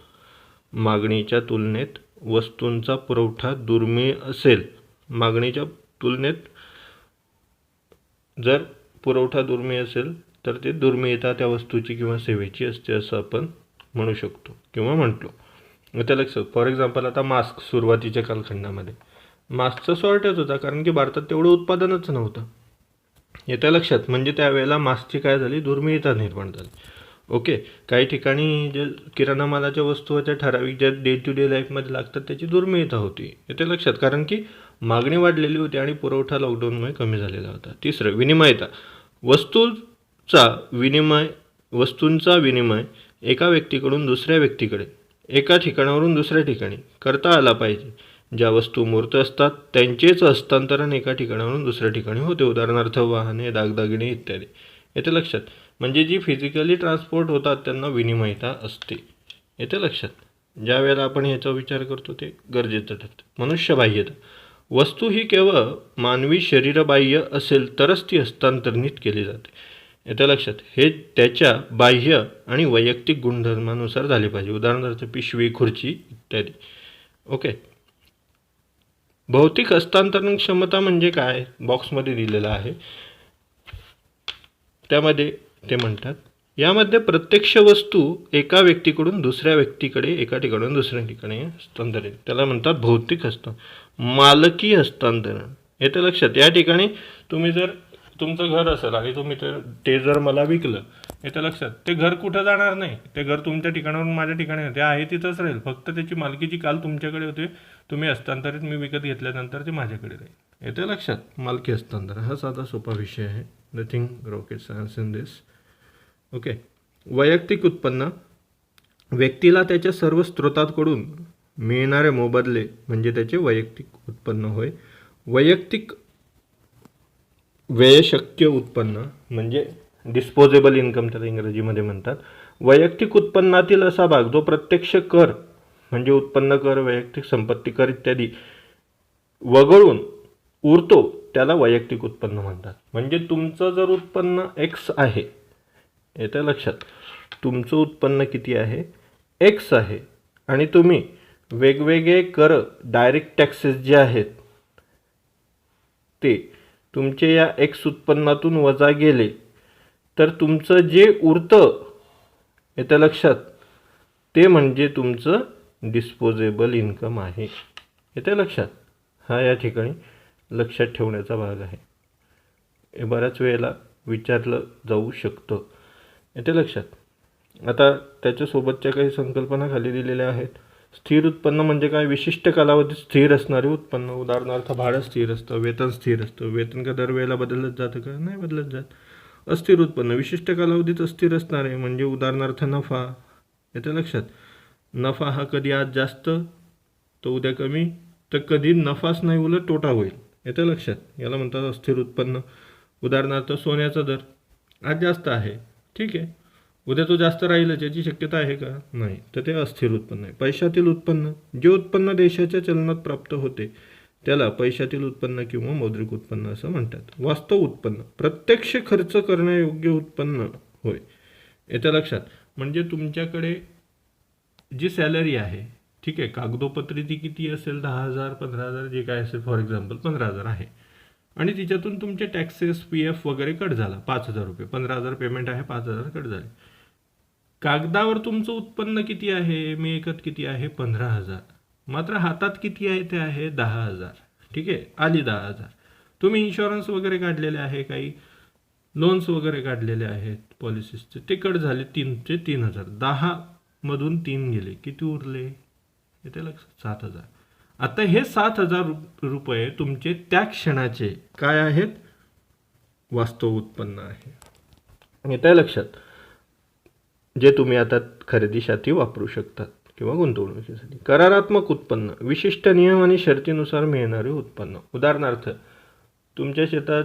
मागणीच्या तुलनेत वस्तूंचा पुरवठा दुर्मिळ असेल, मागणीच्या तुलनेत जर पुरवठा दुर्मिळ असेल तर ते दुर्मिळता त्या वस्तूची किंवा सेवेची असते असं आपण म्हणू शकतो किंवा म्हटलो. त्या लक्षात. फॉर एक्झाम्पल आता मास्क सुरुवातीच्या कालखंडामध्ये मास्कचा शॉर्टेज होता कारण की भारतात तेवढं उत्पादनच नव्हतं. येत्या लक्षात. म्हणजे त्यावेळेला मास्कची काय झाली? दुर्मिळता निर्माण झाली. ओके. काही ठिकाणी जे किराणा मालाच्या वस्तू होत्या ठराविक ज्या डे टू डे लाईफमध्ये लागतात त्याची दुर्मिळता होती. येते लक्षात. कारण की मागणी वाढलेली होती आणि पुरवठा लॉकडाऊनमुळे कमी झालेला होता. 3. विनिमयता. वस्तूंचा विनिमय एका व्यक्तीकडून दुसऱ्या व्यक्तीकडे, एका ठिकाणावरून दुसऱ्या ठिकाणी करता आला पाहिजे. ज्या वस्तू मूर्त असतात त्यांचेच हस्तांतरण एका ठिकाणावरून दुसऱ्या ठिकाणी होते. उदाहरणार्थ वाहने, दागदागिने इत्यादी. येते लक्षात. म्हणजे जी फिजिकली ट्रान्सपोर्ट होतात त्यांना विनिमयता असते. येते लक्षात. ज्या वेळेला आपण ह्याचा विचार करतो ते गरजेचं ठरतं. मनुष्यबाह्यता. वस्तू ही केवळ मानवी शरीरबाह्य असेल तरच ती हस्तांतरित केली जाते. येते लक्षात. हे त्याच्या बाह्य आणि वैयक्तिक गुणधर्मानुसार झाले पाहिजे. उदाहरणार्थ पिशवी, खुर्ची इत्यादी. ओके. भौतिक हस्तांतरण क्षमता म्हणजे काय? बॉक्समध्ये दिलेलं आहे. त्यामध्ये ते म्हणतात यामध्ये प्रत्यक्ष वस्तू एका व्यक्तीकडून दुसऱ्या व्यक्तीकडे, एका ठिकाणून दुसऱ्या ठिकाणी हस्तांतरित, त्याला म्हणतात भौतिक मालकी हस्तांतरण. येतं लक्षात. या ठिकाणी तुम्ही जर तुमचं घर असेल आणि तुम्ही ते जर मला विकलं, येतं लक्षात. ते घर कुठं जाणार नाही. ते घर तुमच्या ठिकाणावरून माझ्या ठिकाणी होते आहे तिथंच राहील. फक्त त्याची मालकीची काल तुमच्याकडे होते, तुम्ही हस्तांतरित मी विकत घेतल्यानंतर ते माझ्याकडे राहील. येतं लक्षात. मालकी हस्तांतरण हा साधा सोपा विषय आहे. Nothing rocket science in this. Okay. वैयक्तिक उत्पन्न. व्यक्तीला त्याच्या सर्व स्रोतांकडून मिळणारे मोबदले म्हणजे त्याचे वैयक्तिक उत्पन्न होय. वैयक्तिक व्ययशक्य उत्पन्न म्हणजे डिस्पोजेबल इन्कम त्याला इंग्रजीमध्ये म्हणतात. वैयक्तिक उत्पन्नातील असा भाग जो प्रत्यक्ष कर म्हणजे उत्पन्न कर, वैयक्तिक संपत्ती कर इत्यादी वगळून उरतो त्याला वैयक्तिक उत्पन्न म्हणतात. म्हणजे तुमचं जर उत्पन्न एक्स आहे, येतं लक्षात, तुमचं उत्पन्न किती आहे, एक्स आहे, आणि तुम्ही वेगवेगळे कर डायरेक्ट टॅक्सेस जे आहेत ते तुमचे या एक्स उत्पन्नातून वजा गेले तर तुमचं जे उरतं, येतं लक्षात, ते म्हणजे तुमचं डिस्पोजेबल इन्कम आहे. येतं लक्षात. हा या ठिकाणी लक्षात ठेवण्याचा भाग आहे. हे बऱ्याच वेळेला विचारलं जाऊ शकतं. येतं लक्षात. आता त्याच्यासोबतच्या काही संकल्पना खाली दिलेल्या आहेत. स्थिर उत्पन्न म्हणजे काय, विशिष्ट कालावधीत स्थिर असणारे उत्पन्न. उदाहरणार्थ भाडं स्थिर असतं, वेतन स्थिर असतं. वेतन का दरवेळेला बदलत जातं का, नाही बदलत जात. अस्थिर उत्पन्न विशिष्ट कालावधीत अस्थिर असणारे म्हणजे उदाहरणार्थ नफा. येतं लक्षात. नफा हा कधी आज जास्त तर उद्या कमी, तर कधी नफाच नाही उलट तोटा होईल. येतं लक्षात. याला म्हणतात अस्थिर उत्पन्न. उदाहरणार्थ सोन्याचा दर आज जास्त आहे, ठीक आहे, उद्या तो जास्त राहील याची शक्यता आहे का, नाही, तर ते अस्थिर उत्पन्न आहे. पैशातील उत्पन्न, जे उत्पन्न देशाच्या चलनात प्राप्त होते त्याला पैशातील उत्पन्न किंवा मौद्रिक उत्पन्न असं म्हणतात. वास्तव उत्पन्न प्रत्यक्ष खर्च करण्यायोग्य उत्पन्न होय. येतं लक्षात. म्हणजे तुमच्याकडे जी सॅलरी आहे, ठीक आहे, कागदोपत्री ती किती असेल, 10,000 15,000 जे काय असेल, फॉर एक्झाम्पल 15,000 आहे, आणि तिच्यातून तुमचे टॅक्सेस PF वगैरे कट झाला 5,000 रुपये, 15,000 पेमेंट आहे, 5,000 कट झाले. कागदावर तुमचं उत्पन्न किती आहे, मिळकत किती आहे, 15,000, मात्र हातात किती आहे, ते आहे 10,000. ठीक आहे, आली 10,000. तुम्ही इन्शुरन्स वगैरे काढलेले आहे, काही लोन्स वगैरे काढलेले आहेत पॉलिसीजचे, ते कट झाले 3,000. 10 मधून 3 गेले, किती उरले, येते लक्षात, 7,000. आता हे 7,000 रुपये तुमचे त्या क्षणाचे काय आहेत, वास्तव उत्पन्न आहे. येते लक्षात. जे तुम्ही आता खरेदीसाठी वापरू शकतात किंवा गुंतवणुकीसाठी. करारात्मक उत्पन्न विशिष्ट नियम आणि शर्तीनुसार मिळणारे उत्पन्न. उदाहरणार्थ तुमच्या शेतात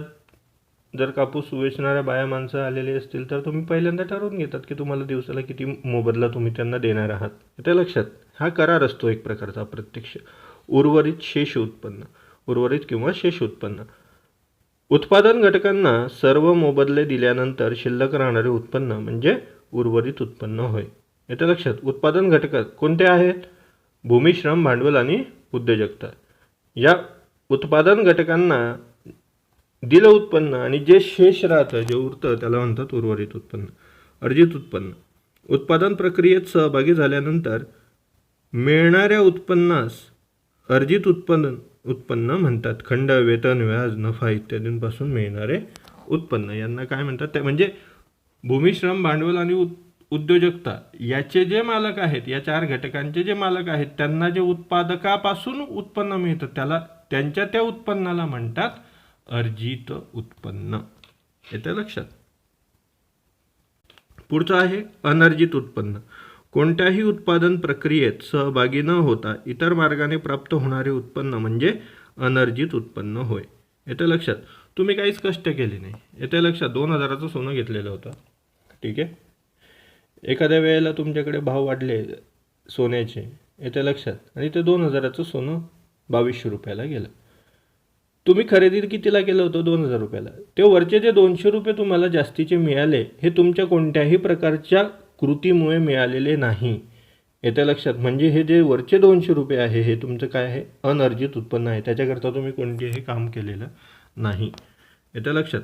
जर कापूस वेचणाऱ्या बाया माणसं आलेली असतील तर तुम्ही पहिल्यांदा ठरवून घेतात की तुम्हाला दिवसाला किती मोबदला तुम्ही त्यांना देणार आहात. येते लक्षात. हा करार असतो एक प्रकारचा प्रत्यक्ष. उर्वरित शेष उत्पन्न, उर्वरित किंवा शेष उत्पन्न. उत्पादन घटकांना सर्व मोबदले दिल्यानंतर शिल्लक राहणारे उत्पन्न म्हणजे उर्वरित उत्पन्न होय. येतं लक्षात. उत्पादन घटक कोणते आहेत, भूमी, श्रम, भांडवल आणि उद्योजकता. या उत्पादन घटकांना दिलं उत्पन्न आणि जे शेष राहतं, जे उरतं, त्याला म्हणतात उर्वरित उत्पन्न. अर्जित उत्पन्न उत्पादन प्रक्रियेत सहभागी झाल्यानंतर मिळणाऱ्या उत्पन्नास अर्जित उत्पन्न म्हणतात. खंड, वेतन, व्याज, नफा इत्यादींपासून मिळणारे उत्पन्न यांना काय म्हणतात, ते म्हणजे भूमी, श्रम, भांडवल आणि उद्योजकता याचे जे मालक आहेत, या 4 घटकांचे जे मालक आहेत, त्यांना जे उत्पादकापासून उत्पन्न मिळतं त्याला, त्यांच्या त्या उत्पन्नाला म्हणतात अर्जित उत्पन्न. येतं लक्षात. पुढचं आहे अनर्जित उत्पन्न. कोणत्याही उत्पादन प्रक्रियेत सहभागी न होता इतर मार्गाने प्राप्त होणारे उत्पन्न म्हणजे अनर्जित उत्पन्न होय. येतं लक्षात. तुम्ही काहीच कष्ट केले नाही. येतं लक्षात. 2,000चं सोनं घेतलेलं होतं, ठीक आहे, एखाद्या वेळेला तुमच्याकडे भाव वाढले सोन्याचे, येतं लक्षात, आणि ते 2,000चं सोनं 2,200 रुपयाला गेलं. तुम्ही खरेदी कितीला केलं होतं, 2,000 रुपयाला. ते वरचे जे 200 रुपये तुम्हाला जास्तीचे मिळाले हे तुमच्या कोणत्याही प्रकारच्या कृतीमुळे मिळालेले नाही. येतं लक्षात. म्हणजे हे जे वरचे 200 रुपये आहे हे तुमचं काय आहे, अनर्जित उत्पन्न आहे. त्याच्याकरता तुम्ही कोणतेही काम केलेलं नाही. येतं लक्षात.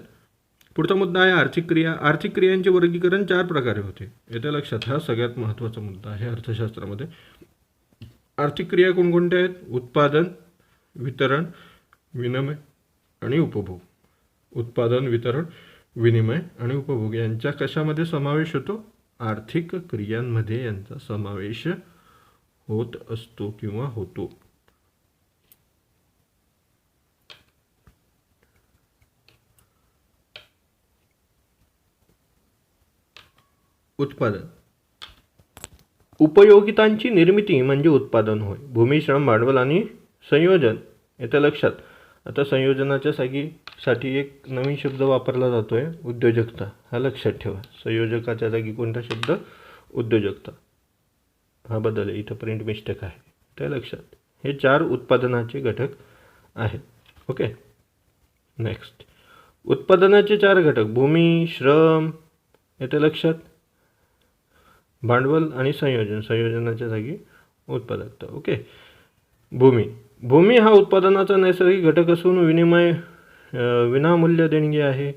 पुढचा मुद्दा आहे आर्थिक क्रिया. आर्थिक क्रियांचे वर्गीकरण 4 प्रकारे होते. येतं लक्षात. हा सगळ्यात महत्त्वाचा मुद्दा आहे अर्थशास्त्रामध्ये. आर्थिक क्रिया कोणकोणत्या आहेत, उत्पादन, वितरण, विनिमय आणि उपभोग. उत्पादन, वितरण, विनिमय आणि उपभोग यांचा कशामध्ये समावेश होतो, आर्थिक क्रियांमध्ये यांचा समावेश होत असतो किंवा होतो. उत्पादन उपयोगितांची निर्मिती म्हणजे उत्पादन होय. भूमी, श्रम, भांडवल आणि संयोजन. येतं लक्षात. आता संयोजनाच्या साठी एक नवीन शब्द वापरला जातो आहे, उद्योजकता. हा लक्षात ठेवा. संयोजकाच्या जागी कोणता शब्द? उद्योजकता. हा बदल आहे, इथं प्रिंट मिस्टेक आहे, ते लक्षात. हे 4 उत्पादनाचे घटक आहेत. ओके. नेक्स्ट, उत्पादनाचे 4 घटक: भूमी, श्रम, येते लक्षात, भांडवल आणि संयोजन. संयोजनाच्या जागी उत्पादकता. ओके. भूमी हा उत्पादनाचा नैसर्गिक घटक असून विनामूल्य देणगी आहे.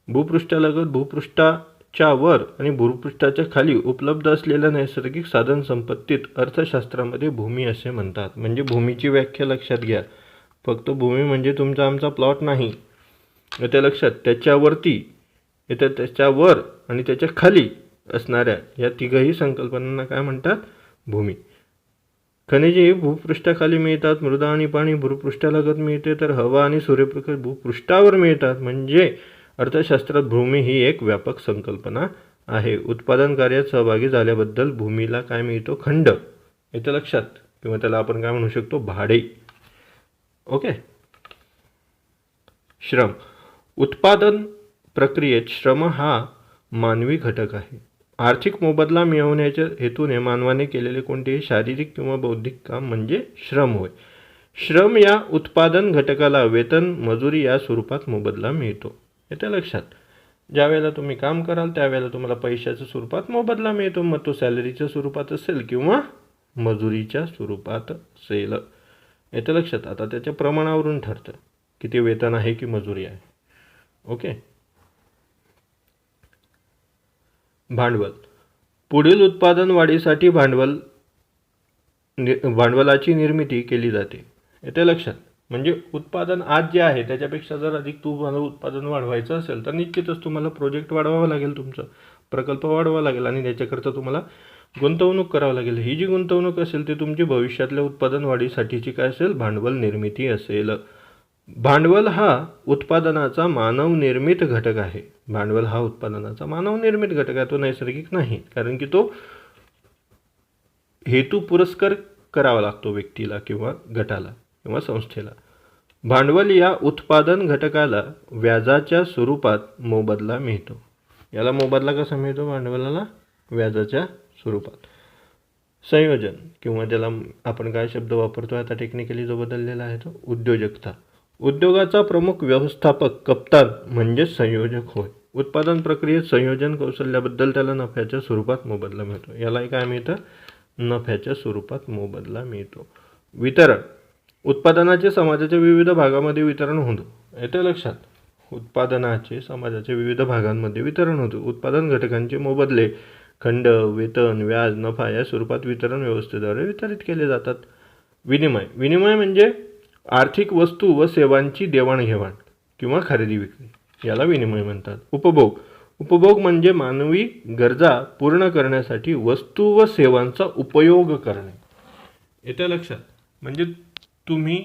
भूपृष्ठालगत, भूपृष्ठाच्या वर आणि भूपृष्ठाच्या खाली उपलब्ध असलेल्या नैसर्गिक साधन संपत्तीत अर्थशास्त्रामध्ये भूमी असे म्हणतात. म्हणजे भूमीची व्याख्या लक्षात घ्या. फक्त भूमी म्हणजे तुमचा आमचा प्लॉट नाही, त्या लक्षात. त्याच्यावरती येत्या, त्याच्यावर आणि त्याच्या खाली असणाऱ्या या तिघही संकल्पनांना काय म्हणतात? भूमी. खनिजे भूपृष्ठाखाली मिळतात, मृदा आणि पाणी भूपृष्ठालगत मिळते, तर हवा आणि सूर्यप्रकाश भूपृष्ठावर मिळतात. म्हणजे अर्थशास्त्रात भूमी ही एक व्यापक संकल्पना आहे. उत्पादन कार्यात सहभागी झाल्याबद्दल भूमीला काय मिळतो? खंड. येतं लक्षात, किंवा त्याला आपण काय म्हणू शकतो? भाडे. ओके. श्रम. उत्पादन प्रक्रियेत श्रम हा मानवी घटक आहे. आर्थिक मोबदला मिळवण्याच्या हेतूने मानवाने केलेले कोणतेही शारीरिक किंवा बौद्धिक काम म्हणजे श्रम होय. श्रम या उत्पादन घटकाला वेतन, मजुरी या स्वरूपात मोबदला मिळतो. येतं लक्षात. ज्या वेळेला तुम्ही काम कराल त्यावेळेला तुम्हाला पैशाच्या स्वरूपात मोबदला मिळतो. मग तो सॅलरीच्या स्वरूपात असेल किंवा मजुरीच्या स्वरूपात असेल. येतं लक्षात. आता त्याच्या प्रमाणावरून ठरतं किती वेतन आहे की मजुरी आहे. ओके. भांडवल. पुढील उत्पादन वाढीसाठी भांडवलाची निर्मिती केली जाते. येते लक्षात. म्हणजे उत्पादन आज जे आहे त्याच्यापेक्षा जर अधिक तुम्हाला उत्पादन वाढवायचं असेल तर निश्चितच तुम्हाला प्रोजेक्ट वाढवावा लागेल, तुमचा प्रकल्प वाढवावा लागेल आणि त्याच्याकरता तुम्हाला गुंतवणूक करावं लागेल. ही जी गुंतवणूक असेल ती तुमची भविष्यातल्या उत्पादन वाढीसाठीची काय असेल? भांडवल निर्मिती असेल. भांडवल हा उत्पादनाचा मानवनिर्मित घटक आहे. भांडवल हा उत्पादनाचा मानवनिर्मित घटक आहे, तो नैसर्गिक नाही. कारण की तो हेतू पुरस्कार करावा लागतो व्यक्तीला किंवा गटाला किंवा संस्थेला. भांडवल या उत्पादन घटकाला व्याजाच्या स्वरूपात मोबदला मिळतो. याला मोबदला कसा मिळतो? भांडवलाला व्याजाच्या स्वरूपात. संयोजन, किंवा ज्याला आपण काय शब्द वापरतो आता टेक्निकली जो बदललेला आहे तो उद्योजकता. उद्योगाचा प्रमुख व्यवस्थापक कप्तान म्हणजे संयोजक होय. उत्पादन प्रक्रियेत संयोजन कौशल्याबद्दल त्याला नफ्याच्या स्वरूपात मोबदला मिळतो. यालाही काय मिळतं? नफ्याच्या स्वरूपात मोबदला मिळतो. वितरण. उत्पादनाचे समाजाच्या विविध भागामध्ये वितरण होतं. येतं लक्षात. उत्पादनाचे समाजाच्या विविध भागांमध्ये वितरण होते. उत्पादन घटकांचे मोबदले खंड, वेतन, व्याज, नफा या स्वरूपात वितरण व्यवस्थेद्वारे वितरित केले जातात. विनिमय. विनिमय म्हणजे आर्थिक वस्तू व सेवांची देवाणघेवाण किंवा खरेदी विक्री, याला विनिमय म्हणतात. उपभोग. उपभोग म्हणजे मानवी गरजा पूर्ण करण्यासाठी वस्तू व सेवांचा उपयोग करणे. येतं लक्षात. म्हणजे तुम्ही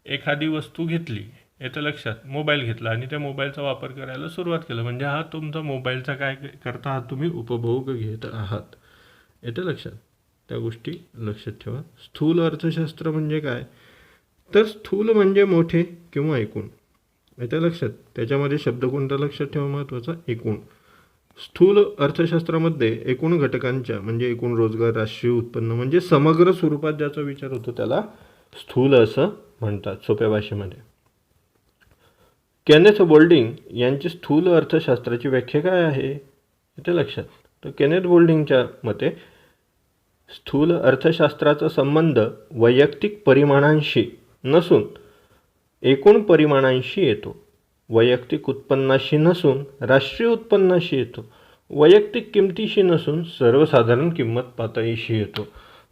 एखादी वस्तू घेतली, येतं लक्षात, मोबाईल घेतला आणि त्या मोबाईलचा वापर करायला सुरुवात केलं, म्हणजे हा तुमचा मोबाईलचा काय करता आहात? तुम्ही उपभोग घेत आहात. येतं लक्षात. त्या गोष्टी लक्षात ठेवा. स्थूल अर्थशास्त्र म्हणजे काय? तर स्थूल म्हणजे मोठे किंवा एकूण. येतं लक्षात. त्याच्यामध्ये शब्द कोणता लक्षात ठेवा महत्त्वाचा? एकूण. स्थूल अर्थशास्त्रामध्ये एकूण घटकांच्या म्हणजे एकूण रोजगार, राष्ट्रीय उत्पन्न म्हणजे समग्र स्वरूपात ज्याचा विचार होतो त्याला स्थूल असं म्हणतात सोप्या भाषेमध्ये. केनेथ बोल्डिंग यांची स्थूल अर्थशास्त्राची व्याख्या काय आहे? येतं लक्षात. तर केनेथ बोल्डिंगच्या मते स्थूल अर्थशास्त्राचा संबंध वैयक्तिक परिमाणांशी नसून एकूण परिमाणांशी येतो. वैयक्तिक उत्पन्नाशी नसून राष्ट्रीय उत्पन्नाशी येतो. वैयक्तिक किमतीशी नसून सर्वसाधारण किंमत पातळीशी येतो.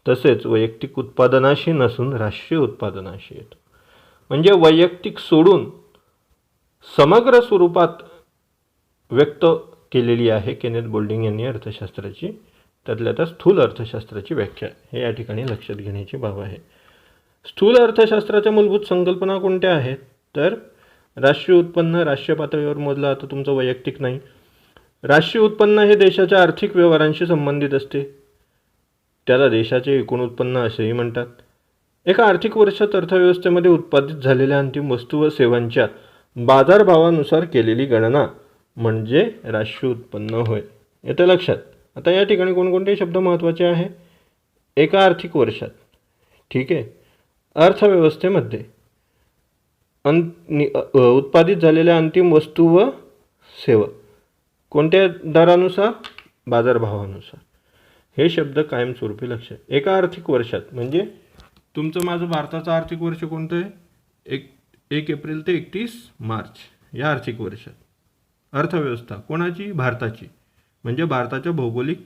तसेच वैयक्तिक उत्पादनाशी नसून राष्ट्रीय उत्पादनाशी येतो. म्हणजे वैयक्तिक सोडून समग्र स्वरूपात व्यक्त केलेली आहे केनेथ बोल्डिंग यांनी अर्थशास्त्राची. त्यातल्या त्या स्थूल अर्थशास्त्राची व्याख्या हे या ठिकाणी लक्षात घेण्याची बाब आहे. स्थूल अर्थशास्त्राच्या मूलभूत संकल्पना कोणत्या आहेत? तर राष्ट्रीय उत्पन्न राष्ट्रीय पातळीवर मोजलं जातं, तुमचं वैयक्तिक नाही. राष्ट्रीय उत्पन्न हे देशाच्या आर्थिक व्यवहारांशी संबंधित असते, त्याला देशाचे एकूण उत्पन्न असेही म्हणतात. एका आर्थिक वर्षात अर्थव्यवस्थेमध्ये उत्पादित झालेल्या अंतिम वस्तू व सेवांच्या बाजारभावानुसार केलेली गणना म्हणजे राष्ट्रीय उत्पन्न होय. येतं लक्षात. आता या ठिकाणी कोणकोणते शब्द महत्त्वाचे आहे? एका आर्थिक वर्षात, ठीक आहे, अर्थव्यवस्थेमध्ये उत्पादित झालेल्या अंतिम वस्तू व सेवा कोणत्या दरानुसार? बाजारभावानुसार. हे शब्द कायमस्वरूपी लक्षात. एका आर्थिक वर्षात म्हणजे तुमचं माझं भारताचं आर्थिक वर्ष कोणतं आहे? 1 एप्रिल ते 31 मार्च या आर्थिक वर्षात. अर्थव्यवस्था कोणाची? भारताची. म्हणजे भारताच्या भौगोलिक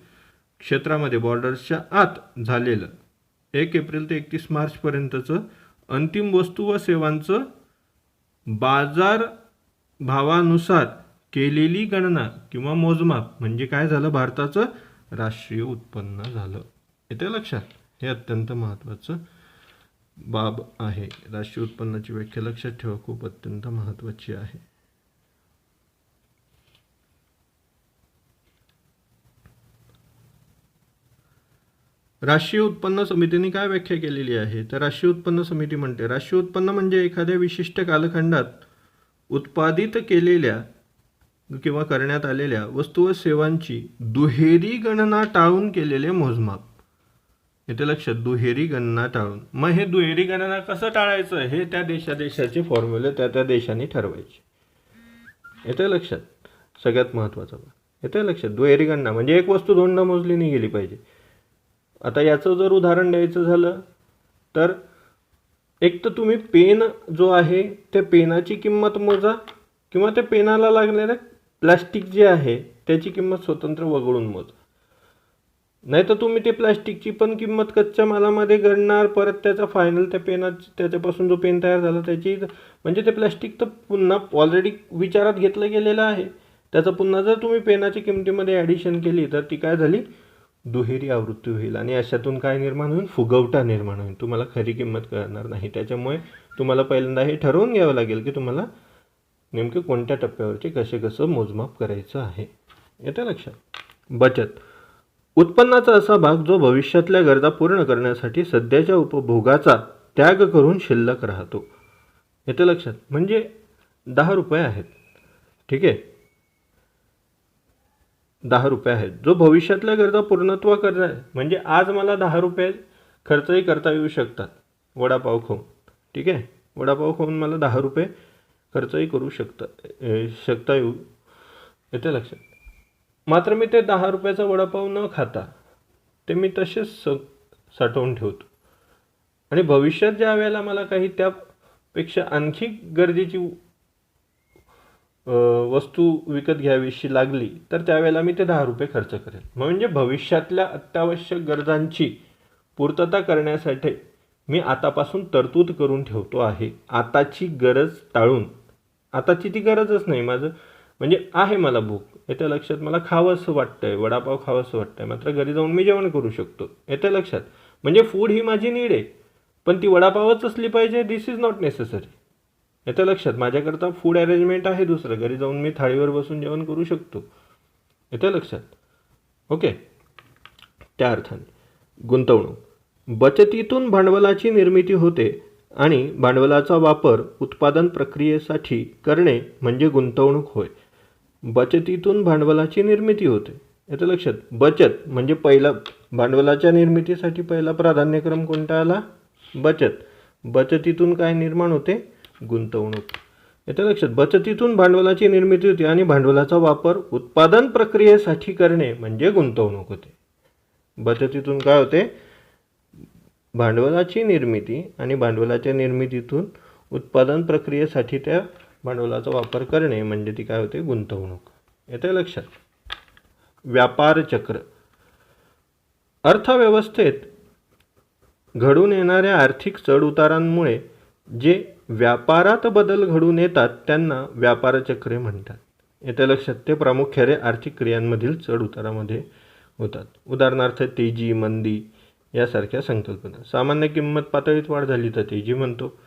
क्षेत्रामध्ये बॉर्डर्सच्या आत झालेलं 1 एप्रिल ते 31 मार्चपर्यंतचं अंतिम वस्तू व सेवांचं बाजार भावानुसार केलेली गणना किंवा मोजमाप म्हणजे काय झालं? भारताचं राष्ट्रीय उत्पन्न झालं. येते लक्षात. हे अत्यंत महत्त्वाचं बाब आहे. राष्ट्रीय उत्पन्नाची व्याख्या लक्षात ठेवा, खूप अत्यंत महत्त्वाची आहे. राष्ट्रीय उत्पन्न समितीने काय व्याख्या केलेली आहे? तर राष्ट्रीय उत्पन्न समिती म्हणते, राष्ट्रीय उत्पन्न म्हणजे एखाद्या विशिष्ट कालखंडात उत्पादित केलेल्या किंवा करण्यात आलेल्या वस्तू व सेवांची दुहेरी गणना टाळून केलेले मोजमाप. येते लक्षात. दुहेरी गणना टाळून. मग हे दुहेरी गणना कसं टाळायचं हे त्या देशाचे फॉर्म्युले त्या देशाने ठरवायचे. येते लक्षात. सगळ्यात महत्त्वाचं. येते लक्षात. दुहेरी गणना म्हणजे एक वस्तू दोनदा मोजली नाही गेली पाहिजे. आता याचं जर उदाहरण द्यायचं झालं तर एक तर तुम्ही पेन जो आहे त्या पेनाची किंमत मोजा किंवा त्या पेनाला लागलेलं प्लास्टिक जे आहे त्याची किंमत स्वतंत्र वगळून मोजा. नाही तर तुम्ही ते प्लास्टिकची पण किंमत कच्च्या मालामध्ये गणणार, परत त्याचा फायनल त्या पेनाची त्याच्यापासून जो पेन तयार झाला त्याची, म्हणजे ते प्लास्टिक तर पुन्हा ऑलरेडी विचारात घेतलं गेलेलं आहे. त्याचं पुन्हा जर तुम्ही पेनाची किमतीमध्ये ॲडिशन केली तर ती काय झाली? दुहेरी आवृत्ती होईल आणि अशातून काय निर्माण होईल? फुगवटा निर्माण होईल. तुम्हाला खरी किंमत कळणार नाही. त्याच्यामुळे तुम्हाला पहिल्यांदा हे ठरवून घ्यावं लागेल की तुम्हाला नेमके कोणत्या टप्प्यावरचे कसं मोजमाप करायचं आहे. येतं लक्षात. बचत उत्पन्नाचा असा भाग जो भविष्यातल्या गरजा पूर्ण करण्यासाठी सध्याच्या उपभोगाचा त्याग करून शिल्लक राहतो. येतं लक्षात. म्हणजे 10 रुपये आहेत, ठीक आहे, 10 रुपये आहेत, जो भविष्यातल्या गरजा पूर्णत्व करणार म्हणजे आज मला 10 रुपये खर्चही करता येऊ शकतात वडापाव खाऊन, ठीक आहे. वडापाव खाऊन मला 10 रुपये खर्चही करू शकता येऊ. येते लक्षात. मात्र मी ते 10 रुपयाचा वडापाव न खाता ते मी तसेच साठवून ठेवतो आणि भविष्यात ज्या वेळेला मला काही त्यापेक्षा आणखी गरजेची वस्तू विकत घ्यावीशी लागली तर त्यावेळेला मी ते 10 रुपये खर्च करेल. म्हणजे भविष्यातल्या अत्यावश्यक गरजांची पूर्तता करण्यासाठी मी आतापासून तरतूद करून ठेवतो आहे. आताची गरज टाळून, आताची ती गरजच नाही, माझं म्हणजे आहे मला भूक, येतं लक्षात, मला खावंसं वाटतंय, वडापाव खावंसं वाटतंय, मात्र घरी जाऊन मी जेवण करू शकतो. येतं लक्षात. म्हणजे फूड ही माझी नीड आहे, पण ती वडापावच असली पाहिजे दिस इज नॉट नेसेसरी. येतं लक्षात. माझ्याकरता फूड अरेंजमेंट आहे दुसरं, घरी जाऊन मी थाळीवर बसून जेवण करू शकतो. येतं लक्षात. ओके. त्या अर्थाने गुंतवणूक बचतीतून भांडवलाची निर्मिती होते आणि भांडवलाचा वापर उत्पादन प्रक्रियेसाठी करणे म्हणजे गुंतवणूक होय. बचतीतून भांडवलाची निर्मिती होते. येतं लक्षात. बचत म्हणजे पहिला भांडवलाच्या निर्मितीसाठी पहिला प्राधान्यक्रम कोणता आला? बचत. बचतीतून काय निर्माण होते? गुंतवणूक. येतं लक्षात. बचतीतून भांडवलाची निर्मिती होते आणि भांडवलाचा वापर उत्पादन प्रक्रियेसाठी करणे म्हणजे गुंतवणूक होते. बचतीतून काय होते? भांडवलाची निर्मिती आणि भांडवलाच्या निर्मितीतून उत्पादन प्रक्रियेसाठी त्या भांडवलाचा वापर करणे म्हणजे ती काय होते? गुंतवणूक. येतं लक्षात. व्यापार चक्र अर्थव्यवस्थेत घडून येणाऱ्या आर्थिक चढउतारांमुळे जे व्यापारात बदल घडून येतात त्यांना व्यापार चक्रे म्हणतात. येतं लक्षात. ते प्रामुख्याने आर्थिक क्रियांमधील चढउतारामध्ये होतात. उदाहरणार्थ तेजी, मंदी यासारख्या संकल्पना. सामान्य किंमत पातळीत वाढ झाली तर तेजी म्हणतो.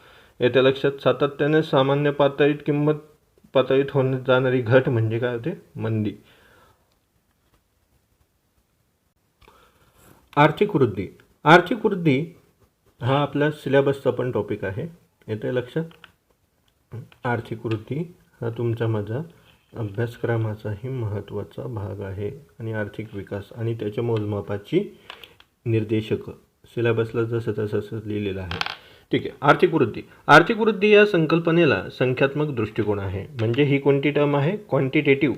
येत्या लक्षात. सातत्याने सामान्य किंमत पातळीत होण्यात जाणारी घट म्हणजे काय होते? मंदी. आर्थिक वृद्धी हा आपल्या सिलेबसचा पण टॉपिक आहे, येते लक्षात. आर्थिक वृद्धी हा तुमचा माझा अभ्यासक्रमाचाही महत्त्वाचा भाग आहे आणि आर्थिक विकास आणि त्याच्या मोजमापाची निर्देशक सिलेबसला जसं तसं लिहिलेलं आहे. ठीक आहे. आर्थिक वृद्धी. आर्थिक वृद्धी या संकल्पनेला संख्यात्मक दृष्टिकोन आहे. म्हणजे ही कोणती टर्म आहे? क्वांटिटेटिव्ह,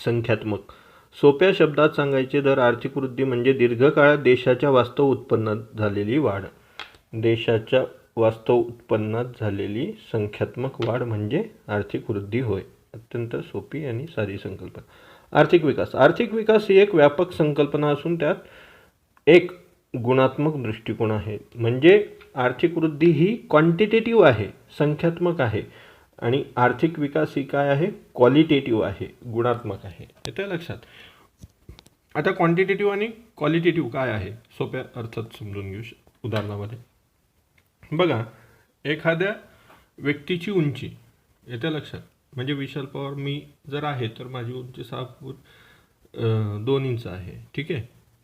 संख्यात्मक. सोप्या शब्दात सांगायचे तर आर्थिक वृद्धी म्हणजे दीर्घकाळात देशाच्या वास्तव उत्पन्नात झालेली वाढ. देशाच्या वास्तव उत्पन्नात झालेली संख्यात्मक वाढ म्हणजे आर्थिक वृद्धी होय. अत्यंत सोपी आणि साधी संकल्पना. आर्थिक विकास. आर्थिक विकास ही एक व्यापक संकल्पना असून त्यात एक गुणात्मक दृष्टिकोन आहे. म्हणजे आर्थिक वृद्धी ही क्वांटिटेटिव्ह आहे, संख्यात्मक आहे, आणि आर्थिक विकास ही काय आहे? क्वालिटेटिव्ह आहे, गुणात्मक आहे. येतं लक्षात. आता क्वांटिटेटिव्ह आणि क्वालिटेटिव्ह काय आहे सोप्या अर्थात समजून घेऊ उदाहरणामध्ये. बघा, एखाद्या व्यक्तीची उंची येत्या लक्षात. म्हणजे विशाल पवार मी जर आहे तर माझी उंची 6 फूट 2 इंच आहे. ठीक आहे.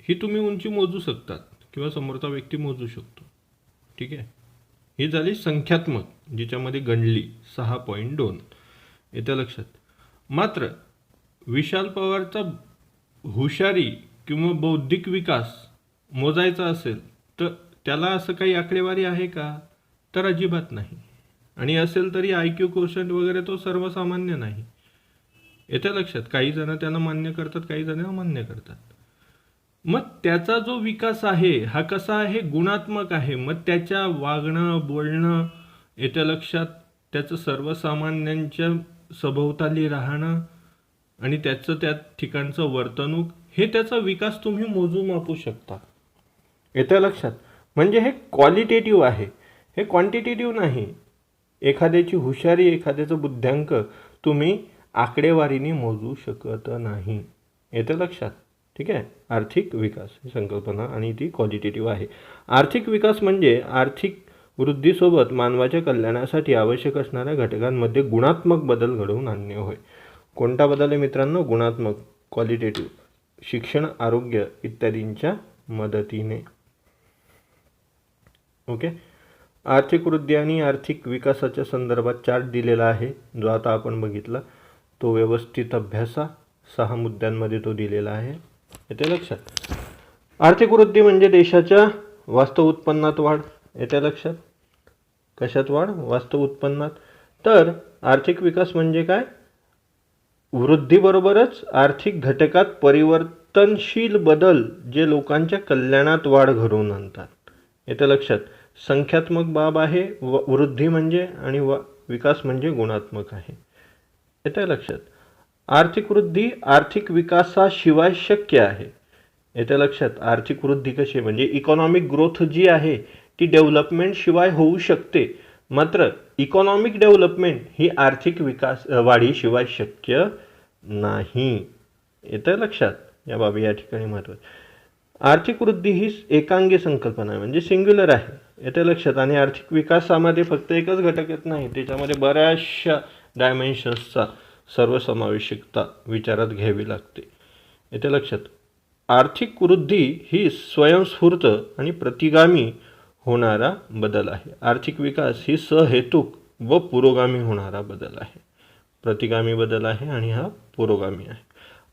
ही तुम्ही उंची मोजू शकतात किंवा समोरचा व्यक्ती मोजू शकतो. ठीक आहे. ही झाली संख्यात्मक, जिच्यामध्ये गणली 6.2. येत्या लक्षात. मात्र विशाल पवारचा हुशारी किंवा बौद्धिक विकास मोजायचा असेल तर त्याला असं काही आकडेवारी आहे का? तर अजिबात नाही. आणि असेल तरी IQ क्वोशंट वगैरे तो सर्वसामान्य नाही. येत्या लक्षात. काही जण त्यांना मान्य करतात, काही जण अमान्य करतात. मग त्याचा जो विकास आहे हा कसा आहे? गुणात्मक आहे. मग त्याच्या वागणं बोलणं येत्या लक्षात, त्याचं सर्वसामान्यांच्या सभोवताली राहणं आणि त्याचं त्या ठिकाणचं वर्तणूक, हे त्याचा विकास तुम्ही मोजून मापू शकता. येत्या लक्षात. म्हणजे हे क्वालिटेटिव्ह आहे, हे क्वांटिटेटिव्ह नाही. एखाद्याची हुशारी, एखाद्याचं बुद्ध्यांक तुम्ही आकडेवारीने मोजू शकत नाही. येतं लक्षात. ठीक आहे. आर्थिक विकास ही संकल्पना आणि ती क्वालिटेटिव्ह आहे. आर्थिक विकास म्हणजे आर्थिक वृद्धीसोबत मानवाच्या कल्याणासाठी आवश्यक असणाऱ्या घटकांमध्ये गुणात्मक बदल घडवून आणणे होय. कोणता बदल आहे मित्रांनो? गुणात्मक, क्वालिटेटिव्ह. शिक्षण, आरोग्य इत्यादींच्या मदतीने. ओके. आर्थिक वृद्धी आणि आर्थिक विकासाच्या संदर्भात चार्ट दिलेला आहे, जो आता आपण बघितला. तो व्यवस्थित अभ्यासा. 6 मुद्द्यांमध्ये तो दिलेला आहे. येते लक्षात. आर्थिक वृद्धी म्हणजे देशाच्या वास्तव उत्पन्नात वाढ. येते लक्षात. कशात वाढ? वास्तव उत्पन्नात. तर आर्थिक विकास म्हणजे काय? वृद्धीबरोबरच आर्थिक घटकात परिवर्तनशील बदल जे लोकांच्या कल्याणात वाढ घडवून आणतात. येते लक्षात. संख्यात्मक बाब आहे वृद्धी म्हणजे, आणि विकास म्हणजे गुणात्मक आहे. येते लक्षात. आर्थिक वृद्धी आर्थिक विकासाशिवाय शक्य आहे. येते लक्षात. आर्थिक वृद्धी कशी म्हणजे इकॉनॉमिक ग्रोथ जी आहे ती डेव्हलपमेंट शिवाय होऊ शकते. मात्र इकॉनॉमिक डेव्हलपमेंट ही आर्थिक विकास वाढीशिवाय शक्य नाही. येतं लक्षात. या बाबी या ठिकाणी महत्त्वाची. आर्थिक वृद्धी ही एकांगी संकल्पना आहे, म्हणजे सिंग्युलर आहे. येतं लक्षात. आणि आर्थिक विकासामध्ये फक्त एकच घटक येत नाही, त्याच्यामध्ये बऱ्याचशा डायमेन्शन्सचा सर्वसमावेशकता विचारात घ्यावी लागते. येतं लक्षात. आर्थिक वृद्धी ही स्वयंस्फूर्त आणि प्रतिगामी होणारा बदल आहे. आर्थिक विकास ही सहेतुक व पुरोगामी होणारा बदल आहे. प्रतिगामी बदल आहे आणि हा पुरोगामी आहे.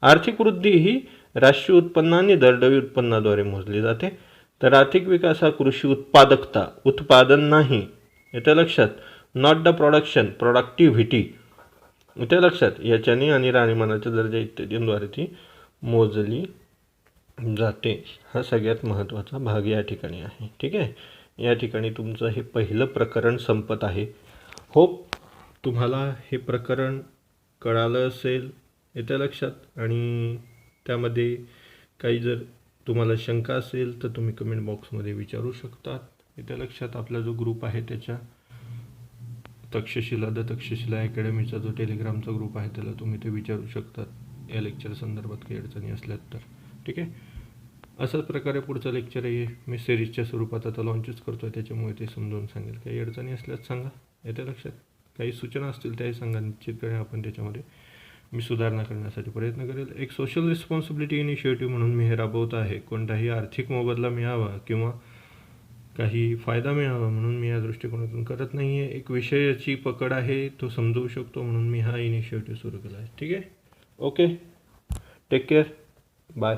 आर्थिक वृद्धी ही राष्ट्रीय उत्पन्न आणि दरडोई उत्पन्नाद्वारे मोजली जाते. तर आर्थिक विकास हा कृषी उत्पादकता, उत्पादन नाही. येतं लक्षात. Not the production, productivity. येतं लक्षात. याच्याने आणि राहणीमानाच्या दर्जा इत्यादींद्वारे ती मोजली जाते. हा सगळ्यात महत्त्वाचा भाग या ठिकाणी आहे. ठीक आहे. या ठिकाणी तुमचं हे पहिलं प्रकरण संपत आहे. होप तुम्हाला हे प्रकरण कळालं असेल. येतं लक्षात. आणि त्यामध्ये काही जर तुम्हाला शंका असेल तर तुम्ही कमेंट बॉक्समध्ये विचारू शकतात. येतं लक्षात. आपला जो ग्रुप आहे त्याच्या तक्षशिला द तक्षशिला अकॅडमीचा जो टेलिग्रामचा ग्रुप आहे त्याला तुम्ही ते विचारू शकतात या लेक्चर संदर्भात काही अडचणी असल्यात तर. ठीक आहे. अशाच प्रकारे पुढचं लेक्चर आहे मी सिरीजच्या स्वरूपात आता लॉन्चच करतो आहे, त्याच्यामुळे ते समजावून सांगेल. काही अडचणी असल्यास सांगा. येतं लक्षात. काही सूचना असतील त्याही सांगा. निश्चितपणे आपण त्याच्यामध्ये मी सुधारणा करण्यासाठी प्रयत्न करेल. एक सोशल रिस्पॉन्सिबिलिटी इनिशिएटिव्ह म्हणून मी हे राबवत आहे. कोणताही आर्थिक मोबदला मिळावा किंवा काही फायदा मिळावा म्हणून मी या दृष्टिकोनातून करत नाही आहे. एक विषयाची पकड आहे, तो समजवू शकतो म्हणून मी हा इनिशिएटिव्ह सुरू केला आहे. ठीक आहे. Okay, take care, bye.